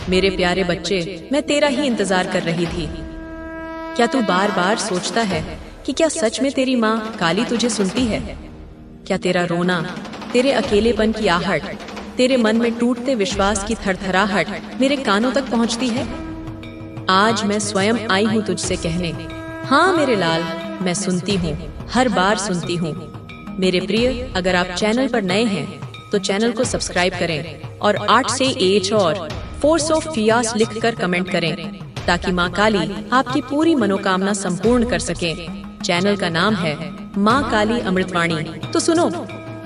मेरे प्यारे बच्चे, मैं तेरा ही इंतजार कर रही थी। क्या तू बार बार सोचता है कि क्या सच में तेरी माँ काली तुझे सुनती है? क्या तेरा रोना, तेरे अकेलेपन की आहट, तेरे मन में टूटते विश्वास की थरथराहट मेरे कानों तक पहुँचती है? आज मैं स्वयं आई हूँ तुझसे कहने, हाँ मेरे लाल, मैं सुनती हूँ, हर बार सुनती हूँ। मेरे प्रिय, अगर आप चैनल पर नए हैं तो चैनल को सब्सक्राइब करें और 8 से एच और फोर्स ऑफ फियास लिखकर कमेंट करें ताकि माँ काली आपकी पूरी मनोकामना संपूर्ण कर सके। चैनल का नाम है माँ काली अमृतवाणी। तो सुनो,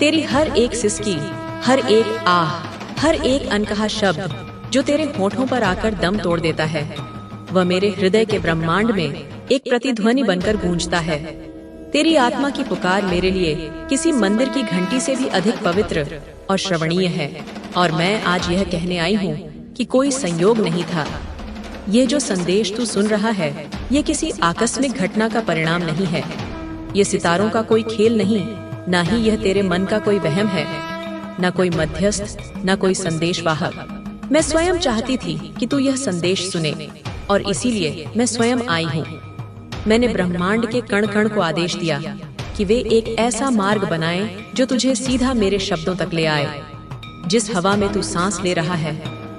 तेरी हर एक सिसकी, हर एक आह, हर एक अनकहा शब्द जो तेरे होठों पर आकर दम तोड़ देता है, वह मेरे हृदय के ब्रह्मांड में एक प्रतिध्वनि बनकर गूंजता है। तेरी आत्मा की पुकार मेरे लिए किसी मंदिर की घंटी से भी अधिक पवित्र और श्रवणीय है। और मैं आज यह कहने आई हूँ कि कोई संयोग नहीं था। ये जो संदेश तू सुन रहा है, ये किसी आकस्मिक घटना का परिणाम नहीं है। ये सितारों का कोई खेल नहीं, न ही यह तेरे मन का कोई वहम है, न कोई मध्यस्थ, न कोई संदेशवाहक। मैं स्वयं चाहती थी कि तू यह संदेश सुने और इसीलिए मैं स्वयं आई हूँ। मैंने ब्रह्मांड के कण कण को आदेश दिया कि वे एक ऐसा मार्ग बनाएं जो तुझे सीधा मेरे शब्दों तक ले आए। जिस हवा में तू सांस ले रहा है,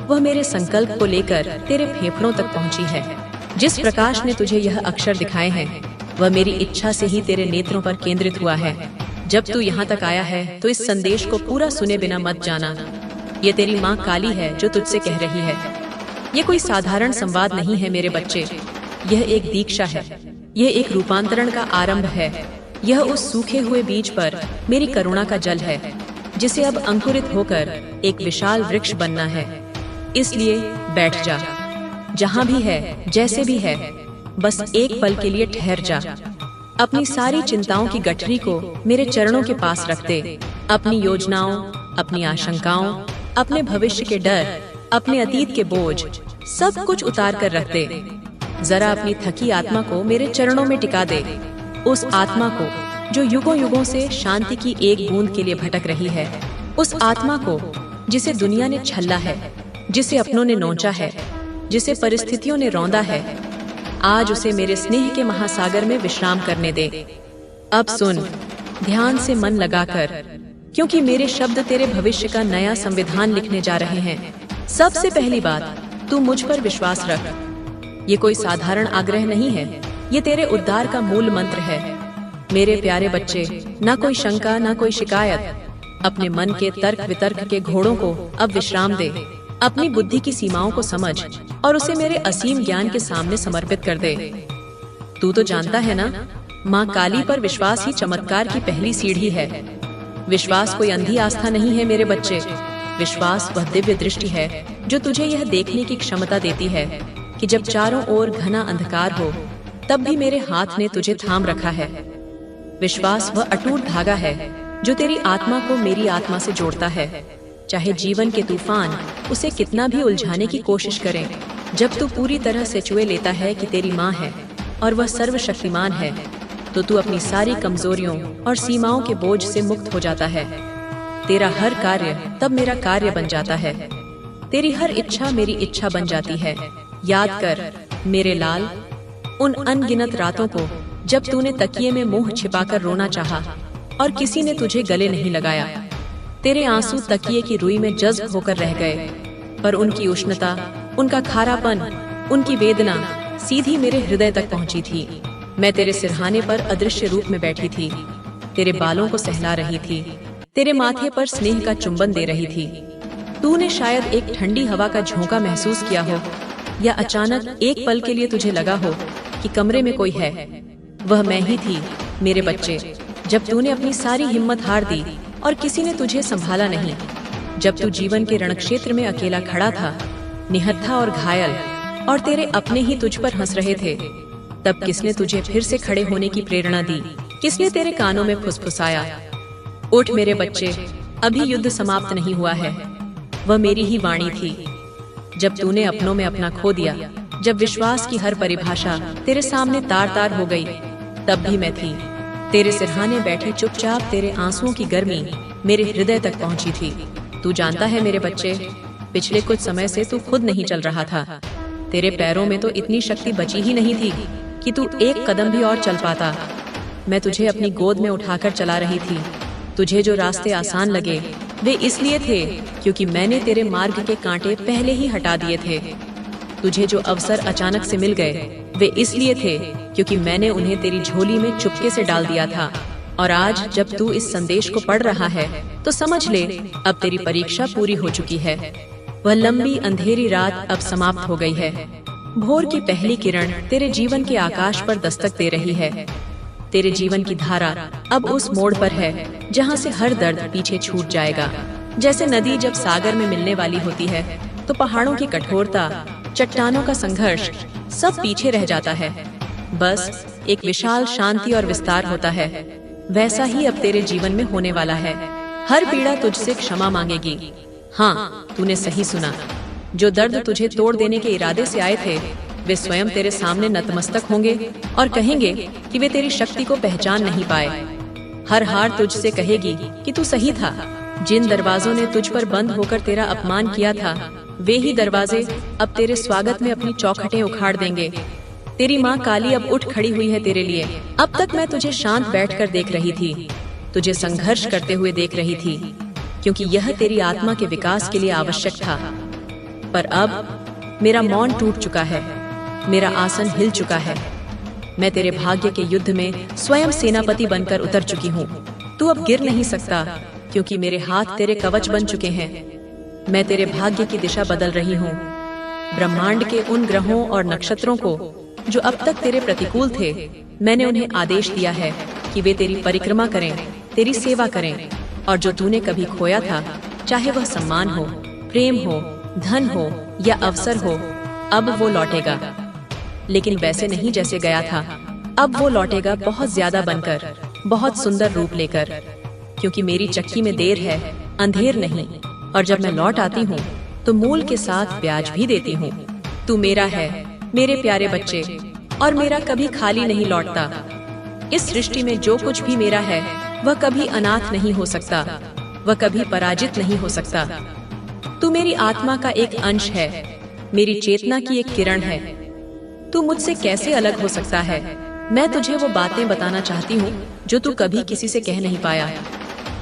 वह मेरे संकल्प को लेकर तेरे फेफड़ों तक पहुंची है। जिस प्रकाश ने तुझे यह अक्षर दिखाए हैं, वह मेरी इच्छा से ही तेरे नेत्रों पर केंद्रित हुआ है। जब तू यहाँ तक आया है तो इस संदेश को पूरा सुने बिना मत जाना। ये तेरी माँ काली है जो तुझसे कह रही है। ये कोई साधारण संवाद नहीं है मेरे बच्चे, यह एक दीक्षा है, यह एक रूपांतरण का आरंभ है। यह उस सूखे हुए बीज पर मेरी करुणा का जल है, जिसे अब अंकुरित होकर एक विशाल वृक्ष बनना है। इसलिए बैठ जा, जहाँ भी है, जैसे भी है, बस एक पल के लिए ठहर जा। अपनी सारी चिंताओं की गठरी को मेरे चरणों के पास रख दे। अपनी योजनाओं, अपनी आशंकाओं, अपने भविष्य के डर, अपने अतीत के बोझ, सब कुछ उतार कर रख दे। जरा अपनी थकी आत्मा को मेरे चरणों में टिका दे। उस आत्मा को जो युगों युगों से शांति की एक बूंद के लिए भटक रही है, उस आत्मा को जिसे दुनिया ने छल्ला है, जिसे अपनों ने नोचा है, जिसे परिस्थितियों ने रौंदा है, आज उसे मेरे स्नेह के महासागर में विश्राम करने दे। अब सुन, ध्यान से मन लगाकर, क्योंकि मेरे शब्द तेरे भविष्य का नया संविधान लिखने जा रहे हैं। सबसे पहली बात, तू मुझ पर विश्वास रख। ये कोई साधारण आग्रह नहीं है, ये तेरे उद्धार का मूल मंत्र है। मेरे प्यारे बच्चे, ना कोई शंका, ना कोई शिकायत। अपने मन के तर्क वितर्क के घोड़ों को अब विश्राम दे। अपनी बुद्धि की सीमाओं को समझ और उसे मेरे असीम ज्ञान के सामने समर्पित कर दे। तू तो जानता है ना, माँ काली पर विश्वास ही चमत्कार की पहली सीढ़ी है। विश्वास कोई अंधी आस्था नहीं है मेरे बच्चे। विश्वास वह दिव्य दृष्टि है जो तुझे यह देखने की क्षमता देती है कि जब चारों ओर घना अंधकार हो, तब भी मेरे हाथ ने तुझे थाम रखा है। विश्वास वह अटूट धागा है जो तेरी आत्मा को मेरी आत्मा से जोड़ता है। चाहे जीवन के तूफान उसे कितना भी उलझाने की कोशिश करें, जब तू पूरी तरह से चुए लेता है कि तेरी माँ है और वह सर्वशक्तिमान है, तो तू अपनी सारी कमजोरियों और सीमाओं के बोझ से मुक्त हो जाता है। तेरा हर कार्य तब मेरा कार्य बन जाता है। तेरी हर इच्छा मेरी इच्छा बन जाती है। याद कर मेरे लाल, उन अनगिनत रातों को जब तूने तकिए में मुंह छिपाकर रोना चाहा और किसी ने तुझे गले नहीं लगाया। तेरे आंसू तकिए की रुई में जज्ब होकर रह गए, पर उनकी उष्णता, उनका खारापन, उनकी वेदना सीधी मेरे हृदय तक पहुंची थी। मैं तेरे सिरहाने पर अदृश्य रूप में बैठी थी, तेरे बालों को सहला रही थी, तेरे माथे पर स्नेह का चुंबन दे रही थी। तूने शायद एक ठंडी हवा का झोंका महसूस किया हो, या अचानक एक पल के लिए तुझे लगा हो कि कमरे में कोई है। वह मैं ही थी मेरे बच्चे, जब तूने अपनी सारी हिम्मत हार दी और किसी ने तुझे संभाला नहीं। जब तू जीवन के रणक्षेत्र में अकेला खड़ा था, निहत्था और घायल, और तेरे अपने ही तुझ पर हंस रहे थे, तब किसने तुझे फिर से खड़े होने की प्रेरणा दी? किसने तेरे कानों में फुसफुसाया, उठ मेरे बच्चे, अभी युद्ध समाप्त नहीं हुआ है। वह मेरी ही वाणी थी। जब तूने अपनों में अपना खो दिया, जब विश्वास की हर परिभाषा तेरे सामने तार तार हो गई, तब भी मैं थी। तेरे सिरहाने बैठे चुपचाप तेरे आंसुओं की गर्मी मेरे हृदय तक पहुंची थी। तू जानता है मेरे बच्चे, पिछले कुछ समय से तू खुद नहीं चल रहा था। तेरे पैरों में तो इतनी शक्ति बची ही नहीं थी कि तू एक कदम भी और चल पाता। मैं तुझे अपनी गोद में उठाकर चला रही थी। तुझे जो रास्ते आसान लगे वे इसलिए थे क्योंकि मैंने तेरे मार्ग के कांटे पहले ही हटा दिए थे। तुझे जो अवसर अचानक से मिल गए वे इसलिए थे क्योंकि मैंने उन्हें तेरी झोली में चुपके से डाल दिया था। और आज जब तू इस संदेश को पढ़ रहा है तो समझ ले, अब तेरी परीक्षा पूरी हो चुकी है। वह लंबी अंधेरी रात अब समाप्त हो गई है। भोर की पहली किरण तेरे जीवन के आकाश पर दस्तक दे रही है। तेरे जीवन की धारा अब उस मोड़ पर है जहाँ से हर दर्द पीछे छूट जाएगा। जैसे नदी जब सागर में मिलने वाली होती है तो पहाड़ों की कठोरता, चट्टानों का संघर्ष सब पीछे रह जाता है। बस एक विशाल शांति और विस्तार होता है। वैसा ही अब तेरे जीवन में होने वाला है। हर पीड़ा तुझसे क्षमा मांगेगी। हाँ, तूने सही सुना। जो दर्द तुझे तोड़ देने के इरादे से आए थे वे स्वयं तेरे सामने नतमस्तक होंगे और कहेंगे कि वे तेरी शक्ति को पहचान नहीं पाए। हर हार तुझसे कहेगी कि तू सही था। जिन दरवाजों ने तुझ पर बंद होकर तेरा अपमान किया था वे ही दरवाजे अब तेरे स्वागत में अपनी चौखटें उखाड़ देंगे। तेरी माँ काली अब उठ खड़ी हुई है तेरे लिए। अब तक मैं तुझे शांत बैठकर देख रही थी, तुझे संघर्ष करते हुए देख रही थी, क्योंकि यह तेरी आत्मा के विकास के लिए आवश्यक था। पर अब मेरा मौन टूट चुका है, मेरा आसन हिल चुका है। मैं तेरे भाग्य के युद्ध में स्वयं सेनापति बनकर उतर चुकी हूँ। तू अब गिर नहीं सकता क्योंकि मेरे हाथ तेरे कवच बन चुके हैं। मैं तेरे भाग्य की दिशा बदल रही हूँ। ब्रह्मांड के उन ग्रहों और नक्षत्रों को जो अब तक तेरे प्रतिकूल थे, मैंने उन्हें आदेश दिया है कि वे तेरी परिक्रमा करें, तेरी सेवा करें। और जो तूने कभी खोया था, चाहे वह सम्मान हो, प्रेम हो, धन हो या अवसर हो, अब वो लौटेगा। लेकिन वैसे नहीं जैसे गया था। अब वो लौटेगा बहुत ज्यादा बनकर, बहुत सुंदर रूप लेकर। क्योंकि मेरी चक्की में देर है, अंधेर नहीं। और जब मैं लौट आती हूँ तो मूल के साथ ब्याज भी देती हूँ। तू मेरा है, मेरे प्यारे बच्चे, और मेरा कभी खाली नहीं लौटता। इस सृष्टि में जो कुछ भी मेरा है वह कभी अनाथ नहीं हो सकता, वह कभी पराजित नहीं हो सकता। तू मेरी आत्मा का एक अंश है, मेरी चेतना की एक किरण है। तू मुझसे कैसे अलग हो सकता है? मैं तुझे वो बातें बताना चाहती हूँ जो तू कभी किसी से कह नहीं पाया।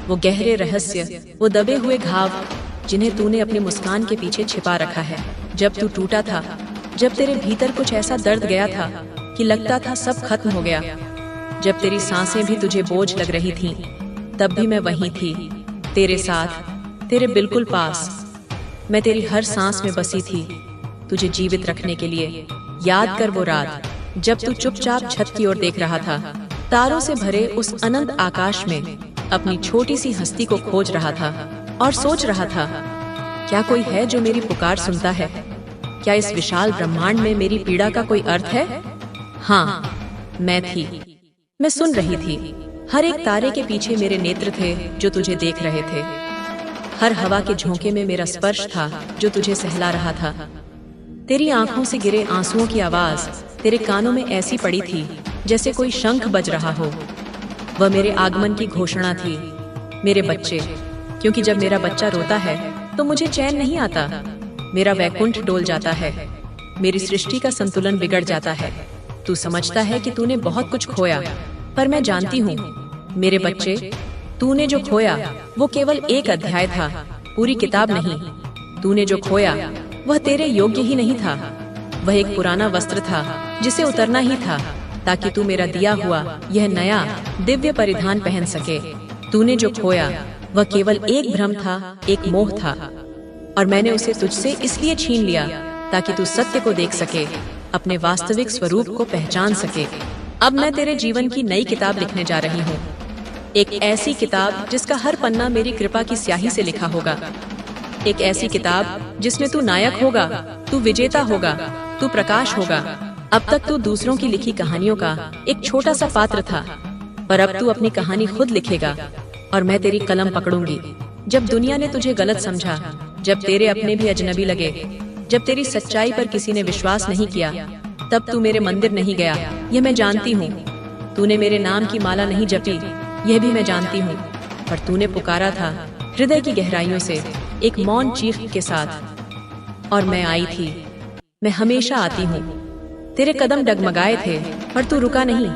वो गहरे रहस्य, वो दबे हुए घाव जिन्हें तूने अपनी मुस्कान के पीछे छिपा रखा है। जब तू टूटा था, जब तेरे भीतर कुछ ऐसा दर्द गया था कि लगता था सब खत्म हो गया, जब तेरी सांसें भी तुझे बोझ लग रही थीं, तब भी मैं वहीं थी, तेरे साथ, तेरे बिल्कुल पास। मैं तेरी हर सांस में बसी थी, तुझे जीवित रखने के लिए। याद कर वो रात जब तू चुपचाप छत की ओर देख रहा था, तारों से भरे उस अनंत आकाश में अपनी छोटी सी हस्ती को खोज रहा था और सोच रहा था, क्या कोई है जो मेरी पुकार सुनता है? क्या इस विशाल ब्रह्मांड में मेरी पीड़ा का कोई अर्थ है? हाँ, मैं थी। मैं सुन रही थी। हर एक तारे के पीछे मेरे नेत्र थे जो तुझे देख रहे थे। हर हवा के झोंके में मेरा स्पर्श था जो तुझे सहला रहा था। तेरी आंखों से गिरे आंसुओं की आवाज तेरे कानों में ऐसी पड़ी थी जैसे कोई शंख बज रहा हो। वह मेरे आगमन की घोषणा थी। मेरे बच्चे, क्योंकि जब मेरा बच्चा रोता है तो मुझे चैन नहीं आता। मेरा वैकुंठ डोल जाता है, मेरी सृष्टि का संतुलन बिगड़ जाता है। तू समझता है कि तूने बहुत कुछ खोया, पर मैं जानती हूँ मेरे बच्चे, तूने जो खोया वो केवल एक अध्याय था, पूरी किताब नहीं। तूने जो खोया वह तेरे योग्य ही नहीं था। वह एक पुराना वस्त्र था जिसे उतरना ही था ताकि तू मेरा दिया हुआ यह नया दिव्य परिधान पहन सके। तूने जो खोया वह केवल एक भ्रम था, एक मोह था, और मैंने उसे तुझसे इसलिए छीन लिया ताकि तू सत्य को देख सके, अपने वास्तविक स्वरूप को पहचान सके। अब मैं तेरे जीवन की नई किताब लिखने जा रही हूँ, एक ऐसी किताब जिसका हर पन्ना मेरी कृपा की स्याही से लिखा होगा। एक ऐसी किताब जिसमें तू नायक होगा, तू विजेता होगा, तू प्रकाश होगा। अब तक तू दूसरों की लिखी कहानियों का एक छोटा सा पात्र था, पर अब तू अपनी कहानी खुद लिखेगा और मैं तेरी कलम पकड़ूंगी। जब दुनिया ने तुझे गलत समझा, जब तेरे अपने भी अजनबी लगे, जब तेरी सच्चाई पर किसी ने विश्वास नहीं किया, तब तू मेरे मंदिर नहीं गया, यह मैं जानती हूँ। तूने मेरे नाम की माला नहीं जपी, यह भी मैं जानती हूँ। पर तूने पुकारा था हृदय की गहराइयों से, एक मौन चीख के साथ, मैं तेरी आवाज सुनूंगी, और मैं आई थी। मैं हमेशा आती हूँ। तेरे कदम डगमगाए थे पर तू रुका नहीं।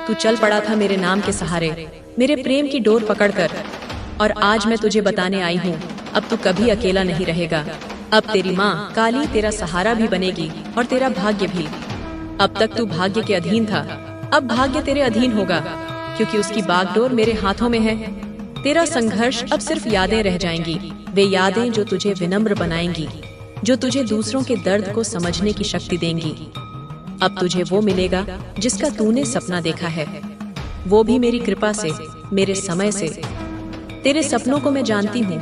तू चल पड़ा था मेरे नाम के सहारे, मेरे प्रेम की डोर पकड़कर। और आज मैं तुझे बताने आई हूँ, अब तू कभी अकेला नहीं रहेगा। अब तेरी माँ काली तेरा सहारा भी बनेगी और तेरा भाग्य भी। अब तक तू भाग्य के अधीन था, अब भाग्य तेरे अधीन होगा, क्योंकि उसकी बागडोर मेरे हाथों में है। तेरा संघर्ष अब सिर्फ यादें रह जाएंगी, वे यादें जो तुझे विनम्र बनाएंगी, जो तुझे दूसरों के दर्द को समझने की शक्ति देंगी। अब तुझे वो मिलेगा जिसका तूने सपना देखा है, वो भी मेरी कृपा से, मेरे समय से। तेरे सपनों को मैं जानती हूँ,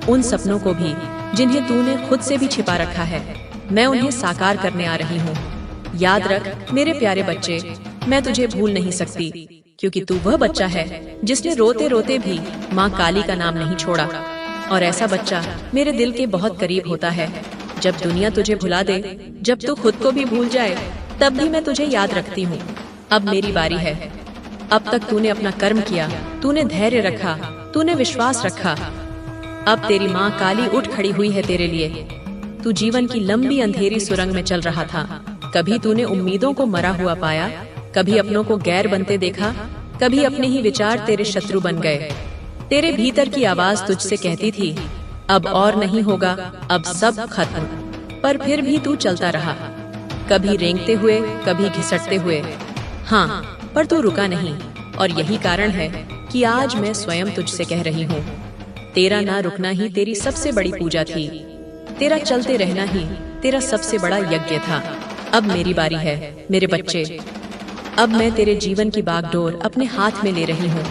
उन सपनों को भी जिन्हें तूने खुद से भी छिपा रखा है। मैं उन्हें साकार करने आ रही हूँ। याद रख मेरे प्यारे बच्चे, मैं तुझे भूल नहीं सकती, क्योंकि तू वह बच्चा है जिसने रोते रोते भी माँ काली का नाम नहीं छोड़ा। और ऐसा बच्चा मेरे दिल के बहुत करीब होता है। जब दुनिया तुझे भुला दे, जब तू खुद को भी भूल जाए, तब भी मैं तुझे याद रखती हूँ। अब मेरी बारी है। अब तक तूने अपना कर्म किया, तूने धैर्य रखा, तूने विश्वास रखा। अब तेरी माँ काली उठ खड़ी हुई है तेरे लिए। तू जीवन की लंबी अंधेरी सुरंग में चल रहा था। कभी तूने उम्मीदों को मरा हुआ पाया, कभी अपनों को गैर बनते देखा, कभी अपने ही विचार तेरे शत्रु बन गए। तेरे भीतर की आवाज तुझसे कहती थी, अब और नहीं होगा, अब सब खत्म। पर फिर भी तू चलता रहा, कभी रेंगते हुए, कभी घिसटते हुए। हाँ, पर तू रुका नहीं। और यही कारण है कि आज मैं स्वयं तुझसे कह रही हूँ, तेरा ना रुकना ही तेरी सबसे बड़ी पूजा थी। तेरा चलते रहना ही तेरा सबसे बड़ा यज्ञ था। अब मेरी बारी है मेरे बच्चे। अब मैं तेरे जीवन की बागडोर अपने हाथ में ले रही हूँ।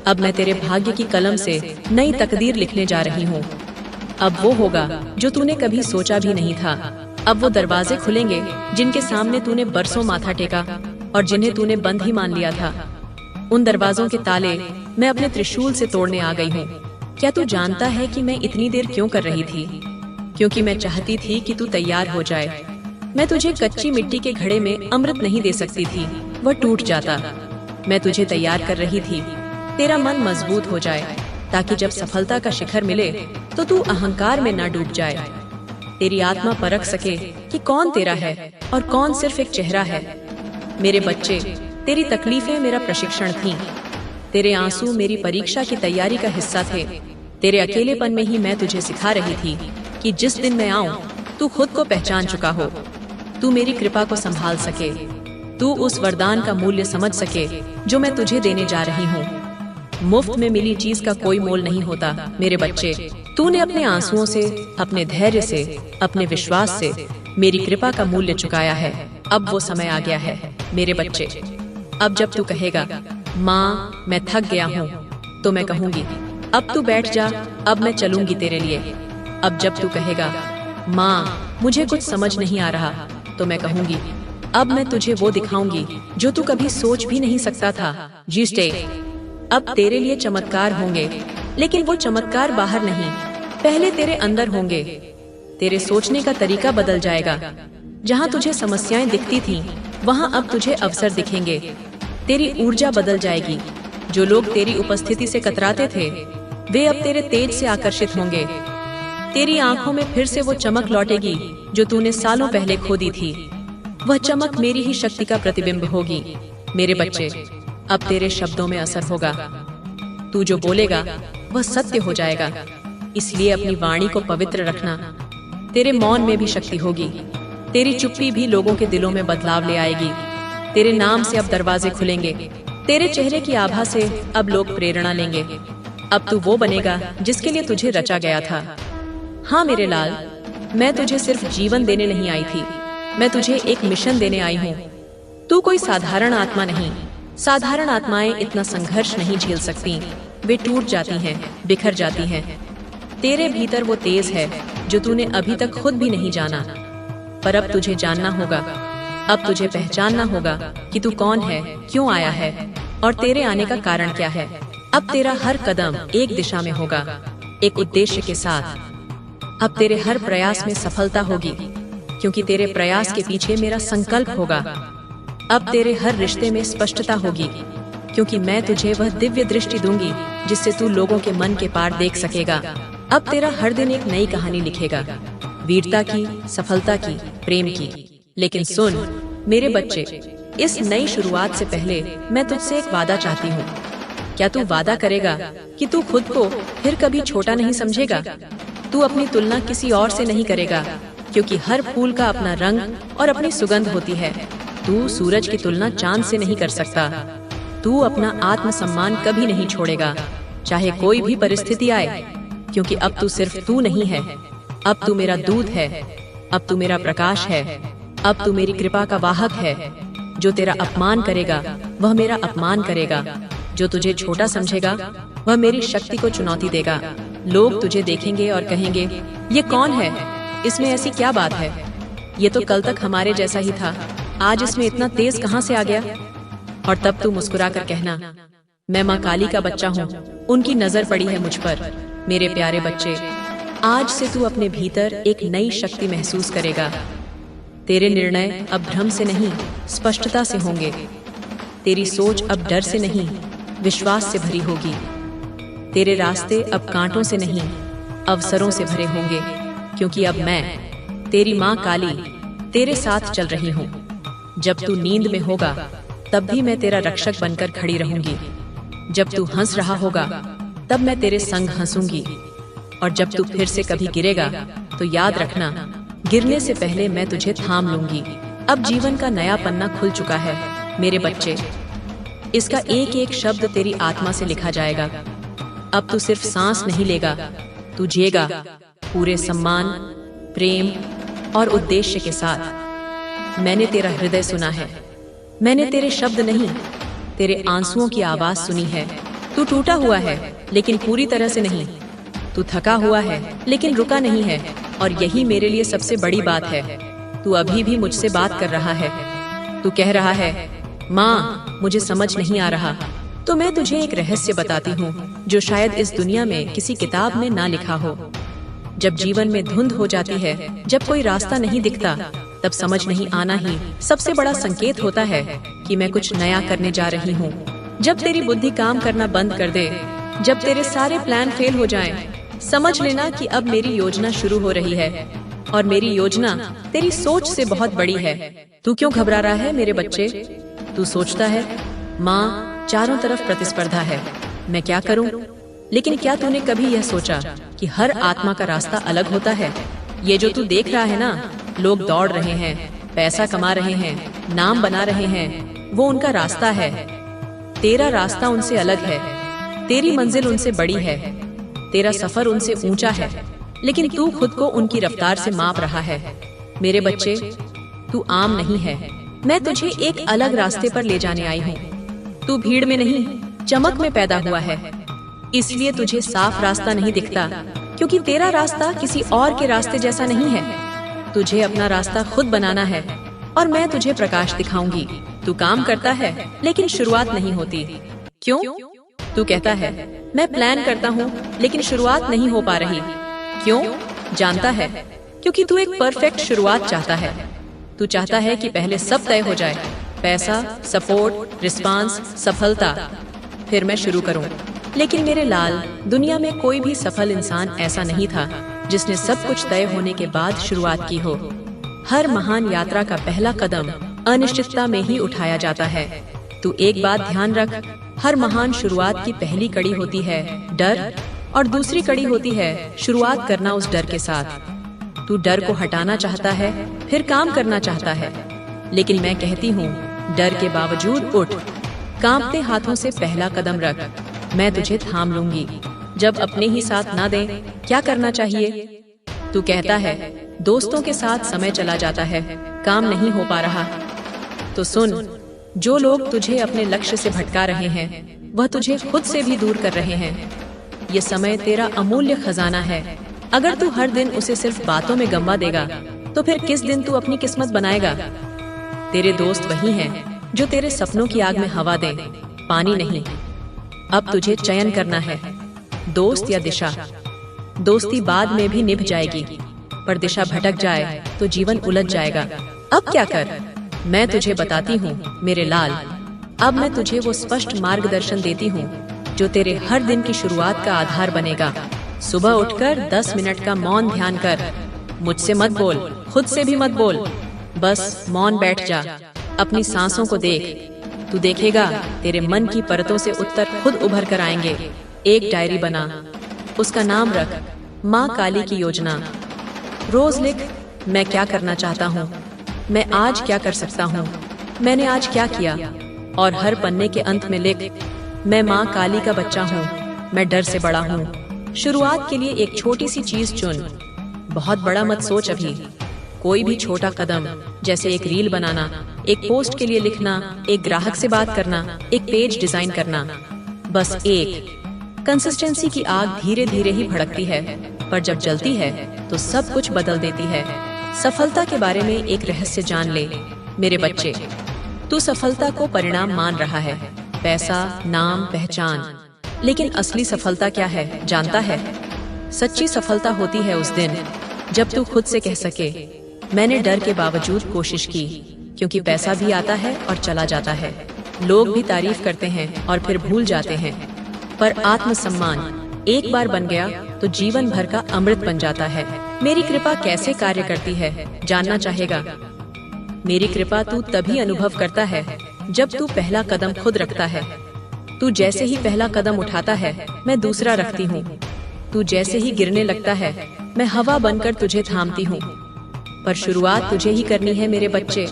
अब मैं तेरे भाग्य की कलम से नई तकदीर लिखने जा रही हूँ। अब वो होगा जो तूने कभी सोचा भी नहीं था। अब वो दरवाजे खुलेंगे जिनके सामने तूने बरसों माथा टेका और जिन्हें तूने बंद ही मान लिया था। उन दरवाजों के ताले मैं अपने त्रिशूल से तोड़ने आ गई हूँ। क्या तू जानता है कि मैं इतनी देर क्यों कर रही थी? क्योंकि मैं चाहती थी कि तू तैयार हो जाए। मैं तुझे कच्ची मिट्टी के घड़े में अमृत नहीं दे सकती थी, वह टूट जाता। मैं तुझे तैयार कर रही थी, तेरा मन मजबूत हो जाए, ताकि जब सफलता का शिखर मिले तो तू अहंकार में ना डूब जाए। तेरी आत्मा परख सके कि कौन तेरा है और कौन सिर्फ एक चेहरा है। मेरे बच्चे, तेरी तकलीफें मेरा प्रशिक्षण थीं। तेरे आंसू मेरी परीक्षा की तैयारी का हिस्सा थे। तेरे अकेलेपन में ही मैं तुझे सिखा रही थी कि जिस दिन मैं आऊं, तू खुद को पहचान चुका हो, तू मेरी कृपा को संभाल सके, तू उस वरदान का मूल्य समझ सके जो मैं तुझे देने जा रही हूँ। मुफ्त में मिली चीज का कोई मोल नहीं होता मेरे बच्चे। तूने अपने आंसुओं से, अपने धैर्य से, अपने विश्वास से मेरी कृपा का मूल्य चुकाया है। अब वो समय आ गया है मेरे बच्चे। अब जब तू कहेगा, माँ मैं थक गया हूँ, तो मैं कहूँगी, अब तू बैठ जा, अब मैं चलूंगी तेरे लिए। अब जब तू कहेगा, माँ मुझे कुछ समझ नहीं आ रहा, तो मैं कहूँगी, अब मैं तुझे वो दिखाऊंगी जो तू कभी सोच भी नहीं सकता था। जी स्टे। अब तेरे लिए चमत्कार होंगे, लेकिन वो चमत्कार बाहर नहीं, पहले तेरे अंदर होंगे। तेरे सोचने का तरीका बदल जाएगा। जहाँ तुझे समस्याएं दिखती थीं, वहाँ अब तुझे अवसर दिखेंगे। तेरी ऊर्जा बदल जाएगी। जो लोग तेरी उपस्थिति से कतराते थे, वे अब तेरे तेज से आकर्षित होंगे। तेरी आंखों में फिर से वो चमक लौटेगी जो तूने सालों पहले खो दी थी। वह चमक मेरी ही शक्ति का प्रतिबिंब होगी मेरे बच्चे। अब तेरे शब्दों में असर होगा। तू जो बोलेगा वह सत्य हो जाएगा। इसलिए अपनी वाणी को पवित्र रखना। तेरे मौन में भी शक्ति होगी। तेरी चुप्पी भी लोगों के दिलों में बदलाव ले आएगी। तेरे नाम से अब दरवाजे खुलेंगे। तेरे चेहरे की आभा से अब लोग प्रेरणा लेंगे। अब तू वो बनेगा जिसके लिए तुझे रचा गया था। हाँ मेरे लाल, मैं तुझे सिर्फ जीवन देने नहीं आई थी, मैं तुझे एक मिशन देने आई हूँ। तू कोई साधारण आत्मा नहीं। साधारण आत्माएं इतना संघर्ष नहीं झेल सकती, वे टूट जाती हैं, बिखर जाती हैं। तेरे भीतर वो तेज है जो तूने अभी तक खुद भी नहीं जाना, पर अब तुझे जानना होगा। अब तुझे पहचानना होगा कि तू कौन है, क्यों आया है और तेरे आने का कारण क्या है। अब तेरा हर कदम एक दिशा में होगा, एक उद्देश्य के साथ। अब तेरे हर प्रयास में सफलता होगी, क्योंकि तेरे प्रयास के पीछे मेरा संकल्प होगा। अब तेरे हर रिश्ते में स्पष्टता होगी, क्योंकि मैं तुझे वह दिव्य दृष्टि दूंगी जिससे तू लोगों के मन के पार देख सकेगा। अब तेरा हर दिन एक नई कहानी लिखेगा। वीरता की, सफलता की, प्रेम की। लेकिन सुन मेरे बच्चे, इस नई शुरुआत से पहले मैं तुझसे एक वादा चाहती हूँ। क्या तू वादा करेगा कि तू खुद को फिर कभी छोटा नहीं समझेगा? तू अपनी तुलना किसी और से नहीं करेगा, क्योंकि हर फूल का अपना रंग और अपनी सुगंध होती है। तू सूरज की तुलना चांद से नहीं कर सकता। तू अपना आत्मसम्मान कभी नहीं छोड़ेगा, चाहे कोई भी परिस्थिति आए, क्योंकि अब तू सिर्फ तू नहीं है। अब तू मेरा दूत है, अब तू मेरा प्रकाश है, अब तू मेरी कृपा का वाहक है। जो तेरा अपमान करेगा वह मेरा अपमान करेगा, जो तुझे छोटा समझेगा वह मेरी शक्ति को चुनौती देगा। लोग तुझे देखेंगे और कहेंगे, ये कौन है, इसमें ऐसी क्या बात है? ये तो कल तक हमारे जैसा ही था, आज इसमें इतना तेज कहाँ से आ गया? और तब तू मुस्कुरा कर कहना, मैं माँ काली का बच्चा हूँ, उनकी नजर पड़ी है मुझ पर। मेरे प्यारे बच्चे, आज से तू अपने भीतर एक नई शक्ति महसूस करेगा। तेरे निर्णय अब भ्रम से नहीं, स्पष्टता से होंगे। तेरी सोच अब डर से नहीं, विश्वास से भरी होगी। तेरे रास्ते अब कांटों से नहीं, अवसरों से भरे होंगे, क्योंकि अब मैं, तेरी माँ काली, तेरे साथ चल रही हूँ। जब तू नींद में होगा तब भी मैं तेरा रक्षक बनकर खड़ी रहूंगी। जब तू हंस रहा होगा तब मैं तेरे संग हंसूंगी। और जब तू फिर से कभी गिरेगा तो याद रखना, गिरने से पहले मैं तुझे थाम लूंगी। अब जीवन का नया पन्ना खुल चुका है मेरे बच्चे। इसका एक एक शब्द तेरी आत्मा से लिखा जाएगा। अब तू सिर्फ सांस नहीं लेगा, तू जिएगा पूरे सम्मान, प्रेम और उद्देश्य के साथ। मैंने तेरा हृदय सुना है, मैंने तेरे शब्द नहीं, तेरे आंसुओं की आवाज सुनी है। तू टूटा हुआ है लेकिन पूरी तरह से नहीं। तू थका हुआ है लेकिन रुका नहीं है। और यही मेरे लिए सबसे बड़ी बात है, तू अभी भी मुझसे बात कर रहा है। तू कह रहा है, माँ मुझे समझ नहीं आ रहा। तो मैं तुझे एक रहस्य बताती हूँ जो शायद इस दुनिया में किसी किताब में ना लिखा हो। जब जीवन में धुंध हो जाती है, जब कोई रास्ता नहीं दिखता, तब समझ नहीं आना ही सबसे बड़ा संकेत होता है कि मैं कुछ नया करने जा रही हूँ। जब तेरी बुद्धि काम करना बंद कर दे, जब तेरे सारे प्लान फेल हो जाएं, समझ लेना कि अब मेरी योजना शुरू हो रही है। और मेरी योजना तेरी सोच से बहुत बड़ी है। तू क्यों घबरा रहा है मेरे बच्चे? तू सोचता है, माँ चारों तरफ प्रतिस्पर्धा है, मैं क्या करूँ? लेकिन क्या तूने कभी यह सोचा कि हर आत्मा का रास्ता अलग होता है? ये जो तू देख रहा है ना, लोग दौड़ रहे हैं, पैसा कमा रहे हैं, नाम बना रहे हैं, वो उनका रास्ता है। तेरा रास्ता उनसे अलग है, तेरी मंजिल उनसे बड़ी है, तेरा सफर उनसे ऊंचा है, लेकिन तू खुद को उनकी रफ्तार से माप रहा है। मेरे बच्चे, तू आम नहीं है, मैं तुझे एक अलग रास्ते पर ले जाने आई हूँ। तू भीड़ में नहीं, चमक में पैदा हुआ है, इसलिए तुझे साफ रास्ता नहीं दिखता, क्योंकि तेरा रास्ता किसी और के रास्ते जैसा नहीं है। तुझे अपना रास्ता खुद बनाना है और मैं तुझे प्रकाश दिखाऊंगी। तू काम करता है लेकिन शुरुआत नहीं होती। क्यों? तू कहता है, मैं प्लान करता हूँ लेकिन शुरुआत नहीं हो पा रही। क्यों? जानता है, क्योंकि तू एक परफेक्ट शुरुआत चाहता है। तू चाहता है कि पहले सब तय हो जाए, पैसा, सपोर्ट, रिस्पांस, सफलता, फिर मैं शुरू करूँ। लेकिन मेरे लाल, दुनिया में कोई भी सफल इंसान ऐसा नहीं था जिसने सब कुछ तय होने के बाद शुरुआत की हो। हर महान यात्रा का पहला कदम अनिश्चितता में ही उठाया जाता है। तू एक बात ध्यान रख, हर महान शुरुआत की पहली कड़ी होती है डर, और दूसरी कड़ी होती है शुरुआत करना उस डर के साथ। तू डर को हटाना चाहता है, फिर काम करना चाहता है, लेकिन मैं कहती हूँ, डर के बावजूद उठ, कांपते हाथों से पहला कदम रख, मैं तुझे थाम लूंगी। जब अपने ही साथ ना दे, क्या करना चाहिए? तू कहता है, दोस्तों के साथ समय चला जाता है, काम नहीं हो पा रहा। तो सुन, जो लोग तुझे अपने लक्ष्य से भटका रहे हैं, वह तुझे खुद से भी दूर कर रहे हैं। ये समय तेरा अमूल्य खजाना है। अगर तू हर दिन उसे सिर्फ बातों में गंवा देगा, तो फिर किस दिन तू अपनी किस्मत बनाएगा? तेरे दोस्त वही हैं जो तेरे सपनों की आग में हवा दें, पानी नहीं। अब तुझे चयन करना है, दोस्त या दिशा। दोस्ती बाद में भी निभ जाएगी, पर दिशा भटक जाए तो जीवन उलझ जाएगा। अब क्या कर? मैं तुझे बताती हूँ मेरे लाल। अब मैं तुझे वो स्पष्ट मार्गदर्शन देती हूँ जो तेरे हर दिन की शुरुआत का आधार बनेगा। सुबह उठकर 10 मिनट का मौन ध्यान कर, मुझसे मत बोल, खुद से भी मत बोल, बस मौन बैठ जा, अपनी सांसों को देख। तू देखेगा तेरे मन की परतों से उत्तर खुद उभर कर आएंगे। एक डायरी बना, उसका नाम रख माँ काली की योजना। रोज लिख, मैं क्या करना चाहता हूँ, मैं आज क्या कर सकता हूँ, मैंने आज क्या किया। और हर पन्ने के अंत में लिख, मैं माँ काली का बच्चा हूँ, मैं डर से बड़ा हूँ। शुरुआत के लिए एक छोटी सी चीज चुन, बहुत बड़ा मत सोच अभी। कोई भी छोटा कदम, जैसे एक रील बनाना, एक पोस्ट के लिए लिखना, एक ग्राहक से बात करना, एक पेज डिजाइन करना, बस एक। कंसिस्टेंसी की आग धीरे धीरे ही भड़कती है, पर जब जलती है तो सब कुछ बदल देती है। सफलता के बारे में एक रहस्य जान ले मेरे बच्चे। तू सफलता को परिणाम मान रहा है, पैसा, नाम, पहचान, लेकिन असली सफलता क्या है जानता है? सच्ची सफलता होती है उस दिन जब तू खुद से कह सके, मैंने डर के बावजूद कोशिश की। क्योंकि पैसा भी आता है और चला जाता है, लोग भी तारीफ करते हैं और फिर भूल जाते हैं, पर आत्मसम्मान एक बार बन गया तो जीवन भर का अमृत बन जाता है। मेरी कृपा कैसे कार्य करती है जानना चाहेगा? मेरी कृपा तू तभी अनुभव करता है जब तू पहला कदम खुद रखता है। तू जैसे ही पहला कदम उठाता है, मैं दूसरा रखती हूँ। तू जैसे ही गिरने लगता है, मैं हवा बनकर तुझे थामती हूँ। पर शुरुआत तुझे ही करनी है मेरे बच्चे।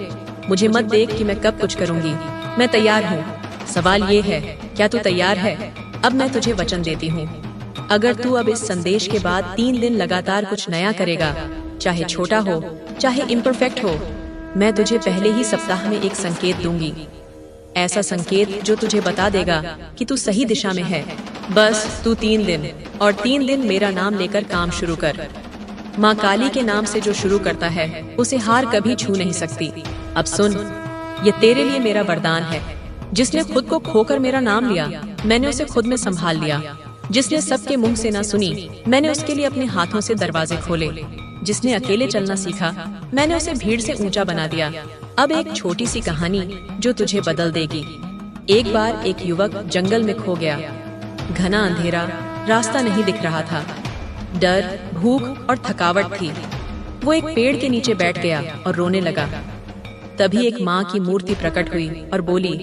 मुझे मत देख कि मैं कब कुछ करूँगी, मैं तैयार हूँ। सवाल ये है, क्या तू तैयार है? अब मैं तुझे वचन देती हूँ, अगर तू अब इस संदेश के बाद 3 दिन लगातार कुछ नया करेगा, चाहे छोटा हो, चाहे इम्परफेक्ट हो, मैं तुझे पहले ही सप्ताह में एक संकेत दूंगी। ऐसा संकेत जो तुझे बता देगा कि तू सही दिशा में है। बस तू 3 दिन, और 3 दिन मेरा नाम लेकर काम शुरू कर। माँ काली के नाम से जो शुरू करता है, उसे हार कभी छू नहीं सकती। अब सुन, ये तेरे लिए मेरा वरदान है। जिसने खुद को खोकर मेरा नाम लिया, मैंने उसे खुद में संभाल लिया। जिसने सबके मुंह से ना सुनी, मैंने उसके लिए अपने हाथों से दरवाजे खोले। जिसने अकेले चलना सीखा, मैंने उसे भीड़ से ऊंचा बना दिया। अब एक छोटी सी कहानी जो तुझे बदल देगी। एक बार एक युवक जंगल में खो गया। घना अंधेरा, रास्ता नहीं दिख रहा था। डर, भूख और थकावट थी। वो एक पेड़ के नीचे बैठ गया और रोने लगा। तभी एक माँ की मूर्ति प्रकट हुई और बोली,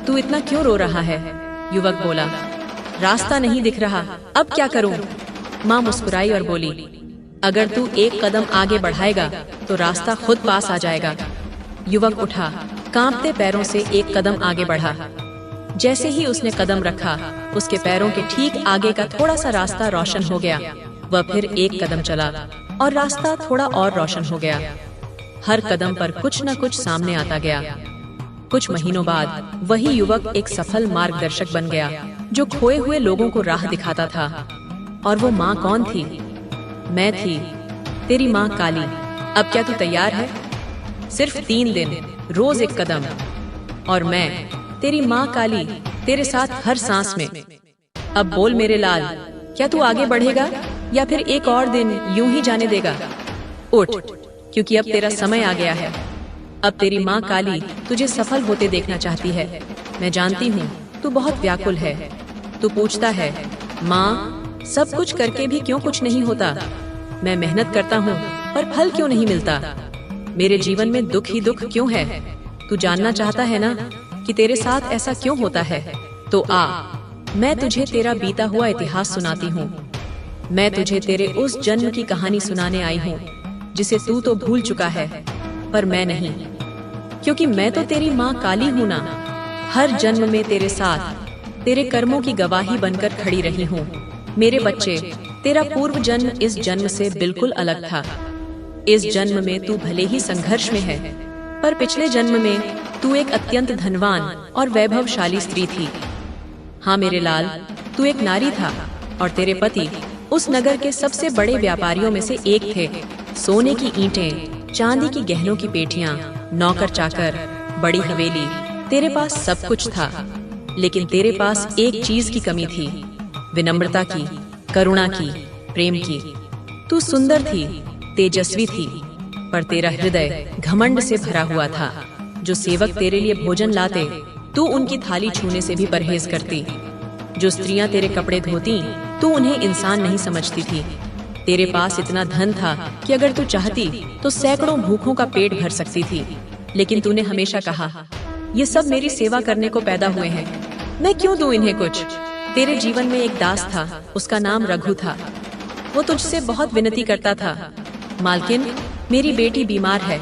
तू इतना क्यों रो रहा है? युवक बोला, रास्ता नहीं दिख रहा, अब क्या करूं? माँ मुस्कुराई और बोली, अगर तू एक कदम आगे बढ़ाएगा तो रास्ता खुद पास आ जाएगा। युवक उठा, कांपते पैरों से एक कदम आगे बढ़ा। जैसे ही उसने कदम रखा, उसके पैरों के ठीक आगे का थोड़ा सा रास्ता रोशन हो गया। वह फिर एक कदम चला और रास्ता थोड़ा और रोशन हो गया। हर कदम पर कुछ न कुछ सामने आता गया। कुछ महीनों बाद वही युवक एक सफल मार्गदर्शक बन गया, जो खोए हुए लोगों को राह दिखाता था। और वो माँ कौन थी? मैं थी, तेरी माँ काली। अब क्या तू तैयार है? सिर्फ 3 दिन, रोज एक कदम, और मैं, तेरी माँ काली, तेरे साथ हर सांस में। अब बोल मेरे लाल, क्या तू आगे बढ़ेगा या फिर एक और दिन यूं ही जाने देगा? उठ, क्योंकि अब तेरा समय आ गया है। अब तेरी माँ काली तुझे सफल होते देखना चाहती है। मैं जानती हूँ तू बहुत व्याकुल है। तू पूछता है, माँ, सब कुछ करके भी क्यों कुछ नहीं होता? मैं मेहनत करता हूँ पर फल क्यों नहीं मिलता? मेरे जीवन में दुख ही दुख क्यों है? तू जानना चाहता है ना कि तेरे साथ ऐसा क्यों होता है? तो आ, मैं तुझे तेरा बीता हुआ इतिहास सुनाती हूँ। मैं तुझे तेरे उस जन्म की कहानी सुनाने आई हूँ जिसे तू तो भूल चुका है, पर मैं नहीं, क्योंकि मैं तो तेरी माँ काली हूँ ना। हर जन्म में तेरे साथ, तेरे कर्मों की गवाही बनकर खड़ी रही हूँ। मेरे बच्चे, तेरा पूर्व जन्म इस जन्म से बिल्कुल अलग था। इस जन्म में तू भले ही संघर्ष में है, पर पिछले जन्म में तू एक अत्यंत धनवान और वैभवशाली स्त्री थी। हाँ मेरे लाल, तू एक नारी था और तेरे पति उस नगर के सबसे बड़े व्यापारियों में से एक थे। सोने की ईंटें, चांदी की गहनों की पेटियां, नौकर चाकर, बड़ी हवेली, तेरे पास सब कुछ था। लेकिन तेरे पास एक चीज की कमी थी, विनम्रता की, करुणा की, प्रेम की। तू सुंदर थी, तेजस्वी थी, पर तेरा हृदय घमंड से भरा हुआ था। जो सेवक तेरे लिए भोजन लाते, तू उनकी थाली छूने से भी परहेज करती। जो स्त्रियां तेरे कपड़े धोती, तू उन्हें इंसान नहीं समझती थी। तेरे पास इतना धन था कि अगर तू चाहती तो सैकड़ों भूखों का पेट भर सकती थी, लेकिन तूने हमेशा कहा, ये सब मेरी सेवा करने को पैदा हुए हैं, मैं क्यों दूं इन्हें कुछ। तेरे जीवन में एक दास था, उसका नाम रघु था। वो तुझसे बहुत विनती करता था, मालकिन मेरी बेटी बीमार है,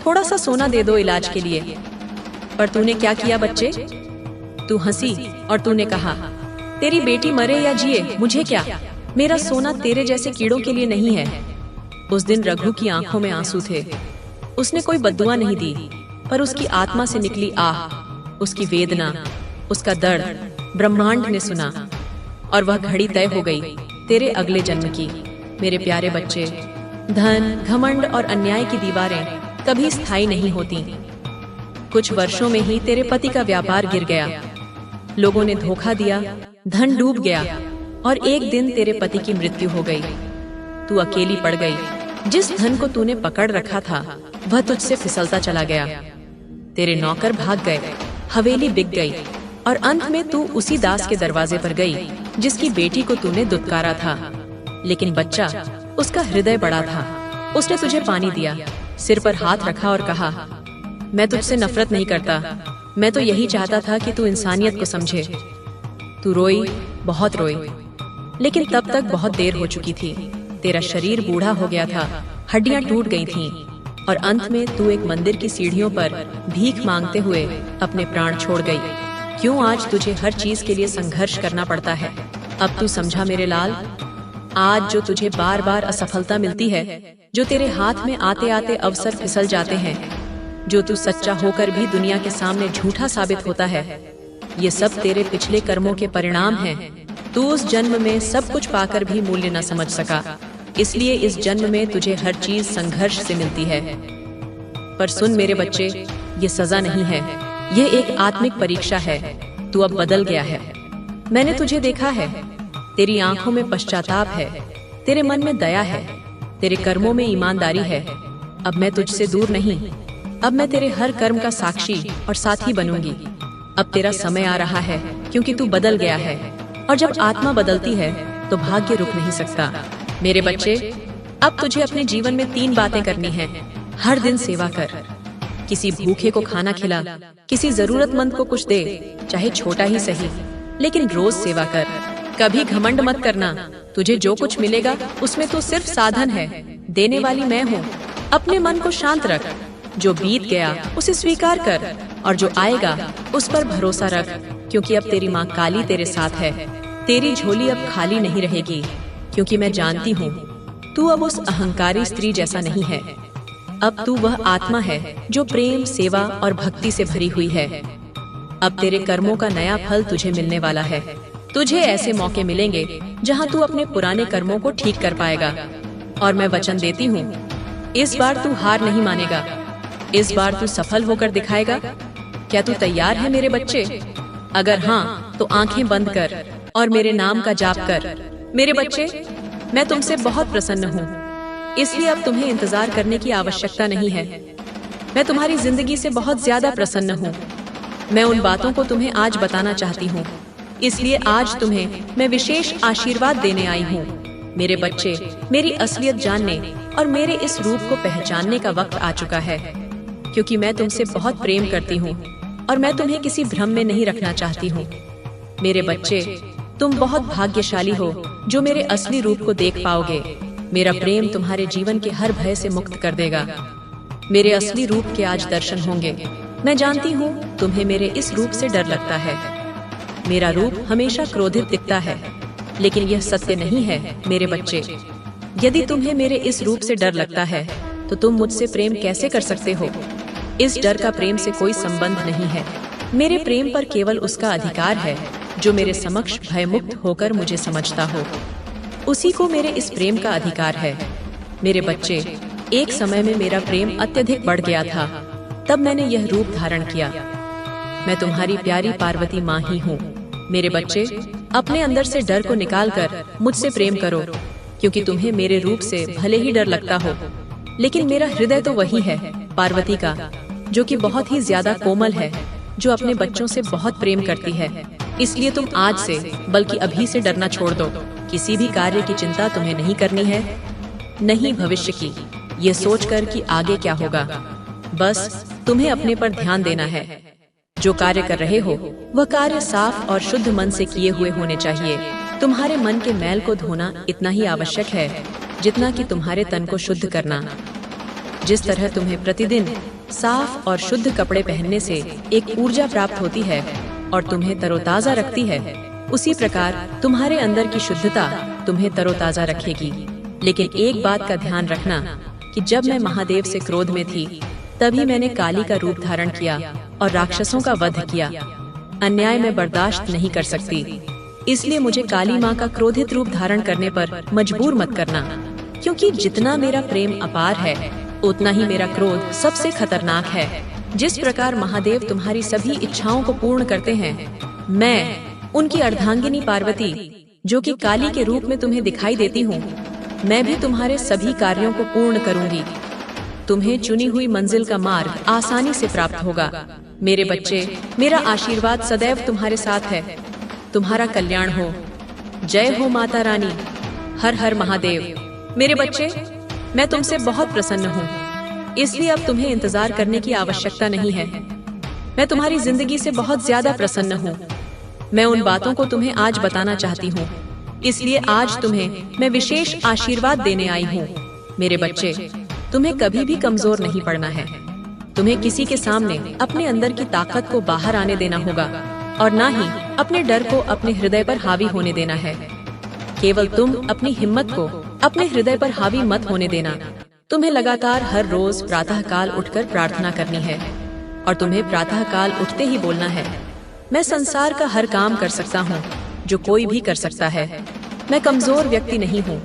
थोड़ा सा सोना दे दो इलाज के लिए। पर तूने क्या किया बच्चे? तू हंसी और तूने कहा, तेरी बेटी मरे या जिए मुझे क्या, मेरा सोना तेरे जैसे कीड़ों के लिए नहीं है। उस दिन रघु की आंखों में आंसू थे। उसने कोई बद्दुआ नहीं दी, पर उसकी आत्मा से निकली आह, उसकी वेदना, उसका दर्द ब्रह्मांड ने सुना, और वह घड़ी तय हो गई तेरे अगले जन्म की। मेरे प्यारे बच्चे, धन, घमंड और अन्याय की दीवारें कभी स्थायी नहीं होती। कुछ वर्षों में ही तेरे पति का व्यापार गिर गया, लोगों ने धोखा दिया, धन डूब गया, और एक दिन तेरे पति की मृत्यु हो गई। तू अकेली पड़ गई। जिस धन को तूने पकड़ रखा था वह तुझसे फिसलता चला गया। तेरे नौकर भाग गए, हवेली बिक गई, और अंत में तू उसी दास के दरवाजे पर गई जिसकी बेटी को तूने दुत्कारा था। लेकिन बच्चा, उसका हृदय बड़ा था। उसने तुझे पानी दिया, सिर पर हाथ रखा और कहा, मैं तुझसे नफरत नहीं करता, मैं तो यही चाहता था कि तू इंसानियत को समझे। तू रोई, बहुत रोई, लेकिन तब तक बहुत देर हो चुकी थी। तेरा शरीर बूढ़ा हो गया था, हड्डियां टूट गई थीं, और अंत में तू एक मंदिर की सीढ़ियों पर भीख मांगते हुए अपने प्राण छोड़ गई। क्यों आज तुझे हर चीज के लिए संघर्ष करना पड़ता है? अब तू समझा मेरे लाल? आज जो तुझे बार बार असफलता मिलती है, जो तेरे हाथ में आते आते अवसर फिसल जाते हैं, जो तू सच्चा होकर भी दुनिया के सामने झूठा साबित होता है, ये सब तेरे पिछले कर्मों के परिणाम हैं। तू उस जन्म में सब कुछ पाकर भी मूल्य न समझ सका, इसलिए इस जन्म में तुझे हर चीज संघर्ष से मिलती है। पर सुन मेरे बच्चे, ये सजा नहीं है, ये एक आत्मिक परीक्षा है। तू अब बदल गया है, मैंने तुझे देखा है। तेरी आंखों में पश्चाताप है, तेरे मन में दया है, तेरे कर्मों में ईमानदारी है। अब मैं तुझसे दूर नहीं, अब मैं तेरे हर कर्म का साक्षी और साथी बनूंगी। अब तेरा समय आ रहा है, क्योंकि तू बदल गया है, और जब आत्मा बदलती है तो भाग्य रुक नहीं सकता। मेरे बच्चे, अब तुझे अपने जीवन में 3 बातें करनी हैं। हर दिन सेवा कर, किसी भूखे को खाना खिला, किसी जरूरतमंद को कुछ दे, चाहे छोटा ही सही, लेकिन रोज सेवा कर। कभी घमंड मत करना, तुझे जो कुछ मिलेगा उसमें तो सिर्फ साधन है, देने वाली मैं हूँ। अपने मन को शांत रख, जो बीत गया उसे स्वीकार कर, और जो आएगा उस पर भरोसा रख, क्योंकि अब तेरी माँ काली तेरे साथ है। तेरी झोली अब खाली नहीं रहेगी, क्योंकि मैं जानती हूँ तू अब उस अहंकारी स्त्री जैसा नहीं है। अब तू वह आत्मा है जो प्रेम, सेवा और भक्ति से भरी हुई है। अब तेरे कर्मों का नया फल तुझे मिलने वाला है। तुझे ऐसे मौके मिलेंगे जहाँ तू अपने पुराने कर्मों को ठीक कर पाएगा, और मैं वचन देती हूँ, इस बार तू हार नहीं मानेगा, इस बार तू सफल होकर दिखाएगा। क्या तू तैयार है मेरे बच्चे? अगर हाँ, तो आंखें बंद कर और मेरे नाम का जाप कर। मेरे बच्चे, मैं तुमसे बहुत प्रसन्न हूँ, इसलिए अब तुम्हें इंतजार करने की आवश्यकता नहीं है। मैं तुम्हारी जिंदगी से बहुत ज्यादा प्रसन्न हूँ। मैं उन बातों को तुम्हें आज बताना चाहती हूँ, इसलिए आज तुम्हें मैं विशेष आशीर्वाद देने आई हूँ। मेरे बच्चे, मेरी असलियत जानने और मेरे इस रूप को पहचानने का वक्त आ चुका है, क्योंकि मैं तुमसे बहुत प्रेम करती हूँ और मैं तुम्हें किसी भ्रम में नहीं रखना चाहती हूँ। मेरे बच्चे, तुम बहुत भाग्यशाली हो जो मेरे असली रूप को देख पाओगे। मेरा प्रेम तुम्हारे जीवन के हर भय से मुक्त कर देगा। मेरे असली रूप के आज दर्शन होंगे। मैं जानती हूँ तुम्हें मेरे इस रूप से डर लगता है। मेरा रूप हमेशा क्रोधित दिखता है, लेकिन यह सत्य नहीं है मेरे बच्चे। यदि तुम्हें मेरे इस रूप से डर लगता है तो तुम मुझसे प्रेम कैसे कर सकते हो? इस डर का प्रेम से कोई संबंध नहीं है। मेरे प्रेम पर केवल उसका अधिकार है जो मेरे समक्ष भयमुक्त होकर मुझे समझता हो, उसी को मेरे इस प्रेम का अधिकार है। मेरे बच्चे, एक समय में मेरा प्रेम अत्यधिक बढ़ गया था, तब मैंने यह रूप धारण किया। मैं तुम्हारी प्यारी पार्वती माँ ही हूँ। मेरे बच्चे, अपने अंदर से डर को निकालकर मुझसे प्रेम करो, क्योंकि तुम्हें मेरे रूप से भले ही डर लगता हो, लेकिन मेरा हृदय तो वही है, पार्वती का, जो कि बहुत ही ज्यादा कोमल है, जो अपने बच्चों से बहुत प्रेम करती है। इसलिए तुम आज से, बल्कि अभी से डरना छोड़ दो। किसी भी कार्य की चिंता तुम्हें नहीं करनी है, नहीं भविष्य की, ये सोचकर कि आगे क्या होगा। बस तुम्हें अपने पर ध्यान देना है। जो कार्य कर रहे हो वह कार्य साफ और शुद्ध मन से किए हुए होने चाहिए। तुम्हारे मन के मैल को धोना इतना ही आवश्यक है जितना कि तुम्हारे तन को शुद्ध करना। जिस तरह तुम्हें प्रतिदिन साफ और शुद्ध कपड़े पहनने से एक ऊर्जा प्राप्त होती है और तुम्हें तरोताजा रखती है, उसी प्रकार तुम्हारे अंदर की शुद्धता तुम्हें तरोताजा रखेगी। लेकिन एक बात का ध्यान रखना कि जब मैं महादेव से क्रोध में थी तभी मैंने काली का रूप धारण किया और राक्षसों का वध किया। अन्याय में बर्दाश्त नहीं कर सकती, इसलिए मुझे काली माँ का क्रोधित रूप धारण करने पर मजबूर मत करना, क्योंकि जितना मेरा प्रेम अपार है उतना ही मेरा क्रोध सबसे खतरनाक है। जिस प्रकार महादेव तुम्हारी सभी इच्छाओं को पूर्ण करते हैं, मैं उनकी अर्धांगिनी पार्वती जो कि काली के रूप में तुम्हें दिखाई देती हूँ, मैं भी तुम्हारे सभी कार्यों को पूर्ण करूंगी। तुम्हें चुनी हुई मंजिल का मार्ग आसानी से प्राप्त होगा। मेरे बच्चे, मेरा आशीर्वाद सदैव तुम्हारे साथ है। तुम्हारा कल्याण हो। जय हो माता रानी। हर हर महादेव। मेरे बच्चे, मैं तुमसे बहुत प्रसन्न हूँ, इसलिए अब तुम्हें इंतजार करने की आवश्यकता नहीं है। मैं तुम्हारी जिंदगी से बहुत ज्यादा प्रसन्न हूँ। मैं उन बातों को तुम्हें आज बताना चाहती हूँ, इसलिए आज तुम्हें मैं विशेष आशीर्वाद देने आई हूँ। मेरे बच्चे, तुम्हें कभी भी कमजोर नहीं पड़ना है। तुम्हें किसी के सामने अपने अंदर की ताकत को बाहर आने देना होगा और ना ही अपने डर को अपने हृदय पर हावी होने देना है। केवल तुम अपनी हिम्मत को अपने हृदय पर हावी मत होने देना। तुम्हें लगातार हर रोज प्रातः काल उठकर प्रार्थना करनी है और तुम्हें प्रातः काल उठते ही बोलना है, मैं संसार का हर काम कर सकता हूँ जो कोई भी कर सकता है। मैं कमजोर व्यक्ति नहीं हूँ।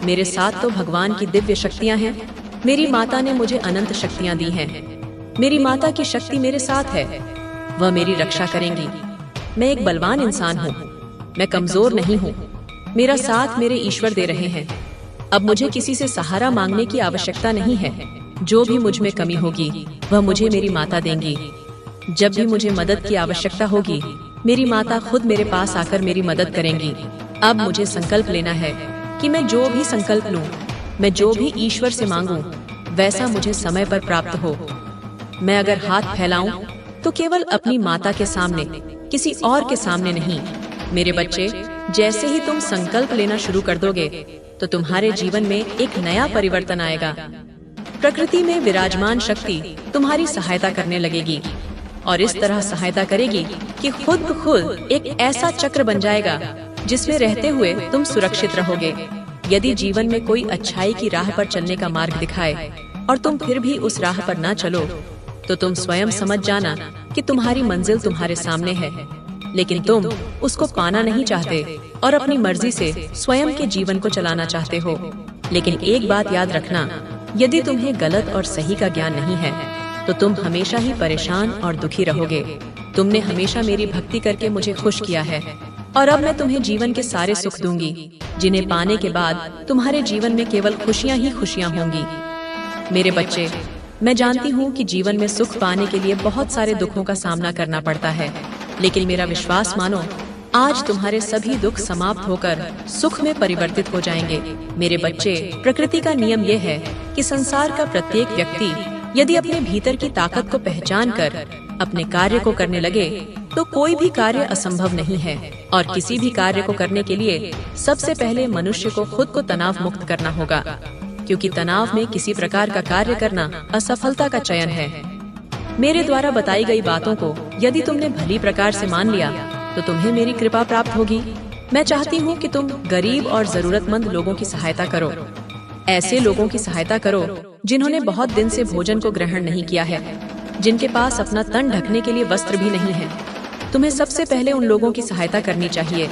मेरे साथ तो भगवान की दिव्य शक्तियाँ हैं। मेरी माता ने मुझे अनंत शक्तियाँ दी हैं। मेरी माता की शक्ति मेरे साथ है, वह मेरी रक्षा करेंगी। मैं एक बलवान इंसान हूँ, मैं कमजोर नहीं हूँ। मेरा साथ मेरे ईश्वर दे रहे हैं। अब मुझे किसी से सहारा मांगने की आवश्यकता नहीं है। जो भी मुझ में कमी होगी वह मुझे मेरी माता देंगी। जब भी मुझे मदद की आवश्यकता होगी मेरी माता खुद मेरे पास आकर मेरी मदद करेंगी। अब मुझे संकल्प लेना है कि मैं जो भी संकल्प लूं, मैं जो भी ईश्वर से मांगूं, वैसा मुझे समय पर प्राप्त हो। मैं अगर हाथ फैलाऊं तो केवल अपनी माता के सामने, किसी और के सामने नहीं। मेरे बच्चे, जैसे ही तुम संकल्प लेना शुरू कर दोगे तो तुम्हारे जीवन में एक नया परिवर्तन आएगा। प्रकृति में विराजमान शक्ति तुम्हारी सहायता करने लगेगी और इस तरह सहायता करेगी कि खुद ब खुद एक ऐसा चक्र बन जाएगा जिसमें रहते हुए तुम सुरक्षित रहोगे। यदि जीवन में कोई अच्छाई की राह पर चलने का मार्ग दिखाए और तुम फिर भी उस राह पर ना चलो तो तुम स्वयं समझ जाना कि तुम्हारी मंजिल तुम्हारे सामने है, लेकिन तुम उसको पाना नहीं चाहते और अपनी मर्जी से स्वयं के जीवन को चलाना चाहते हो। लेकिन एक बात याद रखना, यदि तुम्हें गलत और सही का ज्ञान नहीं है तो तुम हमेशा ही परेशान और दुखी रहोगे। तुमने हमेशा मेरी भक्ति करके मुझे खुश किया है और अब मैं तुम्हें जीवन के सारे सुख दूंगी, जिन्हें पाने के बाद तुम्हारे जीवन में केवल खुशियां ही खुशियां होंगी। मेरे बच्चे, मैं जानती हूँ कि जीवन में सुख पाने के लिए बहुत सारे दुखों का सामना करना पड़ता है, लेकिन मेरा विश्वास मानो, आज तुम्हारे सभी दुख समाप्त होकर सुख में परिवर्तित हो जाएंगे। मेरे बच्चे, प्रकृति का नियम यह है कि संसार का प्रत्येक व्यक्ति यदि अपने भीतर की ताकत को पहचान कर अपने कार्य को करने लगे तो कोई भी कार्य असंभव नहीं है। और किसी भी कार्य को करने के लिए सबसे पहले मनुष्य को खुद को तनाव मुक्त करना होगा, क्योंकि तनाव में किसी प्रकार का कार्य करना असफलता का चयन है। मेरे द्वारा बताई गई बातों को यदि तुमने भली प्रकार से मान लिया तो तुम्हें मेरी कृपा प्राप्त होगी। मैं चाहती हूँ कि तुम गरीब और जरूरतमंद लोगों की सहायता करो। ऐसे लोगों की सहायता करो जिन्होंने बहुत दिन से भोजन को ग्रहण नहीं किया है, जिनके पास अपना तन ढकने के लिए वस्त्र भी नहीं है। तुम्हें सबसे पहले उन लोगों की सहायता करनी चाहिए।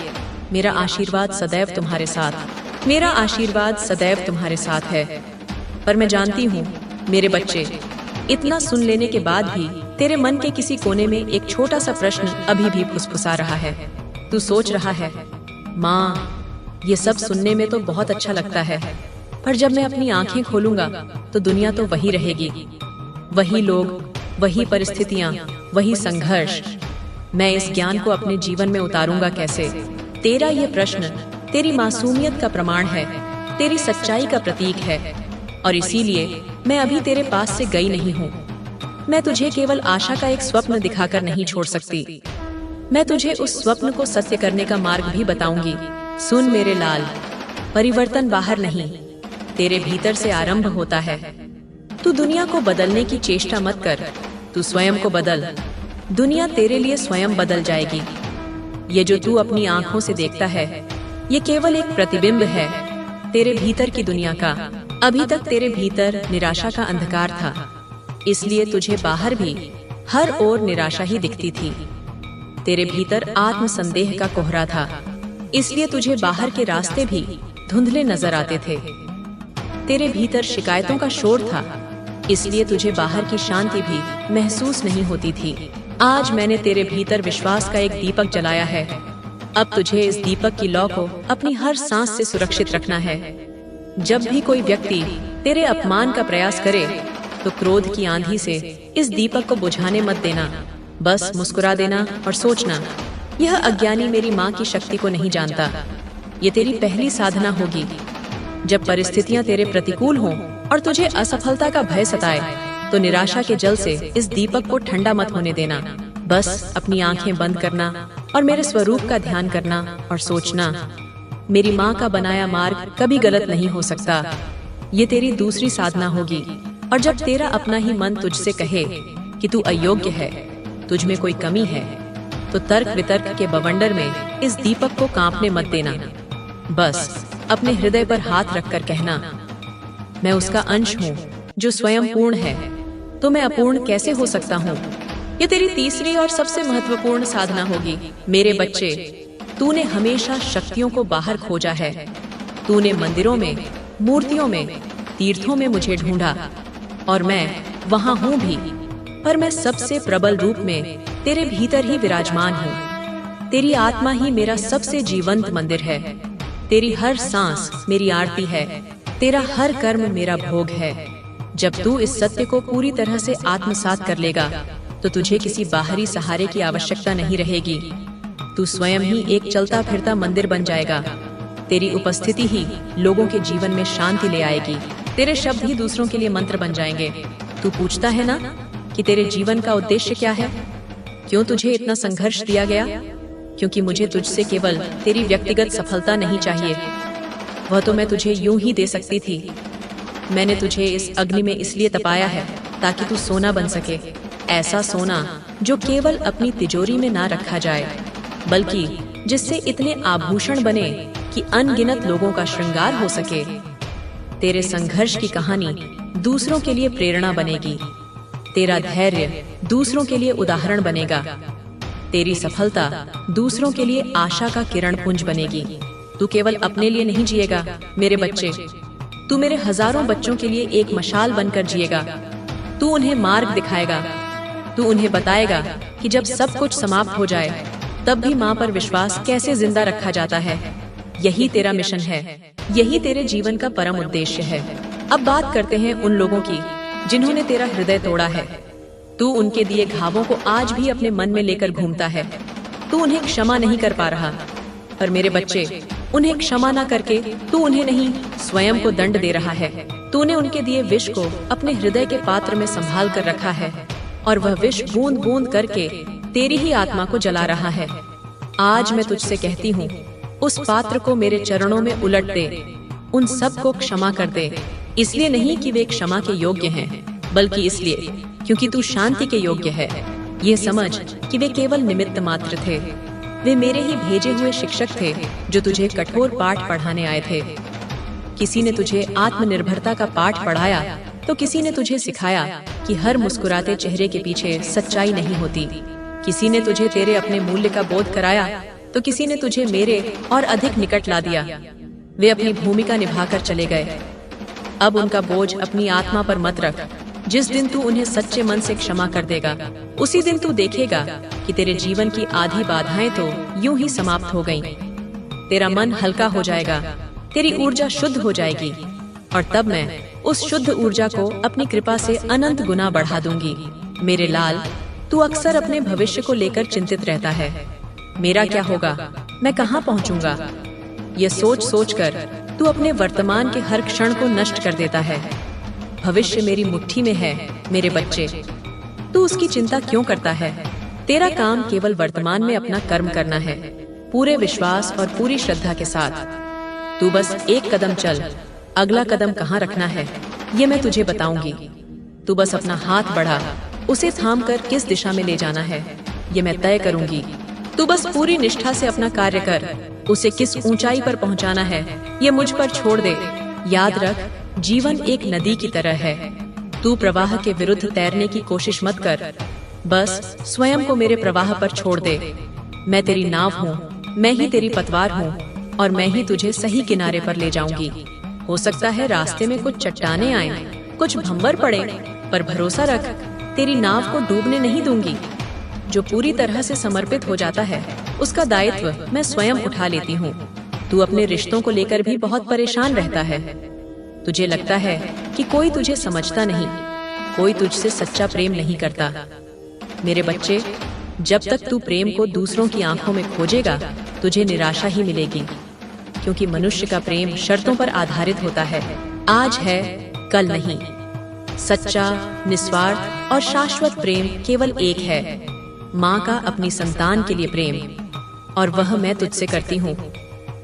मेरा आशीर्वाद सदैव तुम्हारे साथ, मेरा आशीर्वाद सदैव तुम्हारे साथ है। पर मैं जानती हूँ मेरे बच्चे, इतना सुन लेने के बाद भी तेरे मन के किसी कोने में एक छोटा सा प्रश्न अभी भी फुसफुसा रहा है। तू सोच रहा है, माँ, ये सब सुनने में तो बहुत अच्छा लगता है, पर जब मैं अपनी आंखें खोलूंगा तो दुनिया तो वही रहेगी, वही लोग, वही परिस्थितियाँ, वही संघर्ष। मैं इस ज्ञान को अपने जीवन में उतारूंगा कैसे? तेरा ये प्रश्न तेरी मासूमियत का प्रमाण है, तेरी सच्चाई का प्रतीक है, और इसीलिए मैं अभी तेरे पास से गई नहीं हूँ। मैं तुझे केवल आशा का एक स्वप्न दिखाकर नहीं छोड़ सकती, मैं तुझे उस स्वप्न को सत्य करने का मार्ग भी बताऊंगी। सुन मेरे लाल, परिवर्तन बाहर नहीं, तेरे भीतर से आरंभ होता है। तू दुनिया को बदलने की चेष्टा मत कर, तू स्वयं को बदल, दुनिया तेरे लिए स्वयं बदल जाएगी। ये जो तू अपनी आंखों से देखता है, ये केवल एक प्रतिबिंब है तेरे भीतर की दुनिया का। अभी तक तेरे भीतर निराशा का अंधकार था, इसलिए तुझे बाहर भी हर ओर निराशा ही दिखती थी। तेरे भीतर आत्मसंदेह का कोहरा था, इसलिए तुझे बाहर के रास्ते भी धुंधले नजर आते थे। तेरे भीतर शिकायतों का शोर था, इसलिए तुझे बाहर की शांति भी महसूस नहीं होती थी। आज मैंने तेरे भीतर विश्वास का एक दीपक जलाया है। अब तुझे इस दीपक की लौ को अपनी हर सांस से सुरक्षित रखना है। जब भी कोई व्यक्ति तेरे अपमान का प्रयास करे, तो क्रोध की आंधी से इस दीपक को बुझाने मत देना। बस मुस्कुरा देना और सोचना, यह अज्ञानी मेरी माँ की शक्ति को नहीं जानता। ये तेरी पहली साधना होगी। जब परिस्थितियां तेरे प्रतिकूल हों और तुझे असफलता का भय सताए, तो निराशा के जल से इस दीपक को ठंडा मत होने देना। बस अपनी आंखें बंद करना और मेरे स्वरूप का ध्यान करना और सोचना, मेरी माँ का बनाया मार्ग कभी गलत नहीं हो सकता। ये तेरी दूसरी साधना होगी। और जब तेरा अपना ही मन तुझसे कहे कि तू अयोग्य है, तुझ में कोई कमी है, तो तर्क वितर्क के बवंडर में इस दीपक को कांपने मत देना। बस अपने हृदय पर हाथ रखकर कहना, मैं उसका अंश हूँ जो स्वयं पूर्ण है, तो मैं अपूर्ण कैसे हो सकता हूँ। ये तेरी तीसरी और सबसे महत्वपूर्ण साधना होगी। मेरे बच्चे, तूने हमेशा शक्तियों को बाहर खोजा है। तूने मंदिरों में, मूर्तियों में, तीर्थों में मुझे ढूंढा, और मैं वहाँ हूँ भी, पर मैं सबसे प्रबल रूप में तेरे भीतर ही विराजमान हूँ। तेरी आत्मा ही मेरा सबसे जीवंत मंदिर है। तेरी हर सांस मेरी आरती है, तेरा हर कर्म मेरा भोग है। जब तू इस सत्य को पूरी तरह से आत्मसात कर लेगा, तो तुझे किसी बाहरी सहारे की आवश्यकता नहीं रहेगी। तू स्वयं ही एक चलता फिरता मंदिर बन जाएगा। तेरी उपस्थिति ही लोगों के जीवन में शांति ले आएगी। तेरे शब्द ही दूसरों के लिए मंत्र बन जाएंगे। तू पूछता है ना कि तेरे जीवन का उद्देश्य क्या है? क्यों तुझे इतना संघर्ष दिया गया? क्योंकि मुझे तुझसे केवल तेरी व्यक्तिगत सफलता नहीं चाहिए, वह तो मैं तुझे यूं ही दे सकती थी। मैंने तुझे इस अग्नि में इसलिए तपाया है ताकि तू सोना बन सके। ऐसा सोना जो केवल अपनी तिजोरी में ना रखा जाए, बल्कि जिससे इतने आभूषण बने कि अनगिनत लोगों का श्रृंगार हो सके। तेरे संघर्ष की कहानी दूसरों के लिए प्रेरणा बनेगी। तेरा धैर्य दूसरों के लिए उदाहरण बनेगा। तेरी सफलता दूसरों के लिए आशा का किरण पुंज बनेगी। तू केवल अपने लिए नहीं जिएगा मेरे बच्चे, तू मेरे हजारों बच्चों के लिए एक मशाल बनकर जिएगा। तू उन्हें मार्ग दिखाएगा। तू उन्हें बताएगा कि जब सब कुछ समाप्त हो जाए, तब भी माँ पर विश्वास कैसे जिंदा रखा जाता है। यही तेरा मिशन है, यही तेरे जीवन का परम उद्देश्य है। अब बात करते हैं उन लोगों की जिन्होंने तेरा हृदय तोड़ा है। तू उनके दिए घावों को आज भी अपने मन में लेकर घूमता है। तू उन्हें क्षमा नहीं कर पा रहा, पर मेरे बच्चे, उन्हें क्षमा ना करके तू उन्हें नहीं, स्वयं को दंड दे रहा है। तूने उनके दिए विष को अपने हृदय के पात्र में संभाल कर रखा है, और वह विष बूंद बूंद करके तेरी ही आत्मा को जला रहा है। आज मैं तुझसे कहती हूँ, उस पात्र को मेरे चरणों में उलट दे, उन सब को क्षमा कर दे। इसलिए नहीं कि वे क्षमा के योग्य हैं, बल्कि इसलिए क्योंकि तू शांति के योग्य है। ये समझ कि वे केवल निमित्त मात्र थे। वे मेरे ही भेजे हुए शिक्षक थे जो तुझे कठोर पाठ पढ़ाने आए थे। किसी ने तुझे आत्मनिर्भरता का पाठ पढ़ाया, तो किसी ने तुझे सिखाया कि हर मुस्कुराते चेहरे के पीछे सच्चाई नहीं होती। किसी ने तुझे तेरे अपने मूल्य का बोध कराया, तो किसी ने तुझे मेरे और अधिक निकट ला दिया। वे अपनी भूमिका निभाकर चले गए। अब उनका बोझ अपनी आत्मा पर मत रख। जिस दिन तू उन्हें सच्चे मन से क्षमा कर देगा, उसी दिन तू देखेगा कि तेरे जीवन की आधी बाधाएं तो यूं ही समाप्त हो गईं। तेरा मन हल्का हो जाएगा, तेरी ऊर्जा शुद्ध हो जाएगी, और तब मैं उस शुद्ध ऊर्जा को अपनी कृपा से अनंत गुना बढ़ा दूंगी। मेरे लाल, तू अक्सर अपने भविष्य को लेकर चिंतित रहता है। मेरा क्या होगा, मैं कहाँ पहुँचूंगा? ये सोच सोच कर तू अपने वर्तमान के हर क्षण को नष्ट कर देता है। भविष्य मेरी मुट्ठी में है मेरे बच्चे, तू उसकी चिंता क्यों करता है? तेरा काम केवल वर्तमान में अपना कर्म करना है, पूरे विश्वास और पूरी श्रद्धा के साथ। तू बस एक कदम चल, अगला कदम कहाँ रखना है ये मैं तुझे बताऊंगी। तू बस अपना हाथ बढ़ा, उसे थाम कर किस दिशा में ले जाना है ये मैं तय करूंगी। तू बस पूरी निष्ठा से अपना कार्य कर, उसे किस ऊंचाई पर पहुंचाना है ये मुझ पर छोड़ दे। याद रख, जीवन एक नदी की तरह है, तू प्रवाह के विरुद्ध तैरने की कोशिश मत कर, बस स्वयं को मेरे प्रवाह पर छोड़ दे। मैं तेरी नाव हूँ, मैं ही तेरी पतवार हूँ और मैं ही तुझे सही किनारे पर ले जाऊंगी। हो सकता है रास्ते में कुछ चट्टानें आएं, कुछ भंवर पड़े, पर भरोसा रख, तेरी नाव को डूबने नहीं दूंगी। जो पूरी तरह से समर्पित हो जाता है उसका दायित्व मैं स्वयं उठा लेती हूँ। तू अपने रिश्तों को लेकर भी बहुत परेशान रहता है। तुझे लगता है कि कोई तुझे समझता नहीं, कोई तुझसे सच्चा प्रेम नहीं करता। मेरे बच्चे, जब तक तू प्रेम को दूसरों की आंखों में खोजेगा तुझे निराशा ही मिलेगी, क्योंकि मनुष्य का प्रेम शर्तों पर आधारित होता है। आज है, कल नहीं। सच्चा, निस्वार्थ और शाश्वत प्रेम केवल एक है, माँ का अपनी संतान के लिए प्रेम, और वह मैं तुझसे करती हूँ।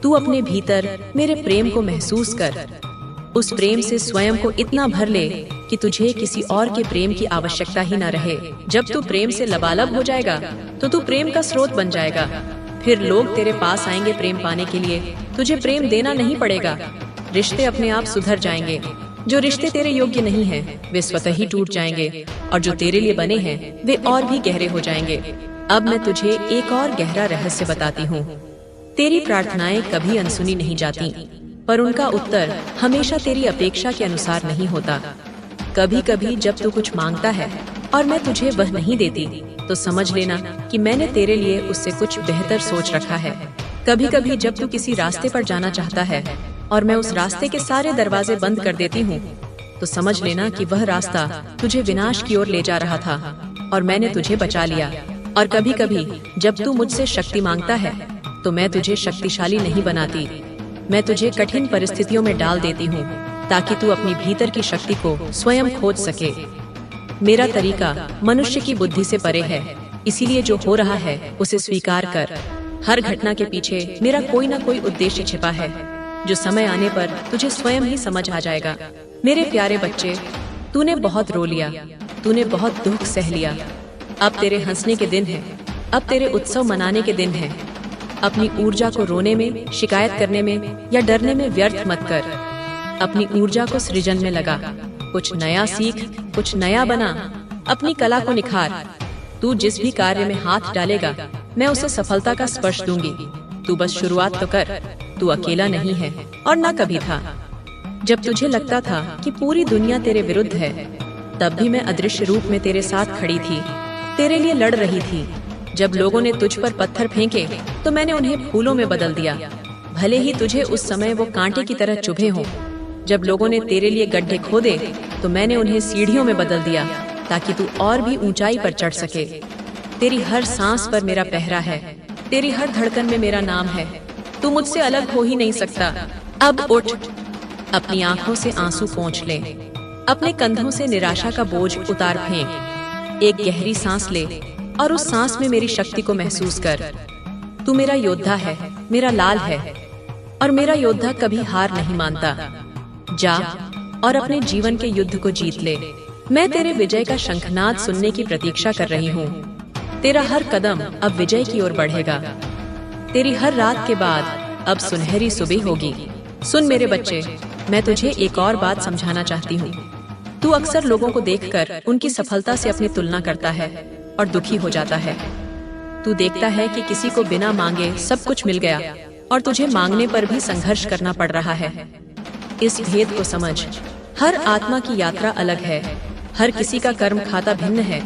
तू अपने भीतर मेरे प्रेम को महसूस कर, उस प्रेम से स्वयं को इतना भर ले कि तुझे किसी और के प्रेम की आवश्यकता ही न रहे। जब तू प्रेम से लबालब हो जाएगा तो तू प्रेम का स्रोत बन जाएगा। फिर लोग तेरे पास आएंगे प्रेम पाने के लिए, तुझे प्रेम देना नहीं पड़ेगा। रिश्ते अपने आप सुधर जाएंगे। जो रिश्ते तेरे योग्य नहीं हैं, वे स्वतः ही टूट जाएंगे, और जो तेरे लिए बने हैं वे और भी गहरे हो जाएंगे। अब मैं तुझे एक और गहरा रहस्य बताती हूँ। तेरी प्रार्थनाएं कभी अनसुनी नहीं जाती, पर उनका उत्तर हमेशा तेरी अपेक्षा के अनुसार नहीं होता। कभी कभी जब तू कुछ मांगता है और मैं तुझे वह नहीं देती, तो समझ लेना कि मैंने तेरे लिए उससे कुछ बेहतर सोच रखा है। कभी कभी जब तू किसी रास्ते पर जाना चाहता है और मैं उस रास्ते के सारे दरवाजे बंद कर देती हूँ, तो समझ लेना कि वह रास्ता तुझे विनाश की ओर ले जा रहा था और मैंने तुझे बचा लिया। और कभी कभी जब तू मुझसे शक्ति मांगता है तो मैं तुझे शक्तिशाली नहीं बनाती, मैं तुझे कठिन परिस्थितियों में डाल देती हूँ ताकि तू अपनी भीतर की शक्ति को स्वयं खोज सके। मेरा तरीका मनुष्य की बुद्धि से परे है, इसीलिए जो हो रहा है उसे स्वीकार कर। हर घटना के पीछे मेरा कोई ना कोई उद्देश्य छिपा है, जो समय आने पर तुझे स्वयं ही समझ आ जाएगा। मेरे प्यारे बच्चे, तूने बहुत रो लिया, तूने बहुत दुख सह लिया। अब तेरे हंसने के दिन हैं, अब तेरे उत्सव मनाने के दिन हैं। अपनी ऊर्जा को रोने में, शिकायत करने में या डरने में व्यर्थ मत कर। अपनी ऊर्जा को सृजन में लगा, कुछ नया सीख, कुछ नया बना, अपनी कला को निखार। तू जिस भी कार्य में हाथ डालेगा मैं उसे सफलता का स्पर्श दूंगी। तू बस शुरुआत तो कर। तू अकेला नहीं है और न कभी था। जब तुझे लगता था कि पूरी दुनिया तेरे विरुद्ध है, तब भी मैं अदृश्य रूप में तेरे साथ खड़ी थी, तेरे लिए लड़ रही थी। जब लोगों ने तुझ पर पत्थर फेंके तो मैंने उन्हें फूलों में बदल दिया, भले ही तुझे उस समय वो कांटे की तरह चुभे हों। जब लोगों ने तेरे लिए गड्ढे खोदे तो मैंने उन्हें सीढ़ियों में बदल दिया ताकि तू और भी ऊंचाई पर चढ़ सके। तेरी हर सांस पर मेरा पहरा है, तेरी हर धड़कन में मेरा नाम है। तू मुझसे अलग हो ही नहीं सकता। अब उठ, अपनी आंखों से आंसू पोंछ ले, अपने कंधों से निराशा का बोझ उतार फेंक। एक गहरी सांस ले और उस सांस में मेरी शक्ति को महसूस कर। तू मेरा योद्धा है, मेरा लाल है, और मेरा योद्धा कभी हार नहीं मानता। जा और अपने जीवन के युद्ध को जीत ले। मैं तेरे विजय का शंखनाद सुनने की प्रतीक्षा कर रही हूँ। तेरा हर कदम अब विजय की ओर बढ़ेगा। तेरी हर रात के बाद अब सुनहरी सुबह होगी। सुन मेरे बच्चे, मैं तुझे एक और बात समझाना चाहती हूँ। तू अक्सर लोगों को देखकर उनकी सफलता से अपनी तुलना करता है और दुखी हो जाता है। तू देखता है कि किसी को बिना मांगे सब कुछ मिल गया और तुझे मांगने पर भी संघर्ष करना पड़ रहा है। इस भेद को समझ, हर आत्मा की यात्रा अलग है, हर किसी का कर्म खाता भिन्न है।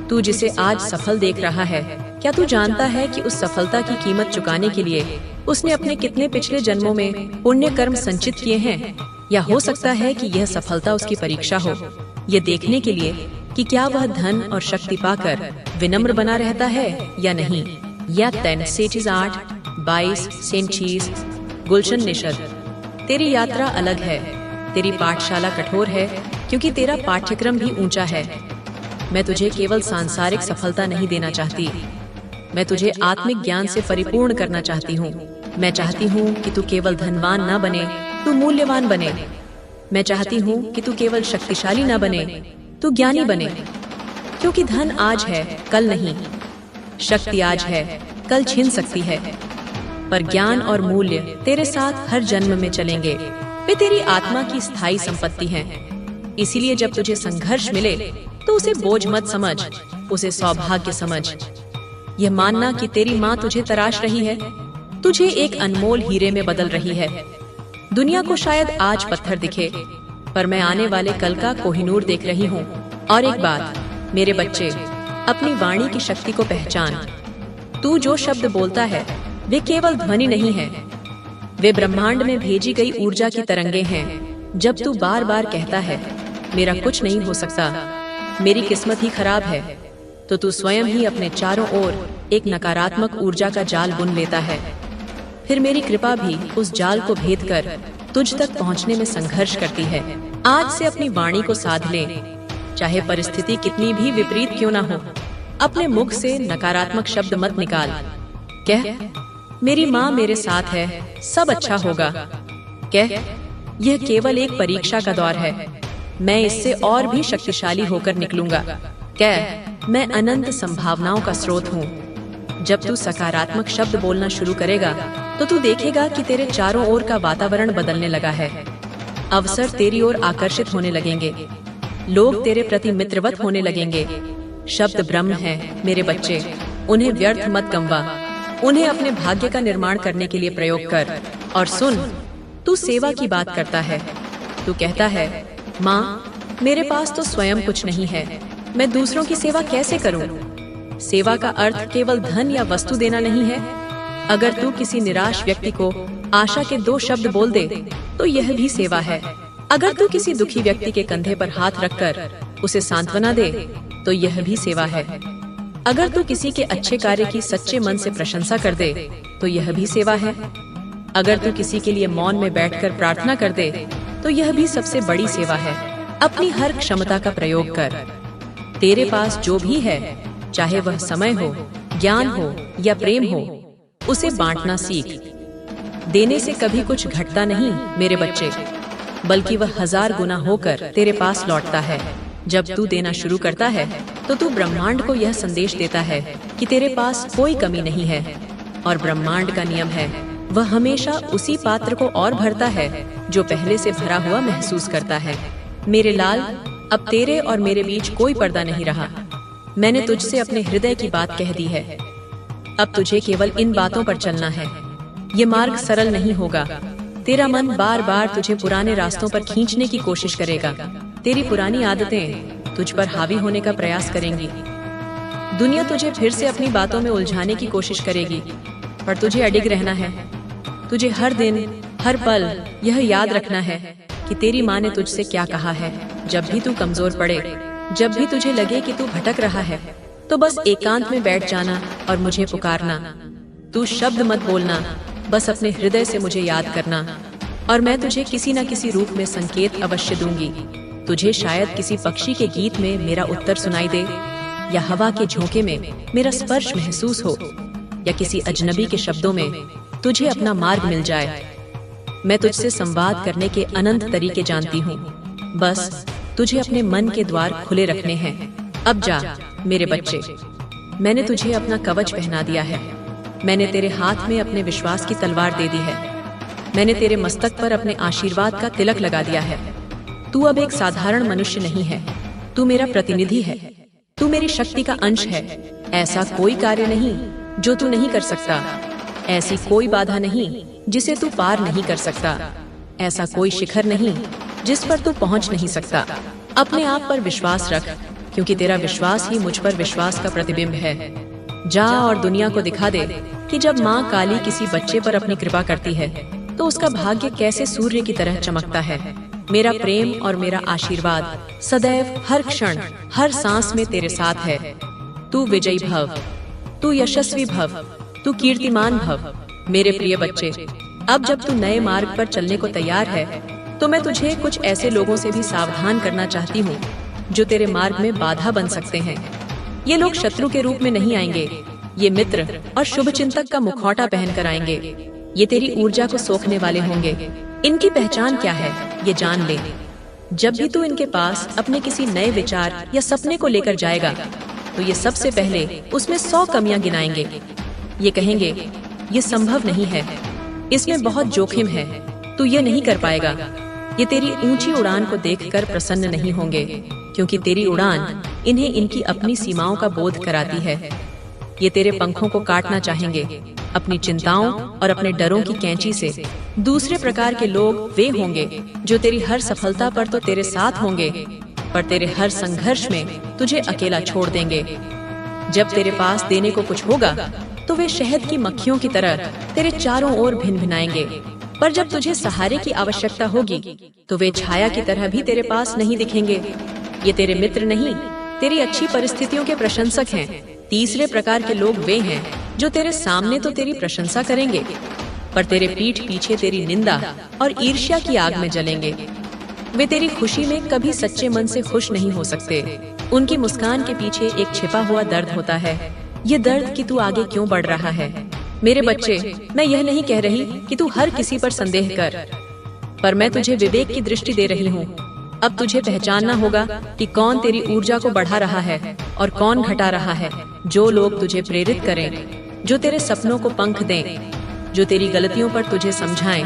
तू जिसे आज सफल देख रहा है, क्या तू जानता है कि उस सफलता की कीमत चुकाने के लिए उसने अपने कितने पिछले जन्मों में पुण्य कर्म संचित किए हैं? या हो सकता है कि यह सफलता उसकी परीक्षा हो, ये देखने के लिए कि क्या वह धन और शक्ति पाकर विनम्र बना रहता है या नहीं। Yet then sages art, buys, centuries, गुलशन निषद, तेरी यात्रा अलग है, तेरी पाठशाला कठोर है, क्योंकि तेरा पाठ्यक्रम भी ऊंचा है। मैं तुझे केवल सांसारिक सफलता नहीं देना चाहती, मैं तुझे आत्मिक ज्ञान से परिपूर्ण करना चाहती हूँ। मैं चाहती हूँ कि तू केवल धनवान ना बने, तू मूल्यवान बने। मैं चाहती हूँ कि तू केवल शक्तिशाली ना बने, तू ज्ञानी बने। क्योंकि धन आज है, कल नहीं। शक्ति आज है, कल छिन सकती है, पर ज्ञान और मूल्य तेरे साथ हर जन्म में चलेंगे। वे तेरी आत्मा की स्थायी संपत्ति हैं। इसीलिए जब तुझे संघर्ष मिले तो उसे बोझ मत समझ, उसे सौभाग्य समझ। यह मानना कि तेरी माँ तुझे तराश रही है, तुझे एक अनमोल हीरे में बदल रही है। दुनिया को शायद आज पत्थर दिखे, पर मैं आने वाले कल का कोहिनूर देख रही हूँ। और एक बात, मेरे बच्चे, अपनी वाणी की शक्ति को पहचान। तू जो शब्द बोलता है वे केवल ध्वनि नहीं है, वे ब्रह्मांड में भेजी गई ऊर्जा की तरंगे हैं। जब तू बार बार कहता है मेरा कुछ नहीं हो सकता, मेरी किस्मत ही खराब है, तो तू स्वयं ही अपने चारों ओर एक नकारात्मक ऊर्जा का जाल बुन लेता है। फिर मेरी कृपा भी उस जाल को भेद कर तुझ तक पहुंचने में संघर्ष करती है। आज से अपनी वाणी को साध ले, चाहे परिस्थिति कितनी भी विपरीत क्यों ना हो। अपने मुख से नकारात्मक शब्द मत निकाल। कह, मेरी माँ मेरे साथ है, सब अच्छा होगा। कह, यह केवल एक परीक्षा का दौर है, मैं इससे और भी शक्तिशाली होकर निकलूंगा। कह, मैं अनंत संभावनाओं का स्रोत हूँ। जब तू सकारात्मक शब्द बोलना शुरू करेगा तो तू देखेगा कि तेरे चारों ओर का वातावरण बदलने लगा है। अवसर तेरी ओर आकर्षित होने लगेंगे, लोग तेरे प्रति मित्रवत होने लगेंगे। शब्द ब्रह्म हैं, मेरे बच्चे, उन्हें व्यर्थ मत गंवा। उन्हें अपने भाग्य का निर्माण करने के लिए प्रयोग कर। और सुन, तू सेवा की बात करता है। तू कहता है, माँ, मेरे पास तो स्वयं कुछ नहीं है, मैं दूसरों की सेवा कैसे करूं? सेवा का अर्थ केवल धन या वस्तु देना नहीं है। अगर तू किसी निराश व्यक्ति को आशा के 2 शब्द बोल दे तो यह भी सेवा है। अगर तू किसी दुखी व्यक्ति के कंधे पर हाथ रखकर उसे सांत्वना दे तो यह भी सेवा है। अगर तू किसी के अच्छे कार्य की सच्चे मन से प्रशंसा कर दे तो यह भी सेवा है। अगर तू किसी के लिए मौन में बैठकर प्रार्थना कर दे तो यह भी सबसे बड़ी सेवा है। अपनी हर क्षमता का प्रयोग कर। तेरे पास जो भी है, चाहे वह समय हो, ज्ञान हो या प्रेम हो, उसे बांटना सीख। देने से कभी कुछ घटता नहीं मेरे बच्चे, बल्कि वह 1000 गुना होकर तेरे पास लौटता है। जब तू देना शुरू करता है तो तू ब्रह्मांड को यह संदेश देता है कि तेरे पास कोई कमी नहीं है। और ब्रह्मांड का नियम है, वह हमेशा उसी पात्र को और भरता है जो पहले से भरा हुआ महसूस करता है। मेरे लाल, अब तेरे और मेरे बीच कोई पर्दा नहीं रहा। मैंने तुझसे अपने हृदय की बात कह दी है। अब तुझे केवल इन बातों पर चलना है। ये मार्ग सरल नहीं होगा। तेरा मन बार बार तुझे पुराने रास्तों पर खींचने की कोशिश करेगा। तेरी पुरानी आदतें तुझ पर हावी होने का प्रयास करेंगी। दुनिया तुझे फिर से अपनी बातों में उलझाने की कोशिश करेगी, पर तुझे अडिग रहना है। तुझे हर दिन, हर पल यह याद रखना है कि तेरी माँ ने तुझसे क्या कहा है। जब भी तू कमजोर पड़े, जब भी तुझे लगे कि तू भटक रहा है, तो बस एकांत में बैठ जाना और मुझे पुकारना। तू शब्द मत बोलना, बस अपने हृदय से मुझे याद करना, और मैं तुझे किसी न किसी रूप में संकेत अवश्य दूंगी। तुझे शायद किसी पक्षी के गीत में मेरा उत्तर सुनाई दे, या हवा के झोंके में मेरा स्पर्श महसूस हो, या किसी अजनबी के शब्दों में तुझे अपना मार्ग मिल जाए। मैं तुझसे संवाद करने के अनंत तरीके जानती हूँ, बस तुझे अपने मन के द्वार खुले रखने हैं। अब जा मेरे बच्चे, मैंने तुझे अपना कवच पहना दिया है। मैंने तेरे हाथ में अपने विश्वास की तलवार दे दी है। मैंने तेरे मस्तक पर अपने आशीर्वाद का तिलक लगा दिया है। तू अब एक साधारण मनुष्य नहीं है, तू मेरा प्रतिनिधि है। तू मेरी शक्ति का अंश है। ऐसा कोई कार्य नहीं जो तू नहीं कर सकता, ऐसी कोई बाधा नहीं जिसे तू पार नहीं कर सकता, ऐसा कोई शिखर नहीं जिस पर तू पहुंच नहीं सकता। अपने आप पर विश्वास रख, क्योंकि तेरा विश्वास ही मुझ पर विश्वास का प्रतिबिंब है। जा और दुनिया को दिखा दे कि जब माँ काली किसी बच्चे पर अपनी कृपा करती है तो उसका भाग्य कैसे सूर्य की तरह चमकता है। मेरा प्रेम और मेरा आशीर्वाद सदैव, हर क्षण, हर सांस में तेरे साथ है। तू विजयी भव, तू यशस्वी भव, तू कीर्तिमान भव। मेरे प्रिय बच्चे, अब जब तू नए मार्ग पर चलने को तैयार है, तो मैं तुझे कुछ ऐसे लोगों से भी सावधान करना चाहती हूँ जो तेरे मार्ग में बाधा बन सकते हैं। ये लोग शत्रु के रूप में नहीं आएंगे, ये मित्र और शुभचिंतक का मुखौटा पहनकर आएंगे। ये तेरी ऊर्जा को सोखने वाले होंगे। इनकी पहचान क्या है, ये जान ले। जब भी तू इनके पास अपने किसी नए विचार या सपने को लेकर जाएगा, तो ये सबसे पहले उसमें 100 कमियां गिनाएंगे। ये कहेंगे, ये संभव नहीं है, इसमें बहुत जोखिम है, तू ये नहीं कर पाएगा। ये तेरी ऊंची उड़ान को देखकर प्रसन्न नहीं होंगे, क्योंकि तेरी उड़ान इन्हें इनकी अपनी सीमाओं का बोध कराती है। ये तेरे पंखों को काटना चाहेंगे, अपनी चिंताओं और अपने डरों की कैंची से। दूसरे प्रकार के लोग वे होंगे जो तेरी हर सफलता पर तो तेरे साथ होंगे, पर तेरे हर संघर्ष में तुझे अकेला छोड़ देंगे। जब तेरे पास देने को कुछ होगा, तो वे शहद की मक्खियों की तरह तेरे चारों ओर भिनभिनाएंगे, पर जब तुझे सहारे की आवश्यकता होगी, तो वे छाया की तरह भी तेरे पास नहीं दिखेंगे। ये तेरे मित्र नहीं, तेरी अच्छी परिस्थितियों के प्रशंसक हैं। तीसरे प्रकार के लोग वे हैं जो तेरे सामने तो तेरी प्रशंसा करेंगे, पर तेरे पीठ पीछे तेरी निंदा और ईर्ष्या की आग में जलेंगे। वे तेरी खुशी में कभी सच्चे मन से खुश नहीं हो सकते। उनकी मुस्कान के पीछे एक छिपा हुआ दर्द होता है। ये दर्द कि तू आगे क्यों बढ़ रहा है। मेरे बच्चे, मैं यह नहीं कह रही कि तू हर किसी पर संदेह कर, पर मैं तुझे विवेक की दृष्टि दे रही हूँ। अब तुझे पहचानना होगा कि कौन तेरी ऊर्जा को बढ़ा रहा है और कौन घटा रहा है। जो लोग तुझे प्रेरित करें, जो तेरे सपनों को पंख दें, जो तेरी गलतियों पर तुझे समझाएं,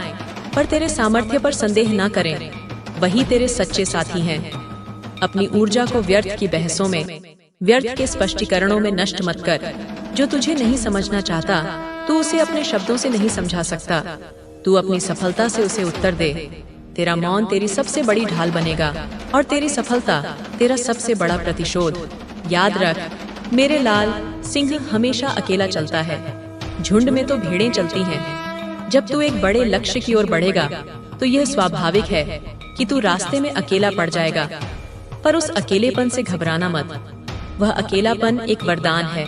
पर तेरे सामर्थ्य पर संदेह न करें, वही तेरे सच्चे साथी हैं। अपनी ऊर्जा को व्यर्थ की बहसों में, व्यर्थ के स्पष्टीकरणों में नष्ट मत कर। जो तुझे नहीं समझना चाहता, तू उसे अपने शब्दों से नहीं समझा सकता। तू अपनी सफलता से उसे उत्तर दे। तेरा मौन तेरी सबसे बड़ी ढाल बनेगा और तेरी सफलता तेरा सबसे बड़ा प्रतिशोध। याद रख मेरे लाल, सिंह हमेशा अकेला चलता है, झुंड में तो भेड़ें चलती हैं। जब तू एक बड़े लक्ष्य की ओर बढ़ेगा, तो यह स्वाभाविक है कि तू रास्ते में अकेला पड़ जाएगा, पर उस अकेलेपन से घबराना मत। वह अकेलापन एक वरदान है।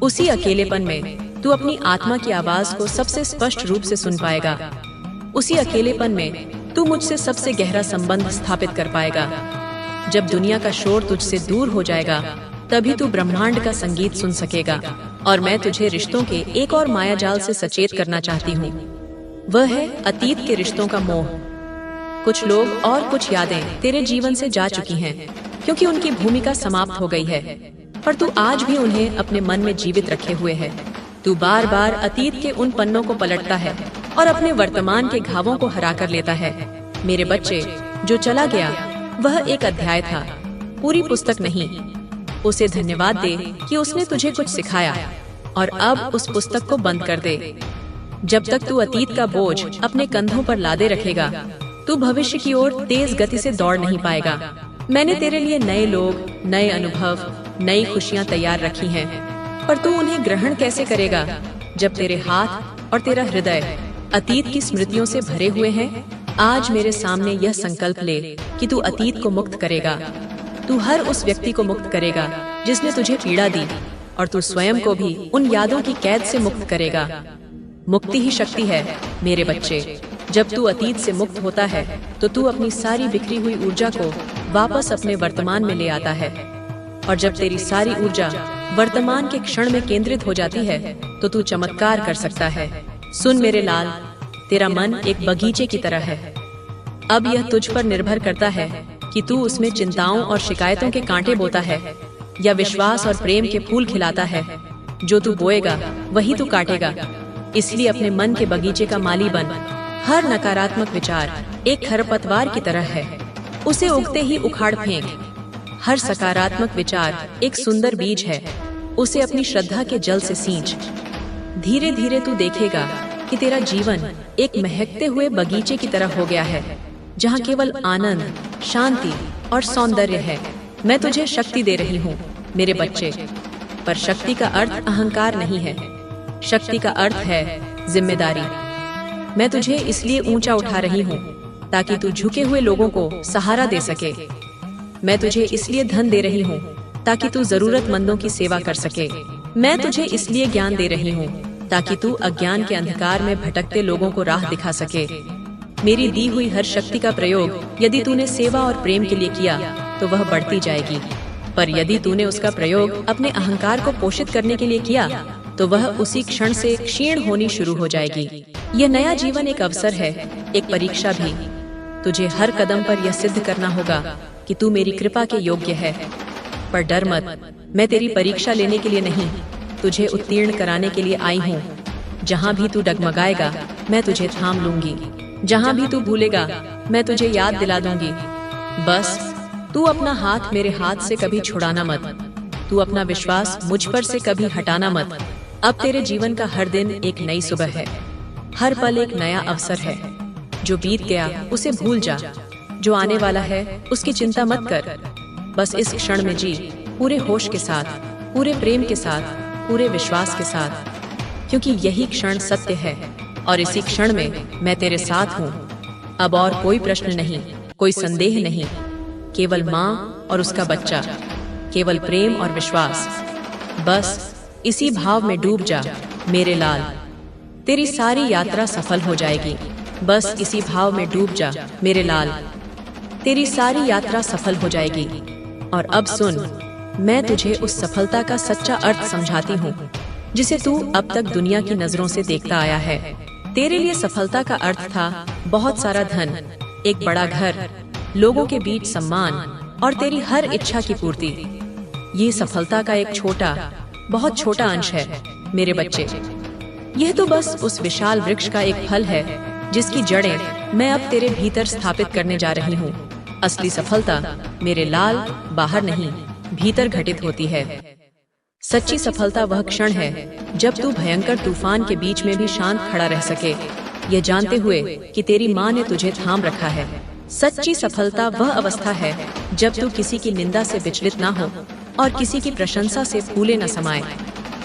उसी अकेलेपन में तू अपनी आत्मा की आवाज को सबसे स्पष्ट रूप से सुन पाएगा। उसी अकेलेपन में तू मुझसे सबसे गहरा संबंध स्थापित कर पाएगा। जब दुनिया का शोर तुझसे दूर हो जाएगा, तभी तू ब्रह्मांड का संगीत सुन सकेगा। और मैं तुझे रिश्तों के एक और मायाजाल से सचेत करना चाहती हूँ। वह है अतीत के रिश्तों का मोह। कुछ लोग और कुछ यादें तेरे जीवन से जा चुकी हैं, क्योंकि उनकी भूमिका समाप्त हो गई है, पर तू आज भी उन्हें अपने मन में जीवित रखे हुए है। तू बार बार अतीत के उन पन्नों को पलटता है और अपने वर्तमान के घावों को हरा कर लेता है। मेरे बच्चे, जो चला गया वह एक अध्याय था, पूरी पुस्तक नहीं। उसे धन्यवाद दे कि उसने तुझे कुछ सिखाया, और अब उस पुस्तक को बंद कर दे। जब तक तू अतीत का बोझ अपने कंधों पर लादे रखेगा, तू भविष्य की ओर तेज गति से दौड़ नहीं पाएगा। मैंने तेरे लिए नए लोग, नए अनुभव, नई खुशियाँ तैयार रखी हैं, पर तू उन्हें ग्रहण कैसे करेगा जब तेरे हाथ और तेरा हृदय अतीत की स्मृतियों से भरे हुए हैं। आज मेरे सामने यह संकल्प ले कि तू अतीत को मुक्त करेगा। तू हर उस व्यक्ति को मुक्त करेगा जिसने तुझे पीड़ा दी, और तू स्वयं को भी उन यादों की कैद से मुक्त करेगा। मुक्ति ही शक्ति है मेरे बच्चे। जब तू अतीत से मुक्त होता है, तो तू अपनी सारी बिखरी हुई ऊर्जा को वापस अपने वर्तमान में ले आता है। और जब तेरी सारी ऊर्जा वर्तमान के क्षण में केंद्रित हो जाती है, तो तू चमत्कार कर सकता है। सुन मेरे लाल, तेरा मन एक बगीचे की तरह है। अब यह तुझ पर निर्भर करता है कि तू उसमें चिंताओं और शिकायतों के कांटे बोता है या विश्वास और प्रेम के फूल खिलाता है। जो तू बोएगा वही तू काटेगा। इसलिए अपने मन के बगीचे का माली बन। हर नकारात्मक विचार एक खरपतवार की तरह है, उसे उगते ही उखाड़ फेंक। हर सकारात्मक विचार एक सुंदर बीज है, उसे अपनी श्रद्धा के जल से सींच। धीरे धीरे तू देखेगा कि तेरा जीवन एक महकते हुए बगीचे की तरह हो गया है, जहाँ केवल आनंद, शांति और सौंदर्य है। मैं तुझे शक्ति दे रही हूँ मेरे बच्चे, पर शक्ति का अर्थ अहंकार नहीं है। शक्ति का अर्थ है जिम्मेदारी। मैं तुझे इसलिए ऊंचा उठा रही हूँ ताकि तू झुके हुए लोगों को सहारा दे सके। मैं तुझे इसलिए धन दे रही हूँ ताकि तू जरूरतमंदों की सेवा कर सके। मैं तुझे इसलिए ज्ञान दे रही हूँ ताकि तू अज्ञान के अंधकार में भटकते लोगों को राह दिखा सके। मेरी दी हुई हर शक्ति का प्रयोग यदि तूने सेवा और प्रेम के लिए किया तो वह बढ़ती जाएगी, पर यदि तूने उसका प्रयोग अपने अहंकार को पोषित करने के लिए किया तो वह उसी क्षण से क्षीण होनी शुरू हो जाएगी। यह नया जीवन एक अवसर है, एक परीक्षा भी। तुझे हर कदम पर यह सिद्ध करना होगा कि तू मेरी कृपा के योग्य है। पर डर मत, मैं तेरी परीक्षा लेने के लिए नहीं, तुझे उत्तीर्ण कराने के लिए आई हूँ। जहाँ भी तू डगमगाएगा मैं तुझे थाम लूंगी, जहाँ भी तू भूलेगा मैं तुझे याद दिला दूंगी। बस तू अपना हाथ मेरे हाथ से कभी छुड़ाना मत, तू अपना विश्वास मुझ पर से कभी हटाना मत। अब तेरे जीवन का हर दिन एक नई सुबह है, हर पल एक नया अवसर है। जो बीत गया उसे भूल जा, जो आने वाला है उसकी चिंता मत कर। बस इस क्षण में जी, पूरे होश के साथ, पूरे प्रेम के साथ, पूरे विश्वास के साथ, क्योंकि यही क्षण सत्य है और इसी क्षण में मैं तेरे साथ हूँ। अब और कोई प्रश्न नहीं, कोई संदेह नहीं, केवल माँ और उसका बच्चा, केवल प्रेम और विश्वास। बस इसी भाव में डूब जा मेरे लाल, तेरी सारी यात्रा सफल हो जाएगी। बस इसी भाव में डूब जा मेरे लाल, तेरी सारी यात्रा सफल हो जाएगी। और अब सुन, मैं तुझे उस सफलता का सच्चा अर्थ समझाती हूँ जिसे तू अब तक दुनिया की नजरों से देखता आया है। तेरे लिए सफलता का अर्थ था बहुत सारा धन, एक बड़ा घर, लोगों के बीच सम्मान और तेरी हर इच्छा की पूर्ति। ये सफलता का एक छोटा, बहुत छोटा अंश है मेरे बच्चे। यह तो बस उस विशाल वृक्ष का एक फल है जिसकी जड़ें मैं अब तेरे भीतर स्थापित करने जा रही हूँ। असली सफलता मेरे लाल बाहर नहीं, भीतर घटित होती है। सच्ची सफलता वह क्षण है जब तू भयंकर तूफान के बीच में भी शांत खड़ा रह सके, ये जानते हुए कि तेरी माँ ने तुझे थाम रखा है। सच्ची सफलता वह अवस्था है जब तू किसी की निंदा से विचलित ना हो और किसी की प्रशंसा से फूले न समाए,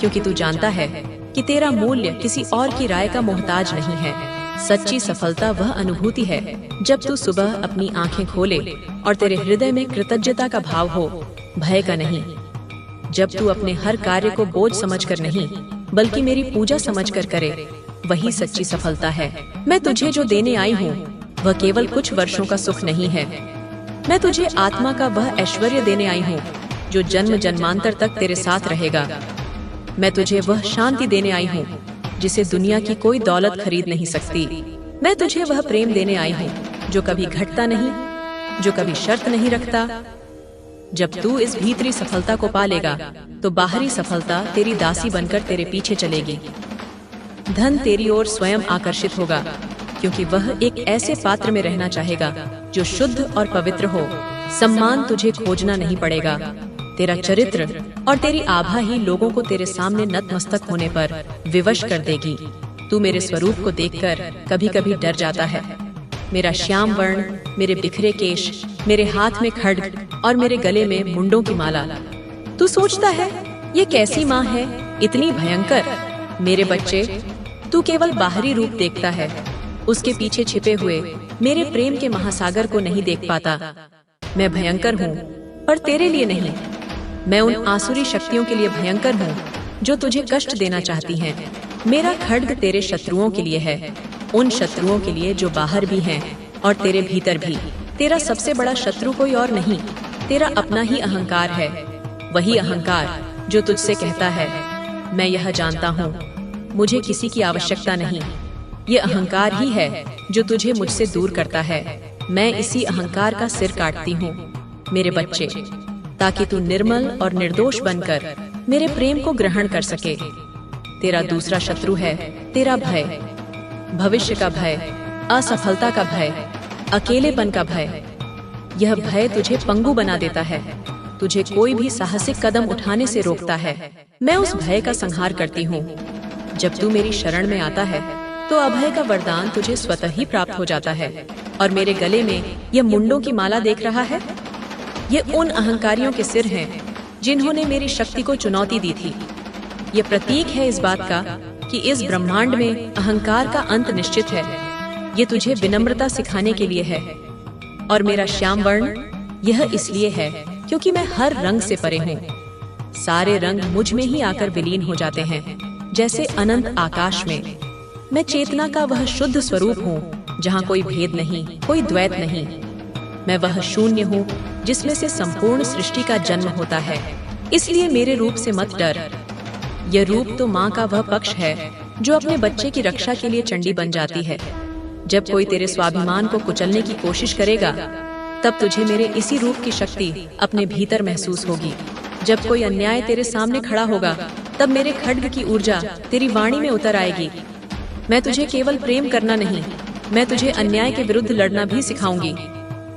क्योंकि तू जानता है कि तेरा मूल्य किसी और की राय का मोहताज नहीं है। सच्ची सफलता वह अनुभूति है जब तू सुबह अपनी आंखें खोले और तेरे हृदय में कृतज्ञता का भाव हो, भय का नहीं। जब तू अपने हर कार्य को बोझ समझकर नहीं बल्कि मेरी पूजा समझकर करे, वही सच्ची सफलता है। मैं तुझे जो देने आई हूँ वह केवल कुछ वर्षों का सुख नहीं है, मैं तुझे आत्मा का वह ऐश्वर्य देने आई हूँ जो जन्म जन्मांतर तक तेरे साथ रहेगा। मैं तुझे वह शांति देने आई हूँ जिसे दुनिया की कोई दौलत खरीद नहीं सकती। मैं तुझे वह प्रेम देने आई हूँ जो कभी घटता नहीं, जो कभी शर्त नहीं रखता। जब तू इस भीतरी सफलता को पा लेगा तो बाहरी सफलता तेरी दासी बनकर तेरे पीछे चलेगी। धन तेरी ओर स्वयं आकर्षित होगा, क्योंकि वह एक ऐसे पात्र में रहना चाहेगा जो शुद्ध और पवित्र हो। सम्मान तुझे खोजना नहीं पड़ेगा, तेरा चरित्र और तेरी आभा ही लोगों को तेरे सामने नतमस्तक होने पर विवश कर देगी। तू मेरे स्वरूप को देखकर कभी कभी डर जाता है। मेरा श्याम वर्ण, मेरे बिखरे केश, मेरे हाथ में खड्ग और मेरे गले में मुंडों की माला। तू सोचता है ये कैसी माँ है, इतनी भयंकर। मेरे बच्चे, तू केवल बाहरी रूप देखता है, उसके पीछे छिपे हुए मेरे प्रेम के महासागर को नहीं देख पाता। मैं भयंकर हूँ, पर तेरे लिए नहीं। मैं उन आसुरी शक्तियों के लिए भयंकर हूँ जो तुझे कष्ट देना चाहती हैं। मेरा खड्ग तेरे शत्रुओं के लिए है, उन शत्रुओं के लिए जो बाहर भी हैं और तेरे भीतर भी। तेरा सबसे बड़ा शत्रु कोई और नहीं, तेरा अपना ही अहंकार है। वही अहंकार जो तुझसे कहता है मैं यह जानता हूँ, मुझे किसी की आवश्यकता नहीं। ये अहंकार ही है जो तुझे मुझसे दूर करता है। मैं इसी अहंकार का सिर काटती हूँ मेरे बच्चे, ताकि तू निर्मल और निर्दोष बनकर मेरे प्रेम को ग्रहण कर सके। तेरा दूसरा शत्रु है तेरा भय, भविष्य का भय, असफलता का भय, अकेलेपन का भय। यह भय तुझे पंगु बना देता है, तुझे कोई भी साहसिक कदम उठाने से रोकता है। मैं उस भय का संहार करती हूँ। जब तू मेरी शरण में आता है तो अभय का वरदान तुझे स्वतः ही प्राप्त हो जाता है। और मेरे गले में यह मुंडों की माला देख रहा है, ये उन अहंकारियों के सिर हैं जिन्होंने मेरी शक्ति को चुनौती दी थी। ये प्रतीक है इस बात का कि इस ब्रह्मांड में अहंकार का अंत निश्चित है। ये तुझे विनम्रता सिखाने के लिए है। और मेरा श्याम वर्ण यह इसलिए है क्योंकि मैं हर रंग से परे हूँ। सारे रंग मुझ में ही आकर विलीन हो जाते हैं। जैसे अनंत आकाश में। मैं चेतना का वह शुद्ध स्वरूप हूँ जहाँ कोई भेद नहीं, कोई द्वैत नहीं। मैं वह शून्य हूँ जिसमें से संपूर्ण सृष्टि का जन्म होता है। इसलिए मेरे रूप से मत डर। यह रूप तो माँ का वह पक्ष है जो अपने बच्चे की रक्षा के लिए चंडी बन जाती है। जब कोई तेरे स्वाभिमान को कुचलने की कोशिश करेगा, तब तुझे मेरे इसी रूप की शक्ति अपने भीतर महसूस होगी। जब कोई अन्याय तेरे सामने खड़ा होगा, तब मेरे खड्ग की ऊर्जा तेरी वाणी में उतर आएगी। मैं तुझे केवल प्रेम करना नहीं, मैं तुझे अन्याय के विरुद्ध लड़ना भी सिखाऊंगी।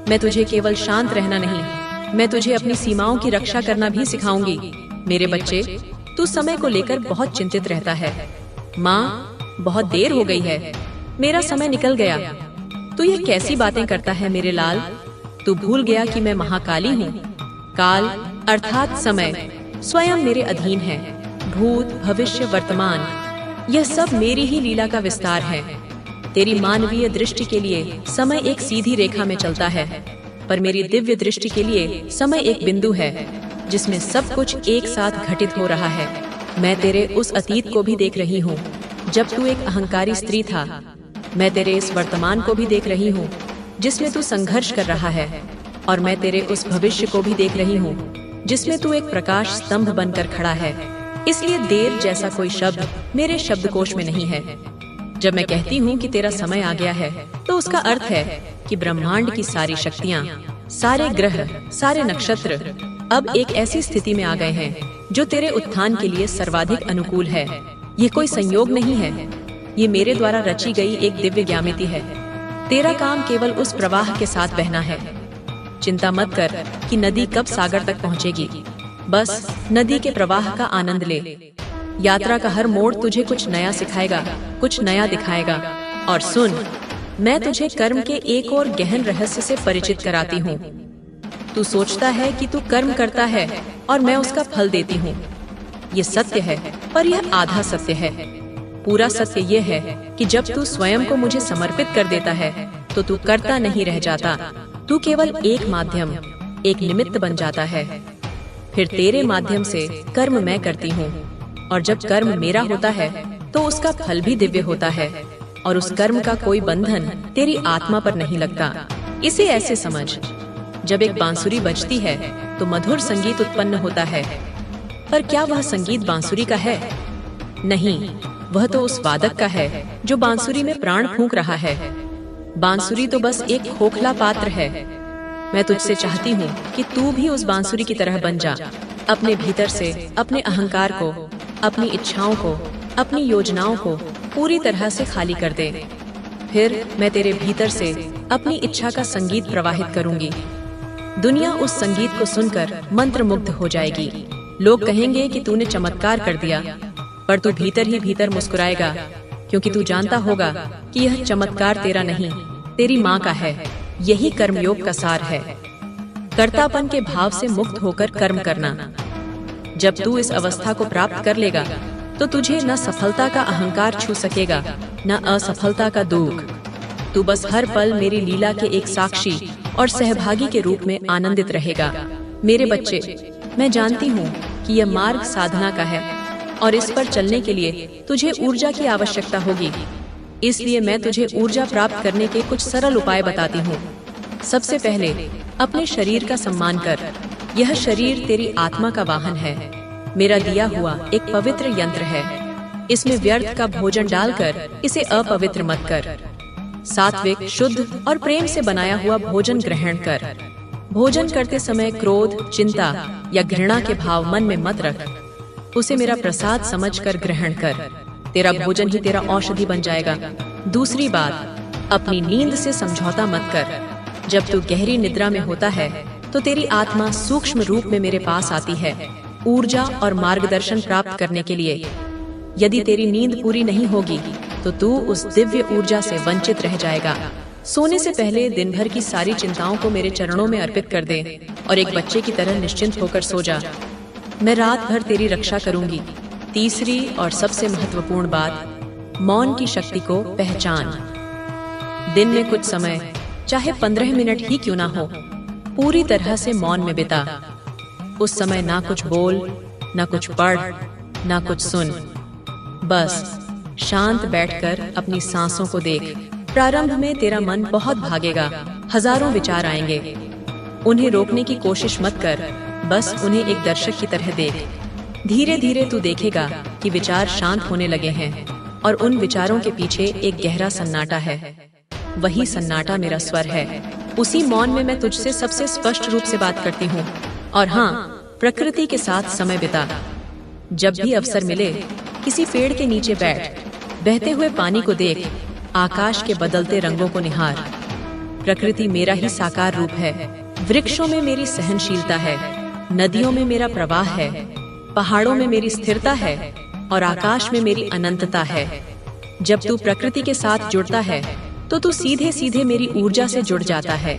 मैं तुझे केवल शांत रहना नहीं, मैं तुझे अपनी सीमाओं की रक्षा करना भी सिखाऊंगी। मेरे बच्चे, तू समय को लेकर बहुत चिंतित रहता है। माँ, बहुत देर हो गई है, मेरा समय निकल गया। तू ये कैसी बातें करता है मेरे लाल? तू भूल गया कि मैं महाकाली हूँ। काल अर्थात समय स्वयं मेरे अधीन है। भूत, भविष्य, वर्तमान, यह सब मेरी ही लीला का विस्तार है। तेरी मानवीय दृष्टि के लिए समय एक सीधी रेखा में चलता है, पर मेरी दिव्य दृष्टि के लिए समय एक बिंदु है जिसमें सब कुछ एक साथ घटित हो रहा है। मैं तेरे उस अतीत को भी देख रही हूँ जब तू एक अहंकारी स्त्री था। मैं तेरे इस वर्तमान को भी देख रही हूँ जिसमें तू संघर्ष कर रहा है, और मैं तेरे उस भविष्य को भी देख रही हूँ जिसमें तू एक प्रकाश स्तंभ बनकर खड़ा है। इसलिए देर जैसा कोई शब्द मेरे शब्दकोश में नहीं है। जब मैं कहती हूँ कि तेरा समय आ गया है, तो उसका अर्थ है कि ब्रह्मांड की सारी शक्तियाँ, सारे ग्रह, सारे नक्षत्र अब एक ऐसी स्थिति में आ गए हैं जो तेरे उत्थान के लिए सर्वाधिक अनुकूल है। ये कोई संयोग नहीं है, ये मेरे द्वारा रची गई एक दिव्य ज्यामिति है। तेरा काम केवल उस प्रवाह के साथ बहना है। चिंता मत कर कि नदी कब सागर तक पहुँचेगी। बस नदी के प्रवाह का आनंद ले। यात्रा का हर मोड़ तुझे कुछ नया सिखाएगा, कुछ नया दिखाएगा। और सुन, मैं तुझे कर्म के एक और गहन रहस्य से परिचित कराती हूँ। तू सोचता है कि तू कर्म करता है और मैं उसका फल देती हूँ। ये सत्य है, पर यह आधा सत्य है। पूरा सत्य यह है कि जब तू स्वयं को मुझे समर्पित कर देता है, तो तू करता नहीं रह जाता। तू केवल एक माध्यम, एक निमित्त बन जाता है। फिर तेरे माध्यम से कर्म मैं करती हूँ, और जब कर्म मेरा होता है तो उसका फल भी दिव्य होता है, और उस कर्म का कोई बंधन तेरी आत्मा पर नहीं लगता। इसे ऐसे समझ, जब एक बांसुरी बजती है तो मधुर संगीत उत्पन्न होता है, पर क्या वह संगीत बांसुरी का है? नहीं, वह तो उस वादक का है जो बांसुरी में प्राण फूंक रहा है। बांसुरी तो बस एक खोखला पात्र है। मैं तुझसे चाहती हूँ कि तू भी उस बांसुरी की तरह बन जा। अपने भीतर से अपने अहंकार को, अपनी इच्छाओं को, अपनी योजनाओं को पूरी तरह से खाली कर दे। फिर मैं तेरे भीतर से अपनी इच्छा का संगीत प्रवाहित करूंगी। दुनिया उस संगीत को सुनकर मंत्रमुग्ध हो जाएगी। लोग कहेंगे कि तूने चमत्कार कर दिया, पर तू भीतर ही भीतर मुस्कुराएगा, क्योंकि तू जानता होगा कि यह चमत्कार तेरा नहीं, तेरी माँ का है। यही कर्मयोग का सार है, कर्तापन के भाव से मुक्त होकर कर्म करना। जब तू इस अवस्था को प्राप्त कर लेगा, तो तुझे न सफलता का अहंकार छू सकेगा, न असफलता का दुख। तू बस हर पल मेरी लीला के एक साक्षी और सहभागी के रूप में आनंदित रहेगा। मेरे बच्चे, मैं जानती हूँ कि यह मार्ग साधना का है, और इस पर चलने के लिए तुझे ऊर्जा की आवश्यकता होगी। इसलिए मैं तुझे ऊर्जा प्राप्त करने के कुछ सरल उपाय बताती हूँ। सबसे पहले अपने शरीर का सम्मान कर। यह शरीर तेरी आत्मा का वाहन है, मेरा दिया हुआ एक पवित्र यंत्र है। इसमें व्यर्थ का भोजन डालकर इसे अपवित्र मत कर। सात्विक, शुद्ध और प्रेम से बनाया हुआ भोजन ग्रहण कर। भोजन करते समय क्रोध, चिंता या घृणा के भाव मन में मत रख। उसे मेरा प्रसाद समझकर ग्रहण कर। तेरा भोजन ही तेरा औषधि बन जाएगा। दूसरी बात, अपनी नींद से समझौता मत कर। जब तू गहरी निद्रा में होता है, तो तेरी आत्मा सूक्ष्म रूप में मेरे पास आती है, ऊर्जा और मार्गदर्शन प्राप्त करने के लिए। यदि तेरी नींद पूरी नहीं होगी, तो तू उस दिव्य ऊर्जा से वंचित रह जाएगा। सोने से पहले दिन भर की सारी चिंताओं को मेरे चरणों में अर्पित कर दे, और एक बच्चे की तरह निश्चिंत होकर सो जा। मैं रात भर तेरी रक्षा करूंगी। तीसरी और सबसे महत्वपूर्ण बात, मौन की शक्ति को पहचान। दिन में कुछ समय, चाहे 15 मिनट ही क्यों ना हो, पूरी तरह से मौन में बिता। उस समय ना कुछ बोल, ना कुछ पढ़, ना कुछ सुन। बस शांत बैठकर अपनी सांसों को देख। प्रारंभ में तेरा मन बहुत भागेगा, हजारों विचार आएंगे। उन्हें रोकने की कोशिश मत कर, बस उन्हें एक दर्शक की तरह देख। धीरे धीरे तू देखेगा कि विचार शांत होने लगे हैं और उन विचारों के पीछे एक गहरा सन्नाटा है। वही सन्नाटा मेरा स्वर है। उसी मौन में मैं तुझसे सबसे स्पष्ट रूप से बात करती हूँ। और हाँ, प्रकृति के साथ समय बिता। जब भी अवसर मिले, किसी पेड़ के नीचे बैठ, बहते हुए पानी को देख, आकाश के बदलते रंगों को निहार। प्रकृति मेरा ही साकार रूप है। वृक्षों में मेरी सहनशीलता है, नदियों में मेरा प्रवाह है, पहाड़ों में मेरी स्थिरता है और आकाश में मेरी अनंतता है। जब तू प्रकृति के साथ जुड़ता है तो तू सीधे सीधे मेरी ऊर्जा से जुड़ जाता है।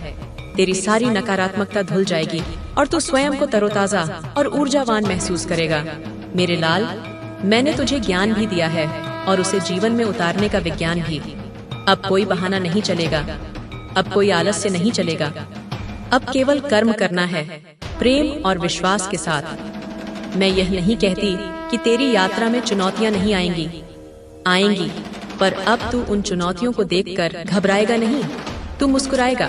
तेरी सारी नकारात्मकता धुल जाएगी और तू स्वयं को तरोताजा और ऊर्जावान महसूस करेगा। मेरे लाल, मैंने तुझे ज्ञान भी दिया है और उसे जीवन में उतारने का विज्ञान भी। अब कोई बहाना नहीं चलेगा, अब कोई आलस्य नहीं चलेगा। अब केवल कर्म करना है, प्रेम और विश्वास के साथ। मैं यह नहीं कहती कि तेरी यात्रा में चुनौतियां नहीं आएंगी, पर अब तू उन चुनौतियों को देखकर घबराएगा नहीं, तू मुस्कुराएगा,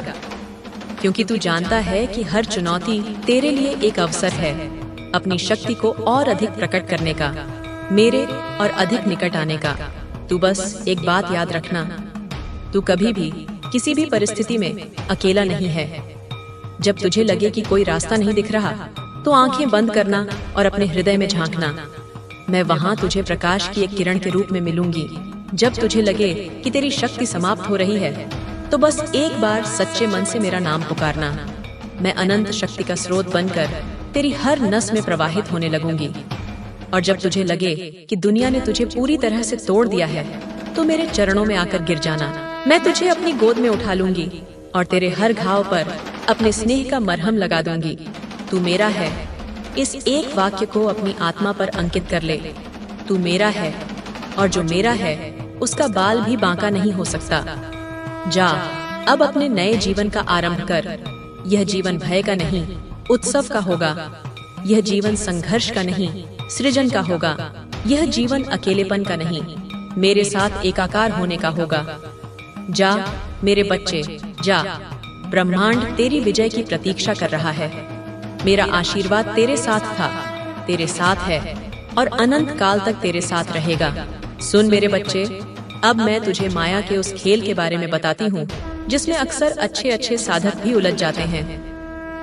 क्योंकि तू जानता है कि हर चुनौती तेरे लिए एक अवसर है अपनी शक्ति को और अधिक प्रकट करने का, मेरे और अधिक निकट आने का। तू बस एक बात याद रखना, तू कभी भी किसी भी परिस्थिति में अकेला नहीं है। जब तुझे लगे कि कोई रास्ता नहीं दिख रहा, तो आंखें बंद करना और अपने हृदय में झांकना। मैं वहां तुझे प्रकाश की एक किरण के रूप में मिलूंगी। जब तुझे लगे कि तेरी शक्ति समाप्त हो रही है, तो बस एक बार सच्चे मन से मेरा नाम पुकारना। मैं अनंत शक्ति का स्रोत बनकर तेरी हर नस में प्रवाहित होने लगूंगी। और जब तुझे लगे कि दुनिया ने तुझे पूरी तरह से तोड़ दिया है, तो मेरे चरणों में आकर गिर जाना। मैं तुझे अपनी गोद में उठा लूंगी और तेरे हर घाव पर अपने स्नेह का मरहम लगा दूंगी। तू मेरा है, इस एक वाक्य को अपनी आत्मा पर अंकित कर ले। तू मेरा है और जो मेरा है उसका बाल भी बांका नहीं हो सकता। जा, अब अपने नए जीवन का आरंभ कर। यह जीवन भय का नहीं, उत्सव का होगा। यह जीवन संघर्ष का नहीं, सृजन का होगा। यह जीवन अकेलेपन का नहीं, मेरे साथ एकाकार होने का होगा। जा मेरे बच्चे, जा। ब्रह्मांड तेरी विजय की प्रतीक्षा कर रहा है। मेरा आशीर्वाद तेरे साथ था, तेरे साथ है और अनंत काल तक तेरे साथ रहेगा। सुन मेरे बच्चे, अब मैं तुझे माया के उस खेल के बारे में बताती हूँ जिसमें अक्सर अच्छे अच्छे साधक भी उलझ जाते हैं।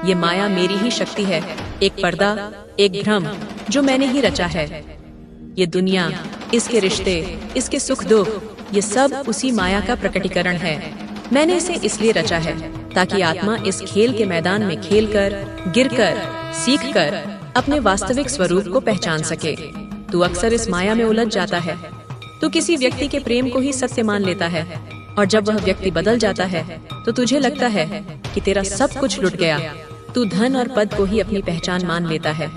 ये माया मेरी ही शक्ति है, एक पर्दा, एक भ्रम जो मैंने ही रचा है। ये दुनिया, इसके रिश्ते, इसके सुख दुख, ये सब उसी माया का प्रकटीकरण है। मैंने इसे इसलिए रचा है ताकि आत्मा इस खेल के मैदान में खेलकर, गिरकर, सीखकर अपने वास्तविक स्वरूप को पहचान सके। तू अक्सर इस माया में उलझ जाता है। तू किसी व्यक्ति के प्रेम को ही सत्य मान लेता है और जब वह व्यक्ति बदल जाता है तो तुझे लगता है कि तेरा सब कुछ लुट गया। तू धन और पद को ही अपनी पहचान मान लेता है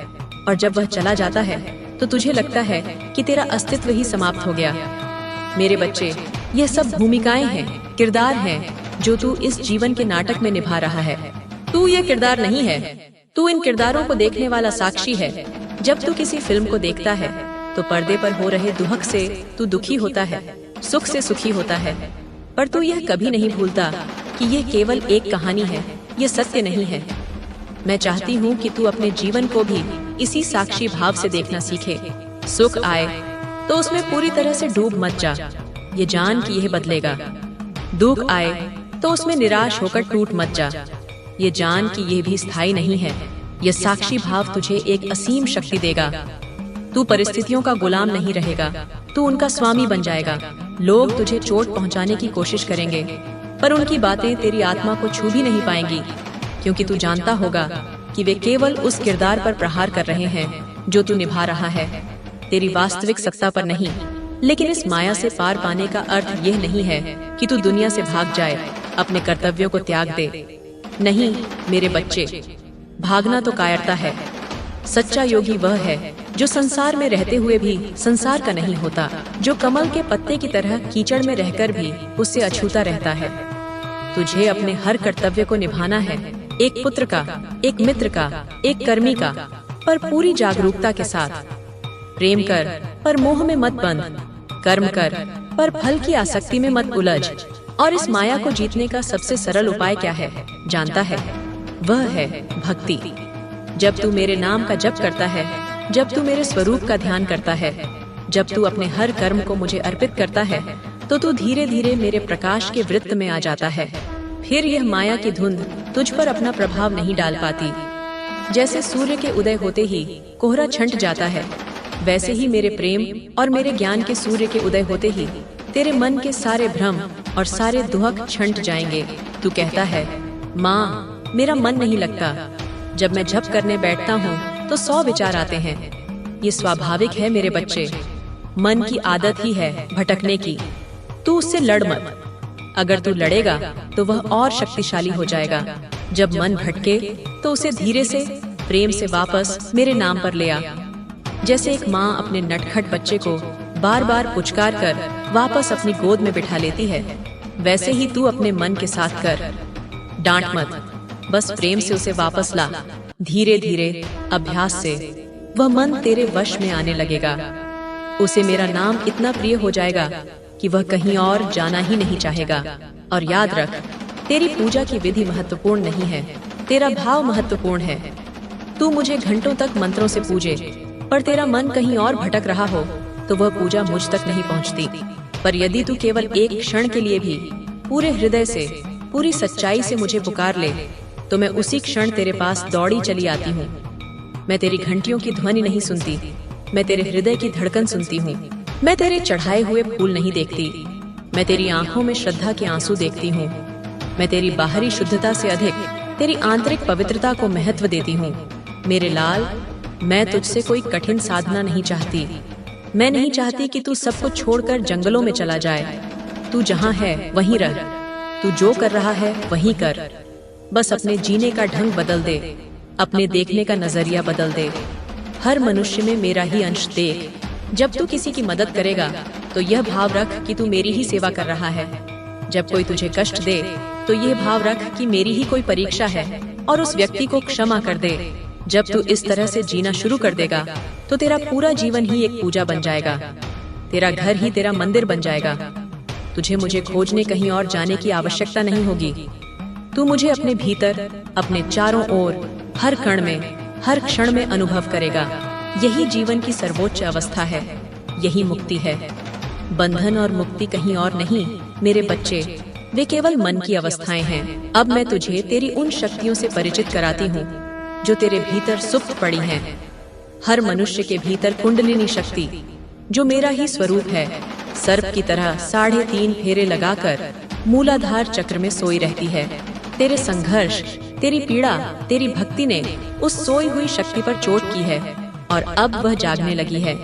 और जब वह चला जाता है तो तुझे लगता है कि तेरा अस्तित्व ही समाप्त हो गया। मेरे बच्चे, यह सब भूमिकाएं हैं, किरदार हैं जो तू इस जीवन के नाटक में निभा रहा है। तू ये किरदार नहीं है, तू इन किरदारों को देखने वाला साक्षी है। जब तू किसी फिल्म को देखता है तो पर्दे पर हो रहे दुहक से तू दुखी होता है, सुख से सुखी होता है, पर तू यह कभी नहीं भूलता कि यह केवल एक कहानी है, ये सत्य नहीं है। मैं चाहती हूँ कि तू अपने जीवन को भी इसी साक्षी भाव से देखना सीखे। सुख आए तो उसमें पूरी तरह से डूब मत जा, ये जान कि यह बदलेगा। दुख आए तो उसमें निराश होकर टूट मत जा, ये जान कि यह भी स्थायी नहीं है। यह साक्षी भाव तुझे एक असीम शक्ति देगा। तू परिस्थितियों का गुलाम नहीं रहेगा, तू उनका स्वामी बन जाएगा। लोग तुझे चोट पहुंचाने की कोशिश करेंगे, पर उनकी बातें तेरी आत्मा को छू भी नहीं पाएंगी, क्योंकि तू जानता होगा कि वे केवल उस किरदार पर प्रहार कर रहे हैं जो तू निभा रहा है, तेरी वास्तविक सत्ता पर नहीं। लेकिन इस माया से पार पाने का अर्थ यह नहीं है कि तू दुनिया से भाग जाए, अपने कर्तव्यों को त्याग दे। नहीं मेरे बच्चे, भागना तो कायरता है। सच्चा योगी वह है जो संसार में रहते हुए भी संसार का नहीं होता, जो कमल के पत्ते की तरह कीचड़ में रहकर भी उससे अछूता रहता है। तुझे अपने हर कर्तव्य को निभाना है, एक पुत्र का, एक मित्र का, एक कर्मी का, पर पूरी जागरूकता के साथ। प्रेम कर पर मोह में मत बंध, कर्म कर, पर फल की आसक्ति में मत उलझ। और इस माया को जीतने का सबसे सरल उपाय क्या है, जानता है? वह है भक्ति। जब तू मेरे नाम का जप करता है, जब तू मेरे स्वरूप का ध्यान करता है, जब तू अपने हर कर्म को मुझे अर्पित करता है, तो तू धीरे धीरे मेरे प्रकाश के वृत्त में आ जाता है। फिर यह माया की धुंध तुझ पर अपना प्रभाव नहीं डाल पाती। जैसे सूर्य के उदय होते ही कोहरा छंट जाता है, वैसे ही मेरे प्रेम और मेरे ज्ञान के सूर्य के उदय होते ही तेरे मन के सारे भ्रम और सारे दुहक छंट जाएंगे। तू कहता है, माँ मेरा मन नहीं लगता। जब मैं जप करने बैठता हूँ तो 100 विचार आते हैं। ये स्वाभाविक है मेरे बच्चे, मन की आदत ही है भटकने की। तू उससे लड़ मत। अगर तू लड़ेगा तो वह और शक्तिशाली हो जाएगा। जब मन भटके तो उसे धीरे से प्रेम से वापस मेरे नाम पर ले आ। जैसे एक माँ अपने नटखट बच्चे को बार बार पुचकार कर वापस अपनी गोद में बिठा लेती है, वैसे ही तू अपने मन के साथ कर। डांट मत, बस प्रेम से उसे वापस ला। धीरे धीरे अभ्यास से वह मन तेरे वश में आने लगेगा। उसे मेरा नाम इतना प्रिय हो जाएगा कि वह कहीं और जाना ही नहीं चाहेगा। और याद रख, तेरी पूजा की विधि महत्वपूर्ण नहीं है, तेरा भाव महत्वपूर्ण है। तू मुझे घंटों तक मंत्रों से पूजे, पर तेरा मन कहीं और भटक रहा हो तो वह पूजा मुझ तक नहीं पहुंचती। पर यदि तू केवल एक क्षण के लिए भी पूरे हृदय से, पूरी सच्चाई से मुझे पुकार ले, तो मैं उसी क्षण तेरे पास दौड़ी चली आती हूँ। मैं तेरी घंटियों की ध्वनि नहीं सुनती, मैं तेरे हृदय की धड़कन सुनती हूँ। मैं तेरे चढ़ाए हुए फूल नहीं देखती, मैं तेरी आंखों में श्रद्धा के आंसू देखती हूँ। मैं तेरी बाहरी शुद्धता से अधिक तेरी आंतरिक पवित्रता को महत्व देती हूँ। मेरे लाल, मैं तुझसे कोई कठिन साधना नहीं चाहती। मैं नहीं चाहती कि तू सब कुछ छोड़कर जंगलों में चला जाए। तू जहाँ है वहीं रह, तू जो कर रहा है वहीं कर। बस अपने जीने का ढंग बदल दे, अपने देखने का नजरिया बदल दे। हर मनुष्य में मेरा ही अंश देख। जब तू किसी की मदद करेगा तो यह भाव रख कि तू मेरी ही सेवा कर रहा है। जब कोई तुझे कष्ट दे तो यह भाव रख कि मेरी ही कोई परीक्षा है और उस व्यक्ति को क्षमा कर दे। जब तू इस तरह से जीना शुरू कर देगा तो तेरा पूरा जीवन ही एक पूजा बन जाएगा। तेरा घर ही तेरा मंदिर बन जाएगा। तुझे मुझे खोजने कहीं और जाने की आवश्यकता नहीं होगी। तू मुझे अपने भीतर, अपने चारों ओर, हर कण में, हर क्षण में अनुभव करेगा। यही जीवन की सर्वोच्च अवस्था है, यही मुक्ति है। बंधन और मुक्ति कहीं और नहीं मेरे बच्चे, वे केवल मन की अवस्थाएं हैं। अब मैं तुझे तेरी उन शक्तियों से परिचित कराती हूँ जो तेरे भीतर सुप्त पड़ी हैं। हर मनुष्य के भीतर कुंडलिनी शक्ति, जो मेरा ही स्वरूप है, सर्प की तरह 3.5 फेरे लगाकर मूलाधार चक्र में सोई रहती है। तेरे संघर्ष, तेरी पीड़ा, तेरी भक्ति ने उस सोई हुई शक्ति पर चोट की है और अब वह जागने लगी है।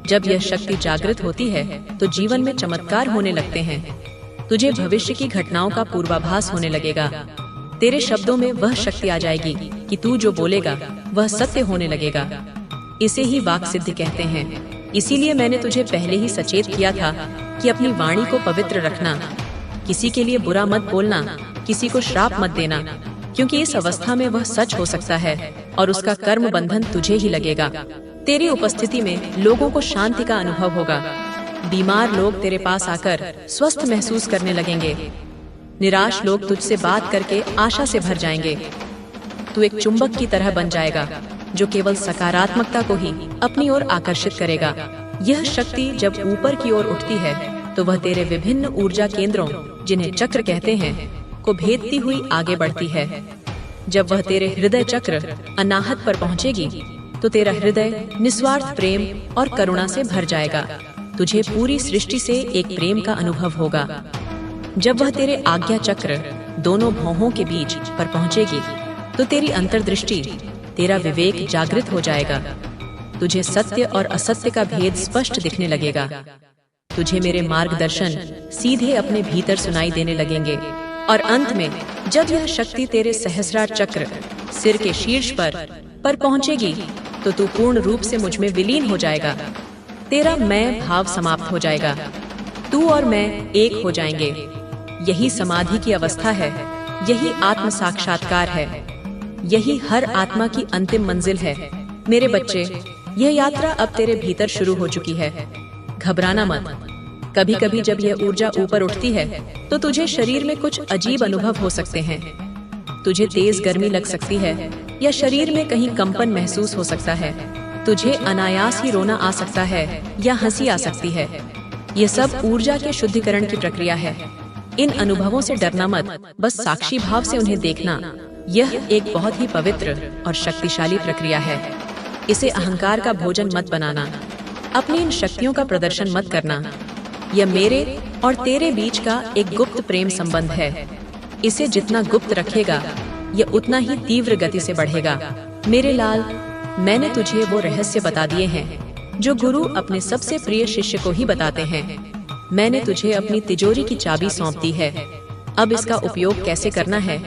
जब यह शक्ति जागृत होती है तो जीवन में चमत्कार होने लगते हैं। तुझे भविष्य की घटनाओं का पूर्वाभास होने लगेगा। तेरे शब्दों में वह शक्ति आ जाएगी कि तू जो बोलेगा वह सत्य होने लगेगा। इसे ही वाक सिद्धि कहते हैं। इसीलिए मैंने तुझे पहले ही सचेत किया था कि अपनी वाणी को पवित्र रखना, किसी के लिए बुरा मत बोलना, किसी को श्राप मत देना, क्योंकि इस अवस्था में वह सच हो सकता है और उसका कर्म बंधन तुझे ही लगेगा। तेरी उपस्थिति में लोगों को शांति का अनुभव होगा। बीमार लोग तेरे पास आकर स्वस्थ महसूस करने लगेंगे। निराश लोग तुझसे बात करके आशा से भर जाएंगे। तू एक चुंबक की तरह बन जाएगा जो केवल सकारात्मकता को ही अपनी ओर आकर्षित करेगा। यह शक्ति जब ऊपर की ओर उठती है तो वह तेरे विभिन्न ऊर्जा केंद्रों, जिन्हें चक्र कहते हैं, को भेदती हुई आगे बढ़ती है। जब वह तेरे हृदय चक्र अनाहत पर पहुंचेगी तो तेरा हृदय निस्वार्थ प्रेम और करुणा से भर जाएगा। तुझे पूरी सृष्टि से एक प्रेम का अनुभव होगा। जब वह तेरे आज्ञा चक्र दोनों भौहों के बीच पर पहुंचेगी तो तेरी अंतर्दृष्टि, तेरा विवेक जागृत हो जाएगा। तुझे सत्य और असत्य का भेद स्पष्ट दिखने लगेगा। तुझे मेरे मार्गदर्शन सीधे अपने भीतर सुनाई देने लगेंगे। और अंत में जब यह शक्ति तेरे सहस्रार चक्र सिर के शीर्ष पर पहुंचेगी तो तू पूर्ण रूप से मुझ में विलीन हो जाएगा। तेरा मैं भाव समाप्त हो जाएगा। तू और मैं एक हो जाएंगे। यही समाधि की अवस्था है, यही आत्म साक्षात्कार है, यही हर आत्मा की अंतिम मंजिल है। मेरे बच्चे, यह यात्रा अब तेरे भीतर शुरू हो चुकी है। घबराना मत। कभी कभी जब यह ऊर्जा ऊपर उठती है तो तुझे शरीर में कुछ अजीब अनुभव हो सकते हैं। तुझे तेज गर्मी लग सकती है या शरीर में कहीं कंपन महसूस हो सकता है। तुझे अनायास ही रोना आ सकता है या हंसी आ सकती है। ये सब ऊर्जा के शुद्धिकरण की प्रक्रिया है। इन अनुभवों से डरना मत, बस साक्षी भाव से उन्हें देखना। यह एक बहुत ही पवित्र और शक्तिशाली प्रक्रिया है। इसे अहंकार का भोजन मत बनाना। अपनी इन शक्तियों का प्रदर्शन मत करना। यह मेरे और तेरे बीच का एक गुप्त प्रेम संबंध है। इसे जितना गुप्त रखेगा यह उतना ही तीव्र गति से बढ़ेगा। मेरे लाल, मैंने तुझे वो रहस्य बता दिए हैं जो गुरु अपने सबसे प्रिय शिष्य को ही बताते हैं। मैंने तुझे अपनी तिजोरी की चाबी सौंप दी है। अब इसका उपयोग कैसे करना है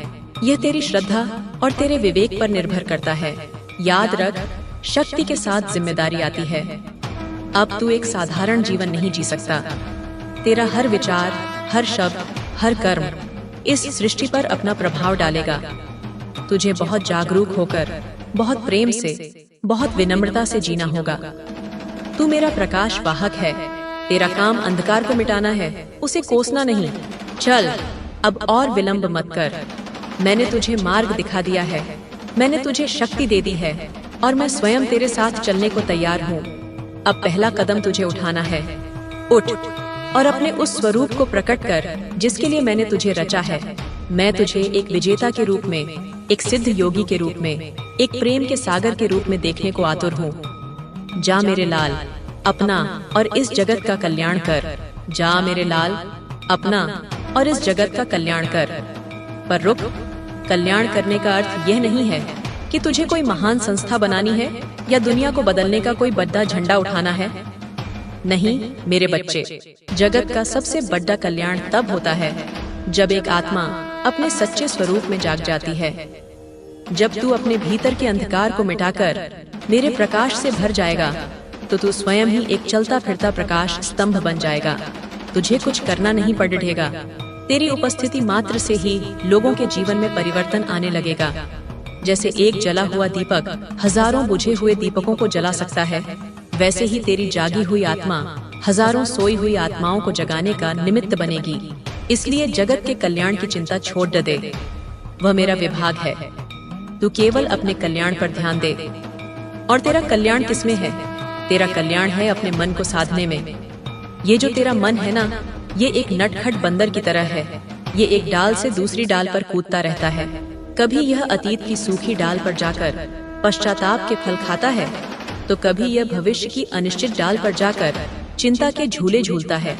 यह तेरी श्रद्धा और तेरे विवेक पर निर्भर करता है। याद रख, शक्ति के साथ जिम्मेदारी आती है। अब तू एक साधारण जीवन नहीं जी सकता। तेरा हर विचार, हर शब्द, हर कर्म इस सृष्टि पर अपना प्रभाव डालेगा। तुझे बहुत जागरूक होकर, बहुत प्रेम से, बहुत विनम्रता से जीना होगा। तू मेरा प्रकाश वाहक है। तेरा काम अंधकार को मिटाना है, उसे कोसना नहीं। चल, अब और विलंब मत कर। मैंने तुझे मार्ग दिखा दिया है, मैंने तुझे शक्ति दे दी है और मैं स्वयं तेरे साथ चलने को तैयार हूँ। अब पहला कदम तुझे उठाना है। उठ और अपने उस स्वरूप को प्रकट कर जिसके लिए मैंने तुझे रचा है। मैं तुझे एक विजेता के रूप में, एक सिद्ध योगी के रूप में, एक प्रेम के सागर के रूप में देखने को आतुर हूँ। जा मेरे लाल, अपना और इस जगत का कल्याण कर। जा मेरे लाल, अपना और इस जगत का कल्याण कर। पर रुक, कल्याण करने का अर्थ यह नहीं है कि तुझे कोई महान संस्था बनानी है या दुनिया को बदलने का कोई बड़ा झंडा उठाना है। नहीं मेरे बच्चे, जगत का सबसे बड़ा कल्याण तब होता है जब एक आत्मा अपने सच्चे स्वरूप में जाग जाती है। जब तू अपने भीतर के अंधकार को मिटाकर मेरे प्रकाश से भर जाएगा तो तू स्वयं ही एक चलता फिरता प्रकाश स्तंभ बन जाएगा। तुझे कुछ करना नहीं पड़ेगा। तेरी उपस्थिति मात्र से ही लोगों के जीवन में परिवर्तन आने लगेगा। जैसे एक जला हुआ दीपक हजारों बुझे हुए दीपकों को जला सकता है, वैसे ही तेरी जागी हुई आत्मा हजारों सोई हुई आत्माओं को जगाने का निमित्त बनेगी। इसलिए जगत के कल्याण की चिंता छोड़ दे। वह मेरा विभाग है। तू केवल अपने कल्याण पर ध्यान दे। और तेरा कल्याण किसमें है? तेरा कल्याण है अपने मन को साधने में। ये जो तेरा मन है ना, ये एक नटखट बंदर की तरह है। ये एक डाल से दूसरी डाल पर कूदता रहता है। कभी यह अतीत की सूखी डाल पर जाकर पश्चाताप के फल खाता है, तो कभी यह भविष्य की अनिश्चित डाल पर जाकर चिंता के झूले झूलता है।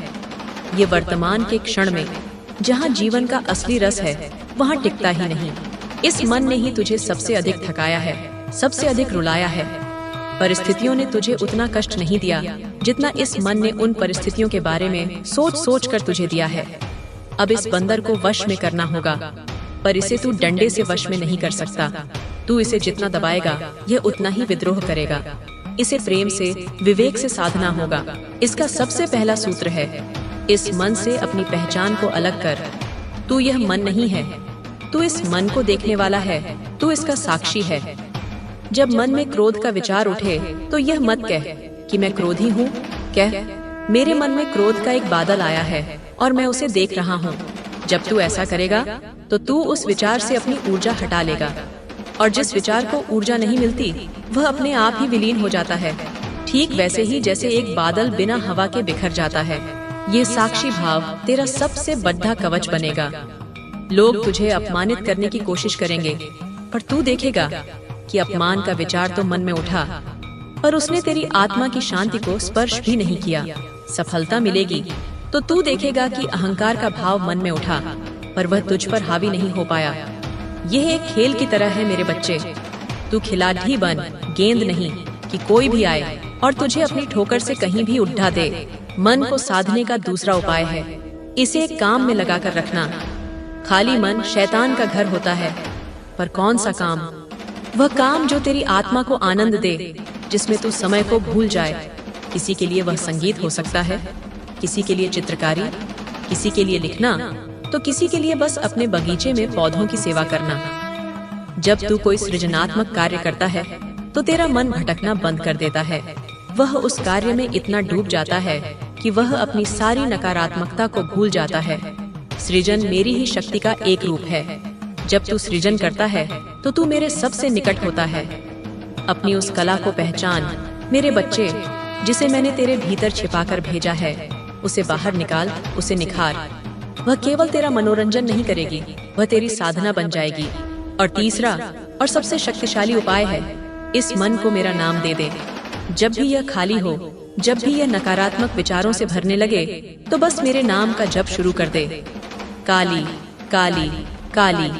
ये वर्तमान के क्षण में, जहाँ जीवन का असली रस है, वहाँ टिकता ही नहीं। इस मन ने ही तुझे सबसे अधिक थकाया है, सबसे अधिक रुलाया है। परिस्थितियों ने तुझे उतना कष्ट नहीं दिया जितना इस मन ने उन परिस्थितियों के बारे में सोच सोच कर तुझे दिया है। अब इस बंदर को वश में करना होगा, पर इसे तू डंडे से वश में नहीं कर सकता। तू इसे जितना दबाएगा यह उतना ही विद्रोह करेगा। इसे प्रेम से, विवेक से साधना होगा। इसका सबसे पहला सूत्र है, इस मन से अपनी पहचान को अलग कर। तू यह मन नहीं है, तू इस मन को देखने वाला है, तू इसका साक्षी है। जब मन में क्रोध का विचार उठे तो यह मत कह कि मैं क्रोधी हूँ। कह, मेरे मन में क्रोध का एक बादल आया है और मैं उसे देख रहा हूँ। जब तू ऐसा करेगा तो तू उस विचार से अपनी ऊर्जा हटा लेगा, और जिस विचार को ऊर्जा नहीं मिलती वह अपने आप ही विलीन हो जाता है। ठीक वैसे ही जैसे एक बादल बिना हवा के बिखर जाता है। ये साक्षी भाव तेरा सबसे बड़ा कवच बनेगा। लोग तुझे अपमानित करने की कोशिश करेंगे, पर तू देखेगा कि अपमान का विचार तो मन में उठा, पर उसने तेरी आत्मा की शांति को स्पर्श भी नहीं किया। सफलता मिलेगी तो तू देखेगा कि अहंकार का भाव मन में उठा, पर वह तुझ पर हावी नहीं हो पाया। यह एक खेल की तरह है मेरे बच्चे। तू खिलाड़ी बन, गेंद नहीं कि कोई भी आए और तुझे अपनी ठोकर से कहीं भी उठा दे। मन को साधने का दूसरा उपाय है, इसे एक काम में लगाकर रखना। खाली मन शैतान का घर होता है, पर कौन सा काम? वह काम जो तेरी आत्मा को आनंद दे, जिसमें तू समय को भूल जाए। किसी के लिए वह संगीत हो सकता है, किसी के लिए चित्रकारी, किसी के लिए लिखना, तो किसी के लिए बस अपने बगीचे में पौधों की सेवा करना। जब तू कोई सृजनात्मक कार्य करता है तो तेरा मन भटकना बंद कर देता है। वह उस कार्य में इतना डूब जाता है कि वह अपनी सारी नकारात्मकता को भूल जाता है। सृजन मेरी ही शक्ति का एक रूप है। जब तू सृजन करता है तो तू मेरे सबसे निकट होता है। अपनी उस कला को पहचान मेरे बच्चे, जिसे मैंने तेरे भीतर छिपाकर भेजा है। उसे बाहर निकाल, उसे निखार। वह केवल तेरा मनोरंजन नहीं करेगी, वह तेरी साधना बन जाएगी। और तीसरा और सबसे शक्तिशाली उपाय है, इस मन को मेरा नाम दे दे। जब भी यह खाली हो, जब भी यह नकारात्मक विचारों से भरने लगे, तो बस मेरे नाम का जप शुरू कर दे। काली, काली, काली।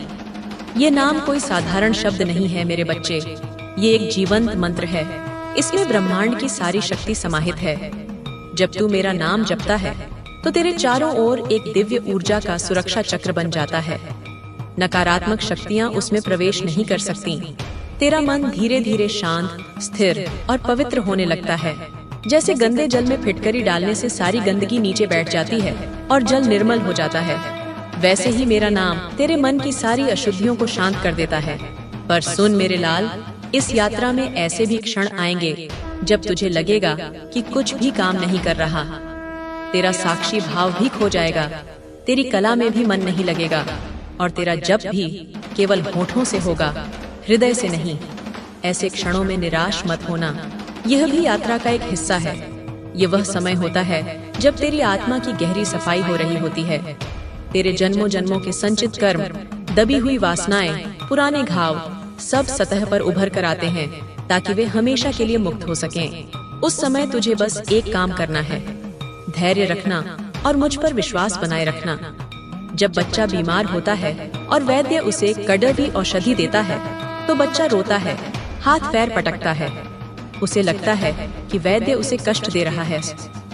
ये नाम कोई साधारण शब्द नहीं है मेरे बच्चे, ये एक जीवंत मंत्र है। इसमें ब्रह्मांड की सारी शक्ति समाहित है। जब तू मेरा नाम जपता है तो तेरे चारों ओर एक दिव्य ऊर्जा का सुरक्षा चक्र बन जाता है। नकारात्मक शक्तियां उसमें प्रवेश नहीं कर सकती। तेरा मन धीरे धीरे शांत, स्थिर और पवित्र होने लगता है। जैसे गंदे जल में फिटकरी डालने से सारी गंदगी नीचे बैठ जाती है और जल निर्मल हो जाता है, वैसे ही मेरा नाम तेरे मन की सारी अशुद्धियों को शांत कर देता है। पर सुन मेरे लाल, इस यात्रा में ऐसे भी क्षण आएंगे जब तुझे लगेगा कि कुछ भी काम नहीं कर रहा। तेरा साक्षी भाव भी खो जाएगा, तेरी कला में भी मन नहीं लगेगा, और तेरा जप भी केवल होठों से होगा, हृदय से नहीं। ऐसे क्षणों में निराश मत होना, यह भी यात्रा का एक हिस्सा है। ये वह समय होता है जब तेरी आत्मा की गहरी सफाई हो रही होती है। तेरे जन्मों जन्मों के संचित कर्म, दबी हुई वासनाएं, पुराने घाव सब सतह पर उभर कर आते हैं ताकि वे हमेशा के लिए मुक्त हो सकें। उस समय तुझे बस एक काम करना है, धैर्य रखना और मुझ पर विश्वास बनाए रखना। जब बच्चा बीमार होता है और वैद्य उसे कड़वी औषधि देता है तो बच्चा रोता है, हाथ पैर पटकता है। उसे लगता है कि वैद्य उसे कष्ट दे रहा है,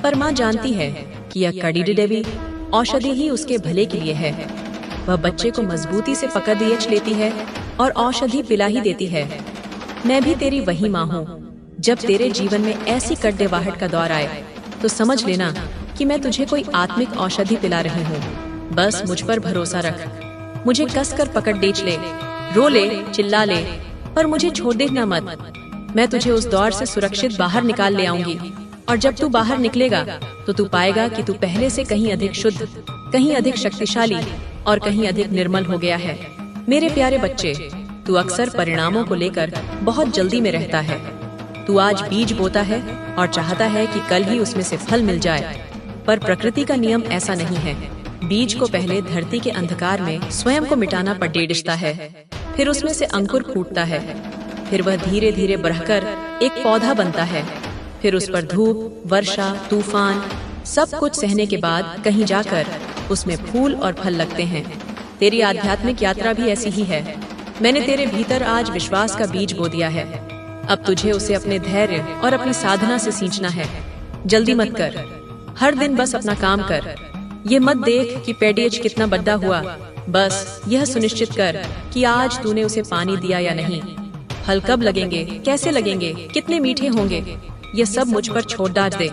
पर माँ जानती है कि यह कड़वी औषधि ही उसके भले के लिए है। वह बच्चे को मजबूती से पकड़ लेती है और औषधि पिला ही देती है। मैं भी तेरी वही माँ हूँ। जब तेरे जीवन में ऐसी कड़वाहट का दौर आए तो समझ लेना कि मैं तुझे कोई आत्मिक औषधि पिला रही हूँ। बस मुझ पर भरोसा रख, मुझे कसकर पकड़ ले, रो ले, चिल्ला ले, पर मुझे छोड़ देना मत। मैं तुझे उस दौर से सुरक्षित बाहर निकाल ले आऊंगी, और जब तू बाहर निकलेगा तो तू पाएगा कि तू पहले से कहीं अधिक शुद्ध, कहीं अधिक शक्तिशाली और कहीं अधिक निर्मल हो गया है। मेरे प्यारे बच्चे, तू अक्सर परिणामों को लेकर बहुत जल्दी में रहता है। तू आज बीज बोता है और चाहता है कि कल ही उसमें से फल मिल जाए, पर प्रकृति का नियम ऐसा नहीं है। बीज को पहले धरती के अंधकार में स्वयं को मिटाना पड़ता है, फिर उसमें से अंकुर फूटता है, फिर वह धीरे धीरे बढ़कर एक पौधा बनता है, फिर उस पर धूप, वर्षा, तूफान सब कुछ सहने के बाद कहीं जाकर उसमें फूल और फल लगते हैं। तेरी आध्यात्मिक यात्रा भी ऐसी ही है। मैंने तेरे भीतर आज विश्वास का बीज बो दिया है। अब तुझे उसे अपने धैर्य और अपनी साधना से सींचना है। जल्दी मत कर, हर दिन बस अपना काम कर। ये मत देख कि पेडियज कितना बड़ा हुआ, बस यह सुनिश्चित कर कि आज तूने उसे पानी दिया या नहीं। फल कब लगेंगे, कैसे लगेंगे, कितने मीठे होंगे, ये सब मुझ पर छोड़ डाल दे।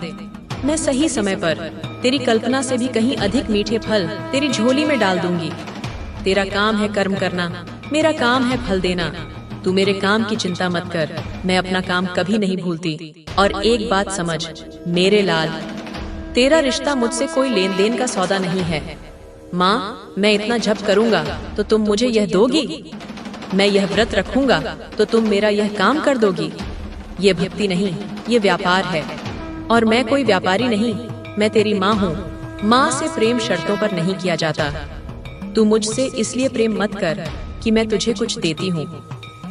मैं सही समय पर तेरी कल्पना से भी कहीं अधिक मीठे फल तेरी झोली में डाल दूंगी। तेरा काम है कर्म करना, मेरा काम है फल देना। तू मेरे काम की चिंता मत कर, मैं अपना काम कभी नहीं भूलती। और एक बात समझ मेरे लाल, तेरा रिश्ता मुझसे कोई लेन देन का सौदा नहीं है। माँ, मैं इतना जप करूँगा तो तुम मुझे यह दोगी, मैं यह व्रत रखूंगा तो तुम मेरा यह काम कर दोगी। ये भक्ति नहीं, ये व्यापार है। और मैं कोई व्यापारी नहीं, मैं तेरी माँ हूँ। माँ से प्रेम शर्तों पर नहीं किया जाता। तू मुझसे इसलिए प्रेम मत कर कि मैं तुझे कुछ देती हूँ,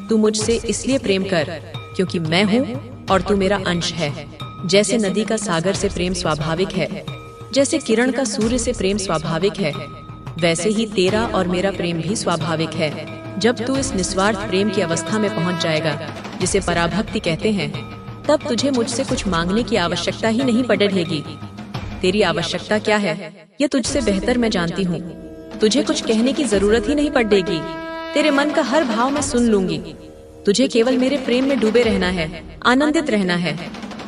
तू मुझसे इसलिए प्रेम कर क्योंकि मैं हूँ और तू मेरा अंश है। जैसे नदी का सागर से प्रेम स्वाभाविक है, जैसे किरण का सूर्य से प्रेम स्वाभाविक है, वैसे ही तेरा और मेरा प्रेम भी स्वाभाविक है। जब तू इस निस्वार्थ प्रेम की अवस्था में पहुंच जाएगा, जिसे पराभक्ति कहते हैं, तब तुझे मुझसे कुछ मांगने की आवश्यकता ही नहीं पड़ेगी। तेरी आवश्यकता क्या है, यह तुझसे बेहतर मैं जानती हूँ। तुझे कुछ कहने की जरूरत ही नहीं पड़ेगी। तेरे मन का हर भाव मैं सुन लूंगी। तुझे केवल मेरे प्रेम में डूबे रहना है, आनंदित रहना है।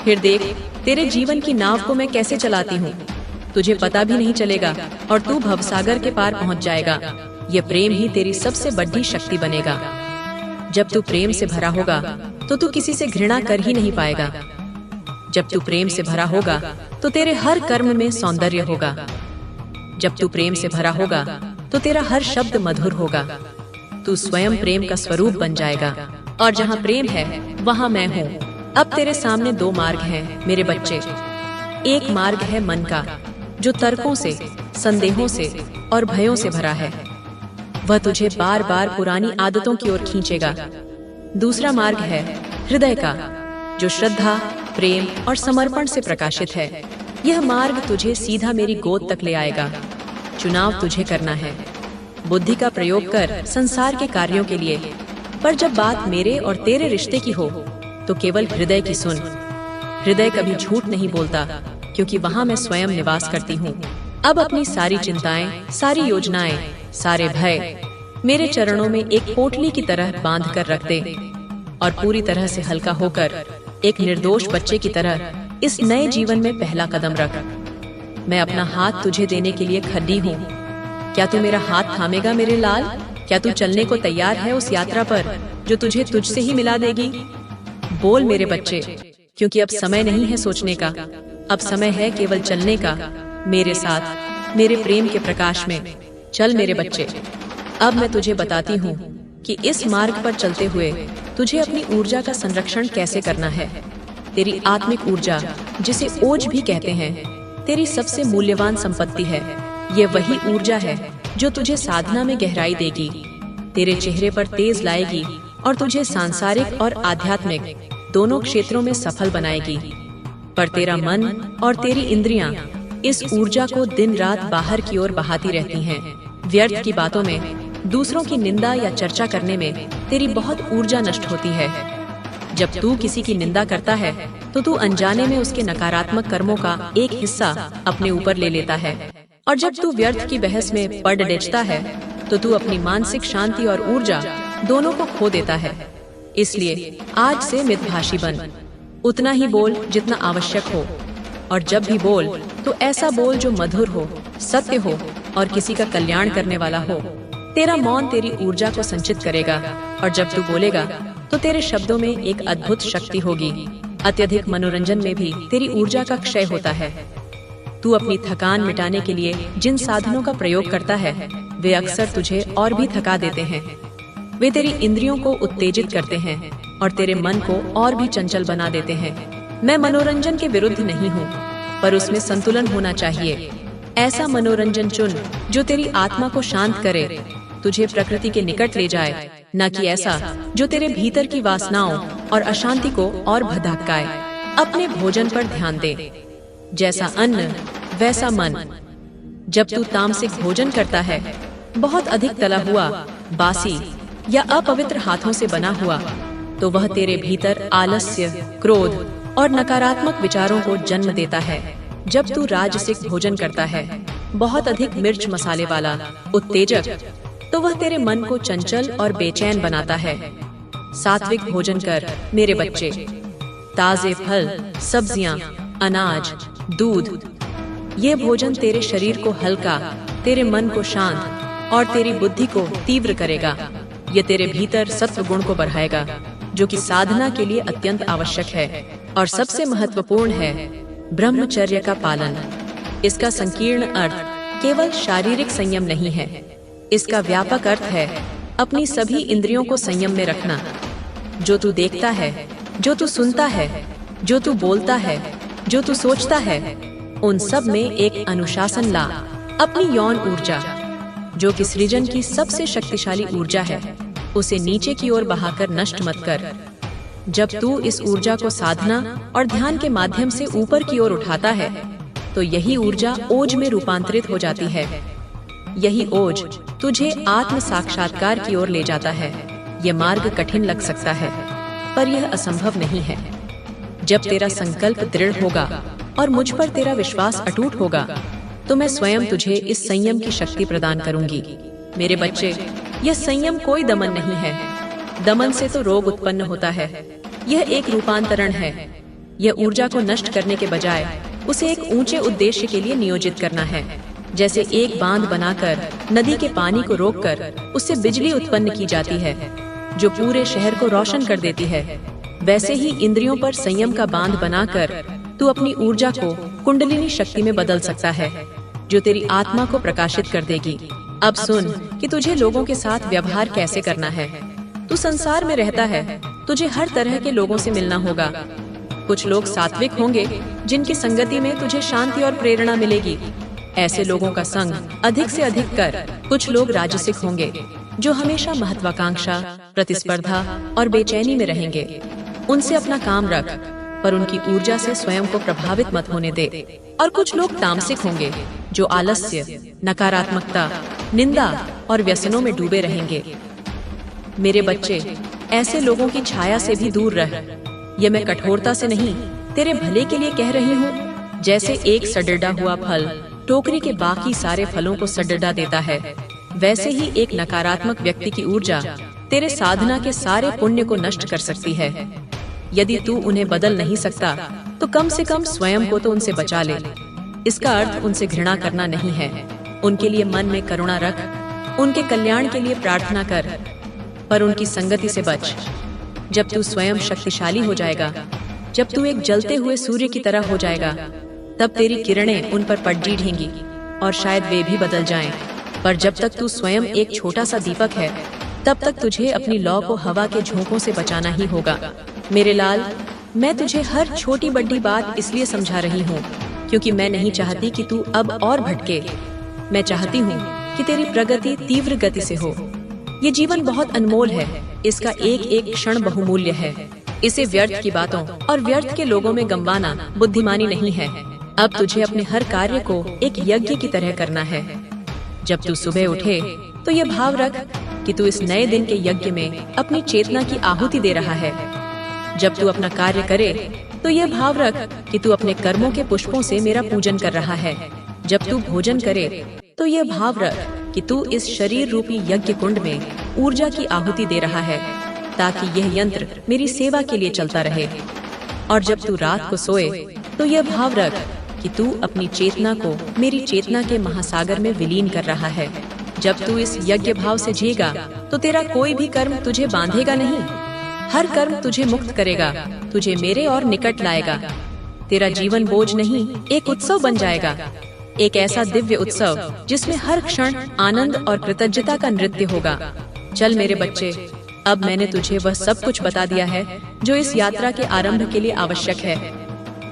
फिर देख तेरे जीवन की नाव को मैं कैसे चलाती हूँ। तुझे पता भी नहीं चलेगा और तू भवसागर के पार पहुँच जाएगा। ये प्रेम ही तेरी सबसे बड़ी शक्ति बनेगा। जब तू प्रेम से भरा होगा तो तू किसी से घृणा कर ही नहीं पाएगा। जब तू प्रेम से भरा होगा तो तेरे हर कर्म में सौंदर्य होगा। जब तू प्रेम से भरा होगा तो तेरा हर शब्द मधुर होगा। तू स्वयं प्रेम का स्वरूप बन जाएगा, और जहाँ प्रेम है वहाँ मैं हूँ। अब तेरे सामने दो मार्ग हैं मेरे बच्चे। एक मार्ग है मन का, जो तर्कों से, संदेहों से और भयों से भरा है। वह तुझे बार बार पुरानी आदतों की ओर खींचेगा। दूसरा मार्ग है हृदय का, जो श्रद्धा, प्रेम और समर्पण से प्रकाशित है। यह मार्ग तुझे सीधा मेरी गोद तक ले आएगा। चुनाव तुझे करना है। बुद्धि का प्रयोग कर संसार के कार्यों के लिए, पर जब बात मेरे और तेरे रिश्ते की हो तो केवल हृदय की सुन। हृदय कभी झूठ नहीं बोलता, क्योंकि वहाँ मैं स्वयं निवास करती हूँ। अब अपनी सारी चिंताएं, सारी योजनाएं, सारे भय मेरे चरणों में एक पोटली की तरह बांध कर रख दे, और पूरी तरह से हल्का होकर एक निर्दोष बच्चे की तरह इस नए जीवन में पहला कदम रख। मैं अपना हाथ तुझे देने के लिए खड़ी हूँ। क्या तू मेरा हाथ थामेगा मेरे लाल? क्या तू चलने को तैयार है उस यात्रा पर जो तुझे तुझसे ही मिला देगी? बोल मेरे बच्चे, क्योंकि अब समय नहीं है सोचने का, अब समय है केवल चलने का। मेरे साथ, मेरे प्रेम के प्रकाश में चल मेरे बच्चे। अब मैं तुझे बताती हूँ कि इस मार्ग पर चलते हुए तुझे अपनी ऊर्जा का संरक्षण कैसे करना है। तेरी आत्मिक ऊर्जा, जिसे ओज भी कहते हैं, तेरी सबसे मूल्यवान संपत्ति है। ये वही ऊर्जा है जो तुझे साधना में गहराई देगी, तेरे चेहरे पर तेज लाएगी और तुझे सांसारिक और आध्यात्मिक दोनों क्षेत्रों में सफल बनाएगी। पर तेरा मन और तेरी इंद्रियां इस ऊर्जा को दिन रात बाहर की ओर बहाती रहती हैं। व्यर्थ की बातों में, दूसरों की निंदा या चर्चा करने में तेरी बहुत ऊर्जा नष्ट होती है। जब तू किसी की निंदा करता है तो तू अनजाने में उसके नकारात्मक कर्मों का एक हिस्सा अपने ऊपर ले लेता है, और जब तू व्यर्थ की बहस में पड़ डिचता है तो तू अपनी मानसिक शांति और ऊर्जा दोनों को खो देता है। इसलिए आज से मितभाषी बन। उतना ही बोल जितना आवश्यक हो, और जब भी बोल तो ऐसा बोल जो मधुर हो, सत्य हो और किसी का कल्याण करने वाला हो। तेरा मौन तेरी ऊर्जा को संचित करेगा, और जब तू बोलेगा तो तेरे शब्दों में एक अद्भुत शक्ति होगी। अत्यधिक मनोरंजन में भी तेरी ऊर्जा का क्षय होता है। तू अपनी थकान मिटाने के लिए जिन साधनों का प्रयोग करता है वे अक्सर तुझे और भी थका देते हैं। वे तेरी इंद्रियों को उत्तेजित करते हैं और तेरे मन को और भी चंचल बना देते हैं। मैं मनोरंजन के विरुद्ध नहीं हूँ, पर उसमें संतुलन होना चाहिए। ऐसा मनोरंजन चुन जो तेरी आत्मा को शांत करे, तुझे प्रकृति के निकट ले जाए, न कि ऐसा जो तेरे भीतर की वासनाओं और अशांति को और भड़काए। अपने भोजन पर ध्यान दे। जैसा अन्न वैसा मन। जब तू तामसिक भोजन करता है, बहुत अधिक तला हुआ, बासी या अपवित्र हाथों से बना हुआ, तो वह तेरे भीतर आलस्य, क्रोध और नकारात्मक विचारों को जन्म देता है। जब तू राजसिक भोजन करता है, बहुत अधिक मिर्च मसाले वाला, उत्तेजक, तो वह तेरे मन को चंचल और बेचैन बनाता है। सात्विक भोजन कर मेरे बच्चे। ताजे फल, सब्जियां, अनाज, दूध, ये भोजन तेरे शरीर को हल्का, तेरे मन को शांत और तेरी बुद्धि को तीव्र करेगा। ये तेरे भीतर सत्व गुण को बढ़ाएगा, जो कि साधना के लिए अत्यंत आवश्यक है। और सबसे महत्वपूर्ण है ब्रह्मचर्य का पालन। इसका संकीर्ण अर्थ केवल शारीरिक संयम नहीं है। इसका व्यापक अर्थ है अपनी सभी इंद्रियों को संयम में रखना। जो तू देखता है, जो तू सुनता है, जो तू बोलता है, जो तू सोचता है, उन सब में एक अनुशासन ला। अपनी यौन ऊर्जा, जो कि सृजन की सबसे शक्तिशाली ऊर्जा है, उसे नीचे की ओर बहाकर नष्ट मत कर। जब तू इस ऊर्जा को साधना और ध्यान के माध्यम से ऊपर की ओर उठाता है, तो यही ऊर्जा ओज में रूपांतरित हो जाती है। यही ओज तुझे आत्म साक्षात्कार की ओर ले जाता है। यह मार्ग कठिन लग सकता है, पर यह असंभव नहीं है। जब तेरा संकल्प दृढ़ होगा और मुझ पर तेरा विश्वास अटूट होगा, तो मैं स्वयं तुझे इस संयम की शक्ति प्रदान करूंगी। मेरे बच्चे, यह संयम कोई दमन नहीं है। दमन से तो रोग उत्पन्न होता है। यह एक रूपांतरण है। यह ऊर्जा को नष्ट करने के बजाय उसे एक ऊंचे उद्देश्य के लिए नियोजित करना है। जैसे एक बांध बनाकर नदी के पानी को रोककर उससे बिजली उत्पन्न की जाती है, जो पूरे शहर को रोशन कर देती है, वैसे ही इंद्रियों पर संयम का बांध बनाकर तू अपनी ऊर्जा को कुंडलिनी शक्ति में बदल सकता है, जो तेरी आत्मा को प्रकाशित कर देगी। अब सुन कि तुझे लोगों के साथ व्यवहार कैसे करना है। तू संसार में रहता है, तुझे हर तरह के लोगों से मिलना होगा। कुछ लोग सात्विक होंगे, जिनकी संगति में तुझे शांति और प्रेरणा मिलेगी। ऐसे लोगों का संग अधिक से अधिक कर। कुछ लोग राजसिक होंगे, जो हमेशा महत्वाकांक्षा, प्रतिस्पर्धा और बेचैनी में रहेंगे। उनसे अपना काम रख, पर उनकी ऊर्जा से स्वयं को प्रभावित मत होने दे। और कुछ लोग तामसिक होंगे, जो आलस्य, नकारात्मकता, निंदा और व्यसनों में डूबे रहेंगे। मेरे बच्चे, ऐसे लोगों की छाया से भी दूर रह। ये मैं कठोरता से नहीं, तेरे भले के लिए कह रही हूँ। जैसे एक सडरडा हुआ फल टोकरी के बाकी सारे फलों को सडरडा देता है, वैसे ही एक नकारात्मक व्यक्ति की ऊर्जा तेरे साधना के सारे पुण्य को नष्ट कर सकती है। यदि तू उन्हें बदल नहीं सकता, तो कम से कम स्वयं को तो उनसे बचा ले। इसका अर्थ उनसे घृणा करना नहीं है। उनके लिए मन में करुणा रख, उनके कल्याण के लिए प्रार्थना कर, पर उनकी संगति से बच। जब तू स्वयं शक्तिशाली हो जाएगा, जब तू एक जलते हुए सूर्य की तरह हो जाएगा, तब तेरी किरणें उन पर पड़ ढींगी और शायद वे भी बदल जाएं। पर जब तक तू स्वयं एक छोटा सा दीपक है, तब तक तुझे अपनी लौ को हवा के झोंकों से बचाना ही होगा। मेरे लाल, मैं तुझे हर छोटी बड़ी बात इसलिए समझा रही हूँ क्योंकि मैं नहीं चाहती कि तू अब और भटके। मैं चाहती हूँ कि तेरी प्रगति तीव्र गति से हो। ये जीवन बहुत अनमोल है, इसका एक एक क्षण बहुमूल्य है। इसे व्यर्थ की बातों और व्यर्थ के लोगों में गंवाना बुद्धिमानी नहीं है। अब तुझे अपने हर कार्य को एक यज्ञ की तरह करना है। जब तू सुबह उठे तो ये भाव रख कि तू इस नए दिन के यज्ञ में अपनी चेतना की आहुति दे रहा है। जब तू अपना कार्य करे तो ये भाव रख कि तू अपने कर्मों के पुष्पों से मेरा पूजन कर रहा है। जब तू भोजन करे तो ये भाव रख कि तू इस शरीर रूपी यज्ञ कुंड में ऊर्जा की आहुति दे रहा है, ताकि यह यंत्र मेरी सेवा के लिए चलता रहे। और जब तू रात को सोए तो यह भाव रख कि तू अपनी चेतना को मेरी चेतना के महासागर में विलीन कर रहा है। जब तू इस यज्ञ भाव से जिएगा तो तेरा कोई भी कर्म तुझे बांधेगा नहीं। हर कर्म तुझे मुक्त करेगा, तुझे मेरे और निकट लाएगा। तेरा जीवन बोझ नहीं, एक उत्सव बन जाएगा। एक ऐसा दिव्य उत्सव जिसमें हर क्षण आनंद और कृतज्ञता का नृत्य होगा। चल मेरे बच्चे, अब मैंने तुझे वह सब कुछ बता दिया है जो इस यात्रा के आरंभ के लिए आवश्यक है।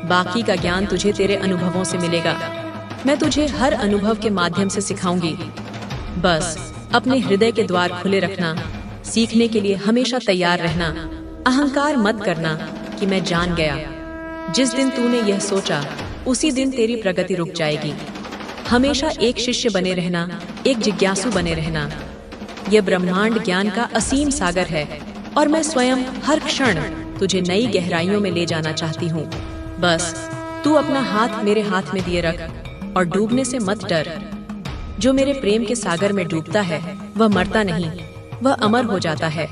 बाकी का ज्ञान तुझे तेरे अनुभवों से मिलेगा। मैं तुझे हर अनुभव के माध्यम से सिखाऊंगी। बस अपने हृदय के द्वार खुले रखना, सीखने के लिए हमेशा तैयार रहना। अहंकार मत करना कि मैं जान गया। जिस दिन तूने यह सोचा, उसी दिन तेरी प्रगति रुक जाएगी। हमेशा एक शिष्य बने रहना, एक जिज्ञासु बने रहना। यह ब्रह्मांड ज्ञान का असीम सागर है और मैं स्वयं हर क्षण तुझे नई गहराइयों में ले जाना चाहती हूँ। बस तू अपना हाथ मेरे हाथ में दिए रख और डूबने से मत डर। जो मेरे प्रेम के सागर में डूबता है वह मरता नहीं, वह अमर हो जाता है।